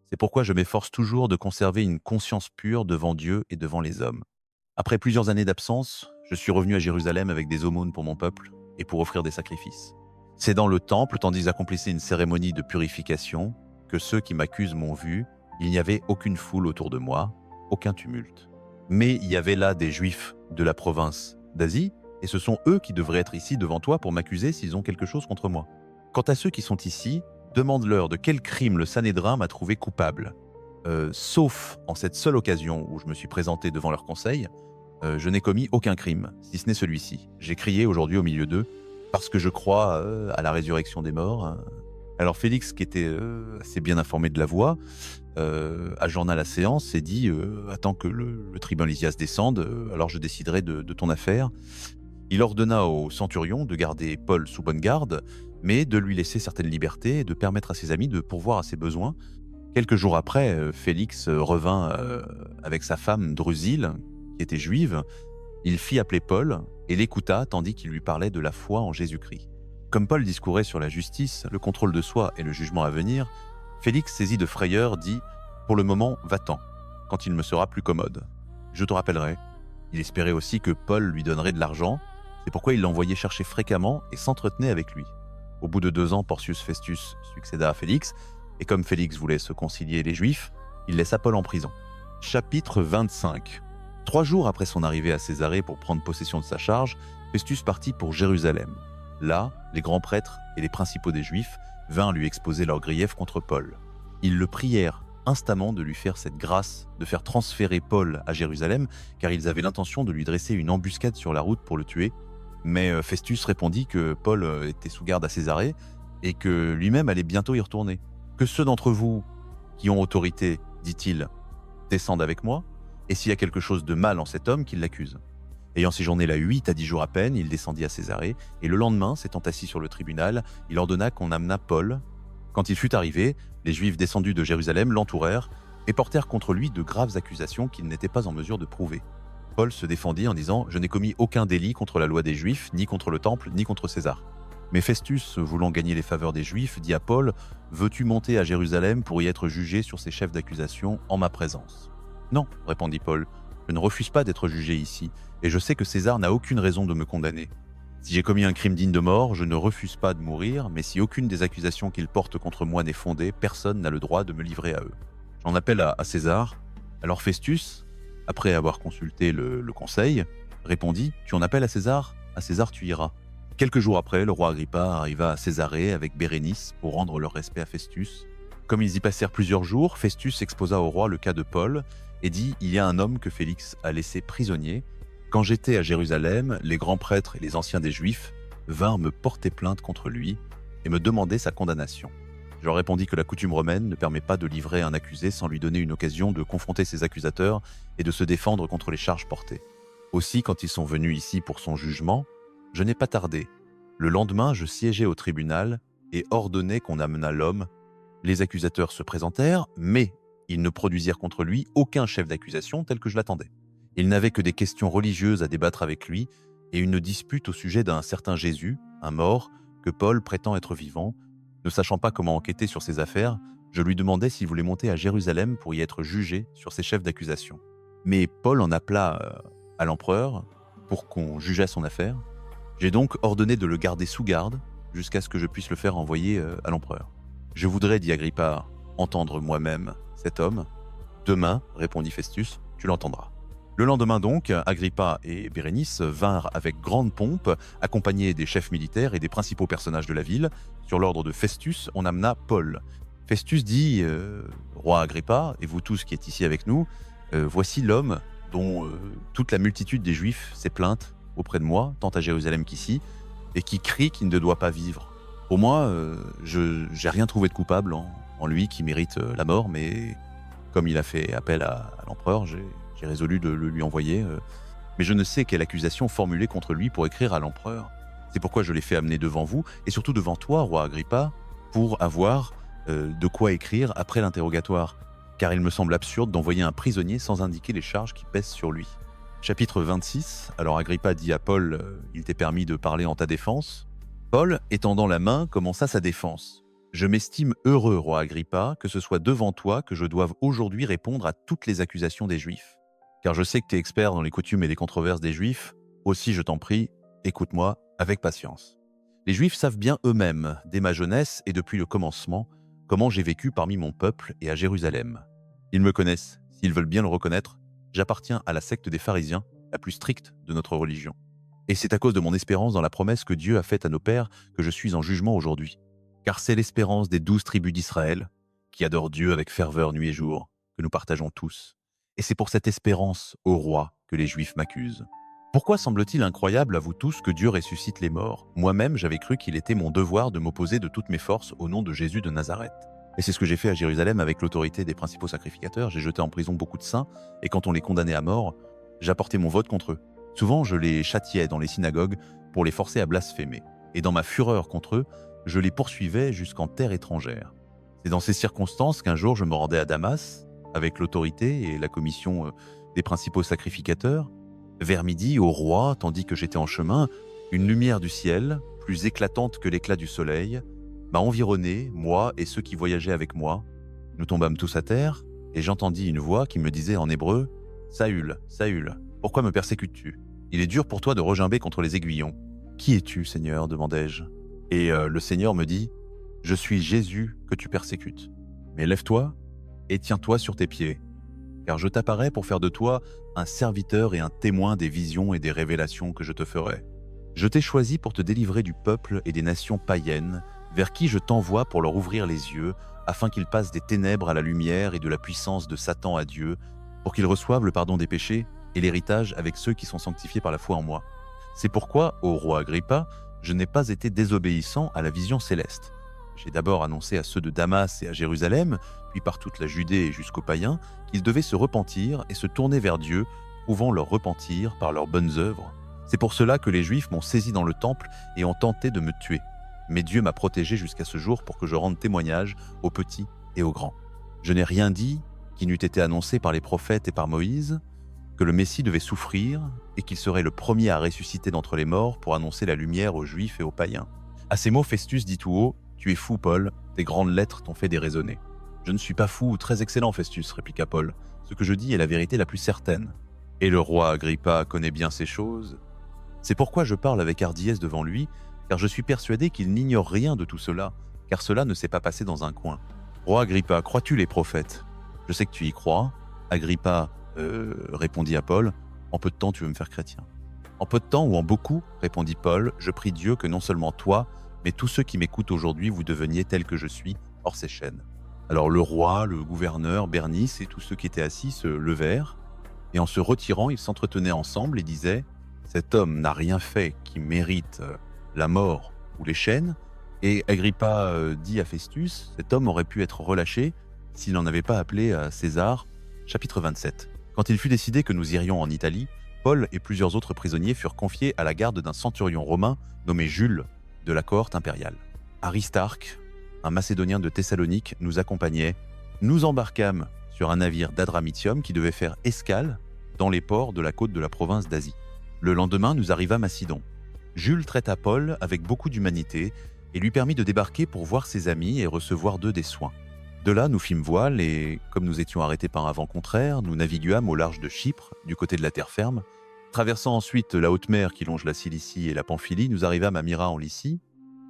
C'est pourquoi je m'efforce toujours de conserver une conscience pure devant Dieu et devant les hommes. Après plusieurs années d'absence, je suis revenu à Jérusalem avec des aumônes pour mon peuple et pour offrir des sacrifices. C'est dans le temple, tandis qu'accomplissait une cérémonie de purification, que ceux qui m'accusent m'ont vu. Il n'y avait aucune foule autour de moi, aucun tumulte. Mais il y avait là des Juifs de la province d'Asie, et ce sont eux qui devraient être ici devant toi pour m'accuser s'ils ont quelque chose contre moi. Quant à ceux qui sont ici, demande-leur de quel crime le Sanhédrin m'a trouvé coupable. Sauf en cette seule occasion où je me suis présenté devant leur conseil, je n'ai commis aucun crime, si ce n'est celui-ci. J'ai crié aujourd'hui au milieu d'eux, parce que je crois à la résurrection des morts. Alors Félix, qui était assez bien informé de la voie, ajourna la séance et dit attends que le tribun Lysias descende, alors je déciderai de ton affaire. Il ordonna au centurion de garder Paul sous bonne garde, mais de lui laisser certaines libertés et de permettre à ses amis de pourvoir à ses besoins. Quelques jours après, Félix revint avec sa femme Drusille, qui était juive. Il fit appeler Paul et l'écouta tandis qu'il lui parlait de la foi en Jésus-Christ. Comme Paul discourait sur la justice, le contrôle de soi et le jugement à venir, Félix, saisi de frayeur, dit « Pour le moment, va-t'en, quand il me sera plus commode. Je te rappellerai. » Il espérait aussi que Paul lui donnerait de l'argent, c'est pourquoi il l'envoyait chercher fréquemment et s'entretenait avec lui. Au bout de 2 ans, Porcius Festus succéda à Félix, et comme Félix voulait se concilier les Juifs, il laissa Paul en prison. Chapitre 25. 3 jours après son arrivée à Césarée pour prendre possession de sa charge, Festus partit pour Jérusalem. Là, les grands prêtres et les principaux des Juifs vinrent lui exposer leurs griefs contre Paul. Ils le prièrent instamment de lui faire cette grâce, de faire transférer Paul à Jérusalem, car ils avaient l'intention de lui dresser une embuscade sur la route pour le tuer. Mais Festus répondit que Paul était sous garde à Césarée et que lui-même allait bientôt y retourner. Que ceux d'entre vous qui ont autorité, dit-il, descendent avec moi, et s'il y a quelque chose de mal en cet homme, qu'il l'accuse. Ayant séjourné là 8 à 10 jours à peine, il descendit à Césarée, et le lendemain, s'étant assis sur le tribunal, il ordonna qu'on amenât Paul. Quand il fut arrivé, les Juifs descendus de Jérusalem l'entourèrent et portèrent contre lui de graves accusations qu'il n'était pas en mesure de prouver. Paul se défendit en disant « Je n'ai commis aucun délit contre la loi des Juifs, ni contre le Temple, ni contre César. » Mais Festus, voulant gagner les faveurs des Juifs, dit à Paul « Veux-tu monter à Jérusalem pour y être jugé sur ces chefs d'accusation en ma présence ?» « Non, répondit Paul, je ne refuse pas d'être jugé ici, et je sais que César n'a aucune raison de me condamner. Si j'ai commis un crime digne de mort, je ne refuse pas de mourir, mais si aucune des accusations qu'ils portent contre moi n'est fondée, personne n'a le droit de me livrer à eux. J'en appelle à César. » Alors Festus, après avoir consulté le conseil, répondit « Tu en appelles à César tu iras. » Quelques jours après, le roi Agrippa arriva à Césarée avec Bérénice pour rendre leur respect à Festus. Comme ils y passèrent plusieurs jours, Festus exposa au roi le cas de Paul et dit « Il y a un homme que Félix a laissé prisonnier. Quand j'étais à Jérusalem, les grands prêtres et les anciens des Juifs vinrent me porter plainte contre lui et me demander sa condamnation. Je leur répondis que la coutume romaine ne permet pas de livrer un accusé sans lui donner une occasion de confronter ses accusateurs et de se défendre contre les charges portées. Aussi, quand ils sont venus ici pour son jugement, je n'ai pas tardé. Le lendemain, je siégeais au tribunal et ordonnai qu'on amenât l'homme. Les accusateurs se présentèrent, mais ils ne produisirent contre lui aucun chef d'accusation tel que je l'attendais. Ils n'avaient que des questions religieuses à débattre avec lui et une dispute au sujet d'un certain Jésus, un mort, que Paul prétend être vivant. Ne sachant pas comment enquêter sur ses affaires, je lui demandai s'il voulait monter à Jérusalem pour y être jugé sur ses chefs d'accusation. Mais Paul en appela à l'empereur pour qu'on jugeât son affaire. J'ai donc ordonné de le garder sous garde jusqu'à ce que je puisse le faire envoyer à l'empereur. Je voudrais, dit Agrippa, entendre moi-même cet homme. Demain, répondit Festus, tu l'entendras. Le lendemain donc, Agrippa et Bérénice vinrent avec grande pompe, accompagnés des chefs militaires et des principaux personnages de la ville. Sur l'ordre de Festus, on amena Paul. Festus dit « Roi Agrippa, et vous tous qui êtes ici avec nous, voici l'homme dont toute la multitude des Juifs s'est plainte auprès de moi, tant à Jérusalem qu'ici, et qui crie qu'il ne doit pas vivre. Pour moi, je n'ai rien trouvé de coupable en lui qui mérite la mort, mais comme il a fait appel à l'empereur, j'ai résolu de le lui envoyer. Mais je ne sais quelle accusation formuler contre lui pour écrire à l'empereur. C'est pourquoi je l'ai fait amener devant vous, et surtout devant toi, roi Agrippa, pour avoir de quoi écrire après l'interrogatoire, car il me semble absurde d'envoyer un prisonnier sans indiquer les charges qui pèsent sur lui. Chapitre 26, alors Agrippa dit à Paul « Il t'est permis de parler en ta défense ?» Paul, étendant la main, commença sa défense. « Je m'estime heureux, roi Agrippa, que ce soit devant toi que je doive aujourd'hui répondre à toutes les accusations des Juifs. Car je sais que tu es expert dans les coutumes et les controverses des Juifs. Aussi, je t'en prie, écoute-moi avec patience. Les Juifs savent bien eux-mêmes, dès ma jeunesse et depuis le commencement, comment j'ai vécu parmi mon peuple et à Jérusalem. Ils me connaissent, s'ils veulent bien le reconnaître, j'appartiens à la secte des pharisiens, la plus stricte de notre religion. Et c'est à cause de mon espérance dans la promesse que Dieu a faite à nos pères que je suis en jugement aujourd'hui. Car c'est l'espérance des 12 tribus d'Israël, qui adorent Dieu avec ferveur nuit et jour, que nous partageons tous. Et c'est pour cette espérance, ô roi, que les Juifs m'accusent. Pourquoi semble-t-il incroyable à vous tous que Dieu ressuscite les morts? Moi-même, j'avais cru qu'il était mon devoir de m'opposer de toutes mes forces au nom de Jésus de Nazareth. Et c'est ce que j'ai fait à Jérusalem avec l'autorité des principaux sacrificateurs. J'ai jeté en prison beaucoup de saints, et quand on les condamnait à mort, j'apportais mon vote contre eux. Souvent, je les châtiais dans les synagogues pour les forcer à blasphémer. Et dans ma fureur contre eux, je les poursuivais jusqu'en terre étrangère. C'est dans ces circonstances qu'un jour je me rendais à Damas, avec l'autorité et la commission des principaux sacrificateurs. Vers midi, au roi, tandis que j'étais en chemin, une lumière du ciel, plus éclatante que l'éclat du soleil, m'a environné, moi et ceux qui voyageaient avec moi. Nous tombâmes tous à terre, et j'entendis une voix qui me disait en hébreu « Saül, Saül, pourquoi me persécutes-tu? Il est dur pour toi de regimber contre les aiguillons. »« Qui es-tu, Seigneur ?» demandai-je. Et le Seigneur me dit « Je suis Jésus que tu persécutes. Mais lève-toi et tiens-toi sur tes pieds, car je t'apparais pour faire de toi un serviteur et un témoin des visions et des révélations que je te ferai. Je t'ai choisi pour te délivrer du peuple et des nations païennes, vers qui je t'envoie pour leur ouvrir les yeux, afin qu'ils passent des ténèbres à la lumière et de la puissance de Satan à Dieu, pour qu'ils reçoivent le pardon des péchés et l'héritage avec ceux qui sont sanctifiés par la foi en moi. C'est pourquoi, ô roi Agrippa, je n'ai pas été désobéissant à la vision céleste. J'ai d'abord annoncé à ceux de Damas et à Jérusalem, puis par toute la Judée et jusqu'aux païens, qu'ils devaient se repentir et se tourner vers Dieu, prouvant leur repentir par leurs bonnes œuvres. C'est pour cela que les Juifs m'ont saisi dans le temple et ont tenté de me tuer. Mais Dieu m'a protégé jusqu'à ce jour pour que je rende témoignage aux petits et aux grands. Je n'ai rien dit qui n'eût été annoncé par les prophètes et par Moïse, que le Messie devait souffrir et qu'il serait le premier à ressusciter d'entre les morts pour annoncer la lumière aux Juifs et aux païens. À ces mots, Festus dit tout haut, « Tu es fou, Paul, tes grandes lettres t'ont fait déraisonner. » « Je ne suis pas fou, très excellent, Festus, répliqua Paul. Ce que je dis est la vérité la plus certaine. Et le roi Agrippa connaît bien ces choses. C'est pourquoi je parle avec hardiesse devant lui, car je suis persuadé qu'il n'ignore rien de tout cela, car cela ne s'est pas passé dans un coin. Roi Agrippa, crois-tu les prophètes? Je sais que tu y crois. Agrippa, répondit à Paul, en peu de temps tu veux me faire chrétien. En peu de temps ou en beaucoup, répondit Paul, je prie Dieu que non seulement toi, mais tous ceux qui m'écoutent aujourd'hui, vous deveniez tels que je suis, hors ces chaînes. Alors le roi, le gouverneur, Bernice et tous ceux qui étaient assis se levèrent, et en se retirant, ils s'entretenaient ensemble et disaient « Cet homme n'a rien fait qui mérite la mort ou les chaînes. » Et Agrippa dit à Festus « Cet homme aurait pu être relâché s'il n'en avait pas appelé à César. » Chapitre 27. Quand il fut décidé que nous irions en Italie, Paul et plusieurs autres prisonniers furent confiés à la garde d'un centurion romain nommé Jules, de la cohorte impériale. Aristarque, un Macédonien de Thessalonique, nous accompagnait. Nous embarquâmes sur un navire d'Adramitium qui devait faire escale dans les ports de la côte de la province d'Asie. Le lendemain, nous arrivâmes à Sidon. Jules traita Paul avec beaucoup d'humanité et lui permit de débarquer pour voir ses amis et recevoir d'eux des soins. De là, nous fîmes voile et, comme nous étions arrêtés par un vent contraire, nous naviguâmes au large de Chypre, du côté de la terre ferme. Traversant ensuite la haute mer qui longe la Cilicie et la Pamphylie, nous arrivâmes à Myra en Lycie.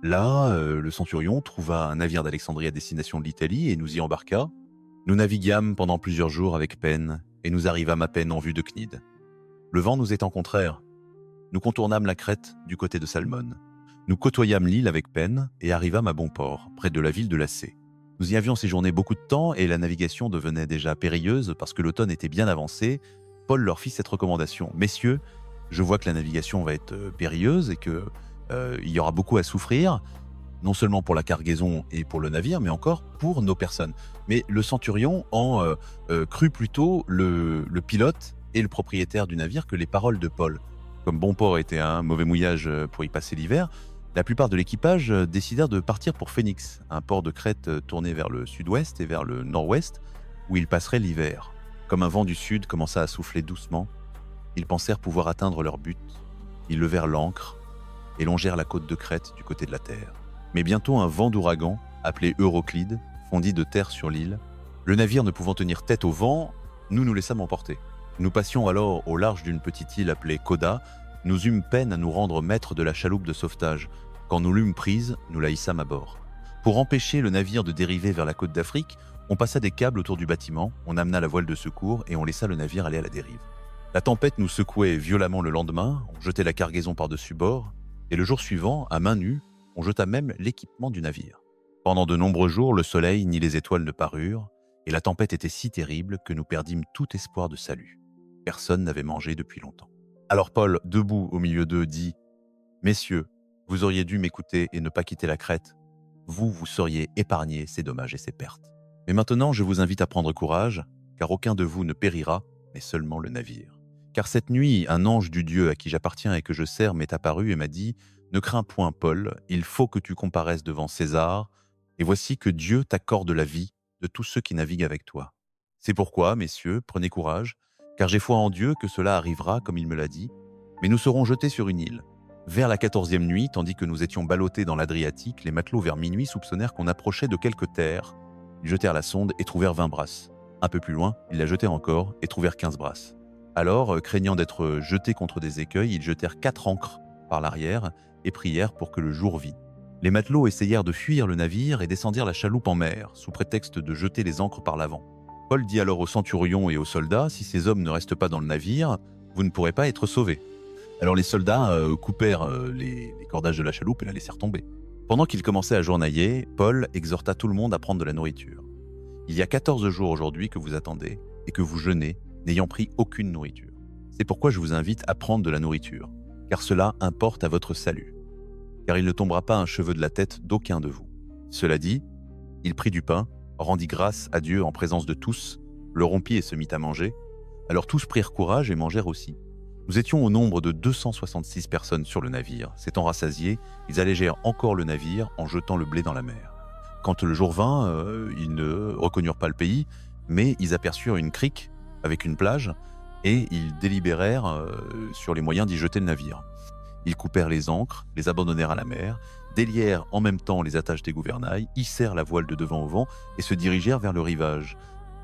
Là, le centurion trouva un navire d'Alexandrie à destination de l'Italie et nous y embarqua. Nous naviguâmes pendant plusieurs jours avec peine et nous arrivâmes à peine en vue de Cnide. Le vent nous étant contraire, nous contournâmes la Crète du côté de Salmone. Nous côtoyâmes l'île avec peine et arrivâmes à bon port, près de la ville de Lacée. Nous y avions séjourné beaucoup de temps et la navigation devenait déjà périlleuse parce que l'automne était bien avancé. Paul leur fit cette recommandation. « Messieurs, je vois que la navigation va être périlleuse et que il y aura beaucoup à souffrir, non seulement pour la cargaison et pour le navire, mais encore pour nos personnes. » Mais le centurion en crut plutôt le pilote et le propriétaire du navire que les paroles de Paul. Comme bon port était un mauvais mouillage pour y passer l'hiver, la plupart de l'équipage décidèrent de partir pour Phénix, un port de Crète tourné vers le sud-ouest et vers le nord-ouest, où ils passeraient l'hiver. Comme un vent du sud commença à souffler doucement, ils pensèrent pouvoir atteindre leur but. Ils levèrent l'ancre et longèrent la côte de Crète du côté de la terre. Mais bientôt un vent d'ouragan, appelé Euroclide, fondit de terre sur l'île. Le navire ne pouvant tenir tête au vent, nous nous laissâmes emporter. Nous passions alors au large d'une petite île appelée Coda. Nous eûmes peine à nous rendre maîtres de la chaloupe de sauvetage. Quand nous l'eûmes prise, nous la hissâmes à bord. Pour empêcher le navire de dériver vers la côte d'Afrique, on passa des câbles autour du bâtiment, on amena la voile de secours et on laissa le navire aller à la dérive. La tempête nous secouait violemment le lendemain, on jetait la cargaison par-dessus bord, et le jour suivant, à main nue, on jeta même l'équipement du navire. Pendant de nombreux jours, le soleil ni les étoiles ne parurent, et la tempête était si terrible que nous perdîmes tout espoir de salut. Personne n'avait mangé depuis longtemps. Alors Paul, debout au milieu d'eux, dit « Messieurs, vous auriez dû m'écouter et ne pas quitter la Crète. Vous seriez épargnés ces dommages et ces pertes. Mais maintenant, je vous invite à prendre courage, car aucun de vous ne périra, mais seulement le navire. Car cette nuit, un ange du Dieu à qui j'appartiens et que je sers m'est apparu et m'a dit « Ne crains point, Paul, il faut que tu comparaisses devant César, et voici que Dieu t'accorde la vie de tous ceux qui naviguent avec toi. C'est pourquoi, messieurs, prenez courage, car j'ai foi en Dieu que cela arrivera comme il me l'a dit, mais nous serons jetés sur une île. » Vers la 14e nuit, tandis que nous étions ballottés dans l'Adriatique, les matelots vers minuit soupçonnèrent qu'on approchait de quelques terres. Ils jetèrent la sonde et trouvèrent 20 brasses. Un peu plus loin, ils la jetèrent encore et trouvèrent 15 brasses. Alors, craignant d'être jetés contre des écueils, ils jetèrent 4 ancres par l'arrière et prièrent pour que le jour vît. Les matelots essayèrent de fuir le navire et descendirent la chaloupe en mer, sous prétexte de jeter les ancres par l'avant. Paul dit alors aux centurions et aux soldats, « Si ces hommes ne restent pas dans le navire, vous ne pourrez pas être sauvés. » Alors les soldats coupèrent les cordages de la chaloupe et la laissèrent tomber. Pendant qu'il commençait à journailler, Paul exhorta tout le monde à prendre de la nourriture. Il y a 14 jours aujourd'hui que vous attendez et que vous jeûnez, n'ayant pris aucune nourriture. C'est pourquoi je vous invite à prendre de la nourriture, car cela importe à votre salut. Car il ne tombera pas un cheveu de la tête d'aucun de vous. Cela dit, il prit du pain, rendit grâce à Dieu en présence de tous, le rompit et se mit à manger. Alors tous prirent courage et mangèrent aussi. Nous étions au nombre de 266 personnes sur le navire. S'étant rassasiés, ils allégèrent encore le navire en jetant le blé dans la mer. Quand le jour vint, ils ne reconnurent pas le pays, mais ils aperçurent une crique avec une plage et ils délibérèrent sur les moyens d'y jeter le navire. Ils coupèrent les ancres, les abandonnèrent à la mer, délièrent en même temps les attaches des gouvernails, hissèrent la voile de devant au vent et se dirigèrent vers le rivage.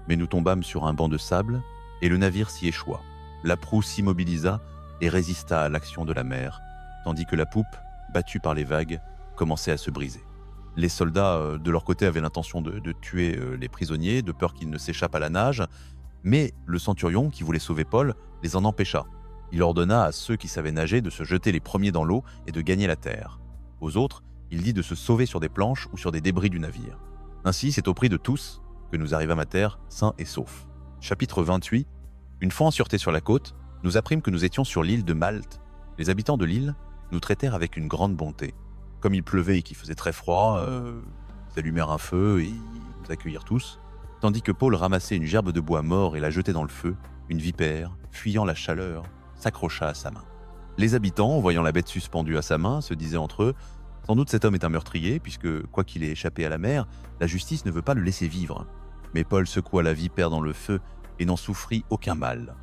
Mais nous tombâmes sur un banc de sable et le navire s'y échoua. La proue s'immobilisa et résista à l'action de la mer, tandis que la poupe, battue par les vagues, commençait à se briser. Les soldats, de leur côté, avaient l'intention de tuer les prisonniers, de peur qu'ils ne s'échappent à la nage, mais le centurion, qui voulait sauver Paul, les en empêcha. Il ordonna à ceux qui savaient nager de se jeter les premiers dans l'eau et de gagner la terre. Aux autres, il dit de se sauver sur des planches ou sur des débris du navire. Ainsi, c'est au prix de tous que nous arrivâmes à terre, sains et saufs. Chapitre 28. Une fois en sûreté sur la côte, nous apprîmes que nous étions sur l'île de Malte. Les habitants de l'île nous traitèrent avec une grande bonté. Comme il pleuvait et qu'il faisait très froid, ils allumèrent un feu et ils nous accueillirent tous. Tandis que Paul ramassait une gerbe de bois mort et la jetait dans le feu, une vipère, fuyant la chaleur, s'accrocha à sa main. Les habitants, voyant la bête suspendue à sa main, se disaient entre eux « Sans doute cet homme est un meurtrier, puisque, quoiqu'il ait échappé à la mer, la justice ne veut pas le laisser vivre. » Mais Paul secoua la vipère dans le feu et n'en souffrit aucun mal.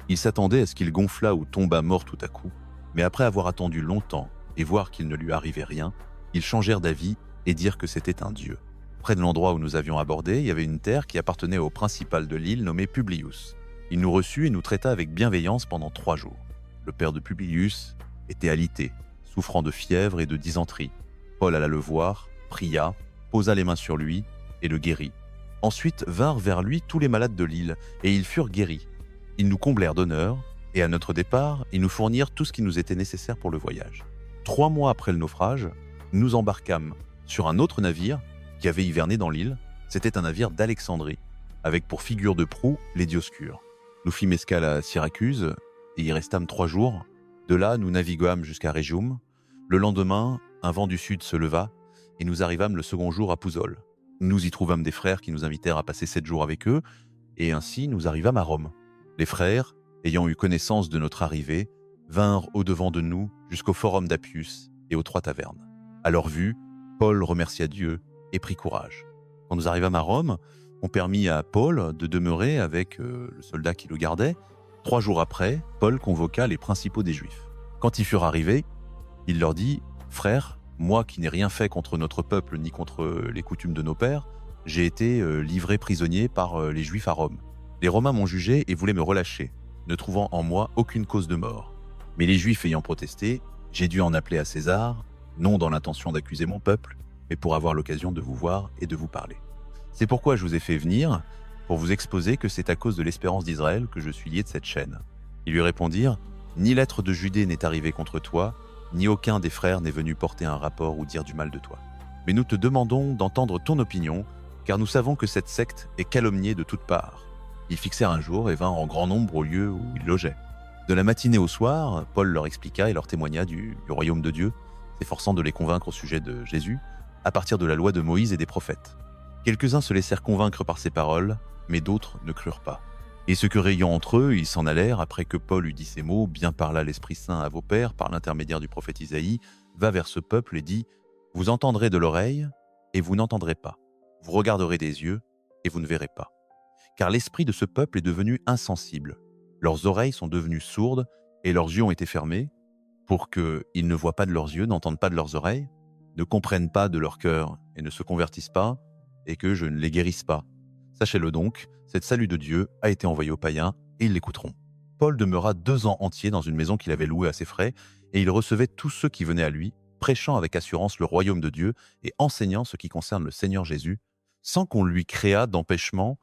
Il s'attendait à ce qu'il gonflât ou tombât mort tout à coup, mais après avoir attendu longtemps et voir qu'il ne lui arrivait rien, ils changèrent d'avis et dirent que c'était un dieu. Près de l'endroit où nous avions abordé, il y avait une terre qui appartenait au principal de l'île nommé Publius. Il nous reçut et nous traita avec bienveillance pendant 3 jours. Le père de Publius était alité, souffrant de fièvre et de dysenterie. Paul alla le voir, pria, posa les mains sur lui et le guérit. Ensuite vinrent vers lui tous les malades de l'île, et ils furent guéris. Ils nous comblèrent d'honneur, et à notre départ, ils nous fournirent tout ce qui nous était nécessaire pour le voyage. 3 mois après le naufrage, nous embarquâmes sur un autre navire qui avait hiverné dans l'île. C'était un navire d'Alexandrie, avec pour figure de proue les Dioscures. Nous fîmes escale à Syracuse, et y restâmes 3 jours. De là, nous naviguâmes jusqu'à Rhégium. Le lendemain, un vent du sud se leva, et nous arrivâmes le second jour à Pouzole. Nous y trouvâmes des frères qui nous invitèrent à passer 7 jours avec eux, et ainsi nous arrivâmes à Rome. Les frères, ayant eu connaissance de notre arrivée, vinrent au-devant de nous jusqu'au forum d'Appius et aux 3 tavernes. À leur vue, Paul remercia Dieu et prit courage. Quand nous arrivâmes à Rome, on permit à Paul de demeurer avec le soldat qui le gardait. 3 jours après, Paul convoqua les principaux des Juifs. Quand ils furent arrivés, il leur dit « Frères, moi qui n'ai rien fait contre notre peuple ni contre les coutumes de nos pères, j'ai été livré prisonnier par les Juifs à Rome. Les Romains m'ont jugé et voulaient me relâcher, ne trouvant en moi aucune cause de mort. Mais les Juifs ayant protesté, j'ai dû en appeler à César, non dans l'intention d'accuser mon peuple, mais pour avoir l'occasion de vous voir et de vous parler. C'est pourquoi je vous ai fait venir, pour vous exposer que c'est à cause de l'espérance d'Israël que je suis lié de cette chaîne. » Ils lui répondirent « Ni lettre de Judée n'est arrivée contre toi, ni aucun des frères n'est venu porter un rapport ou dire du mal de toi. Mais nous te demandons d'entendre ton opinion, car nous savons que cette secte est calomniée de toutes parts. » Ils fixèrent un jour et vinrent en grand nombre au lieu où ils logeaient. De la matinée au soir, Paul leur expliqua et leur témoigna du royaume de Dieu, s'efforçant de les convaincre au sujet de Jésus, à partir de la loi de Moïse et des prophètes. Quelques-uns se laissèrent convaincre par ces paroles, mais d'autres ne crurent pas. Et se querellant entre eux, ils s'en allèrent après que Paul eut dit ces mots. « Bien parla l'Esprit Saint à vos pères, par l'intermédiaire du prophète Isaïe, va vers ce peuple et dit, vous entendrez de l'oreille et vous n'entendrez pas. Vous regarderez des yeux et vous ne verrez pas. Car l'esprit de ce peuple est devenu insensible. Leurs oreilles sont devenues sourdes et leurs yeux ont été fermés, pour qu'ils ne voient pas de leurs yeux, n'entendent pas de leurs oreilles, ne comprennent pas de leur cœur et ne se convertissent pas, et que je ne les guérisse pas. Sachez-le donc, cette salut de Dieu a été envoyé aux païens, et ils l'écouteront. » Paul demeura 2 ans entiers dans une maison qu'il avait louée à ses frais, et il recevait tous ceux qui venaient à lui, prêchant avec assurance le royaume de Dieu et enseignant ce qui concerne le Seigneur Jésus, sans qu'on lui créât d'empêchement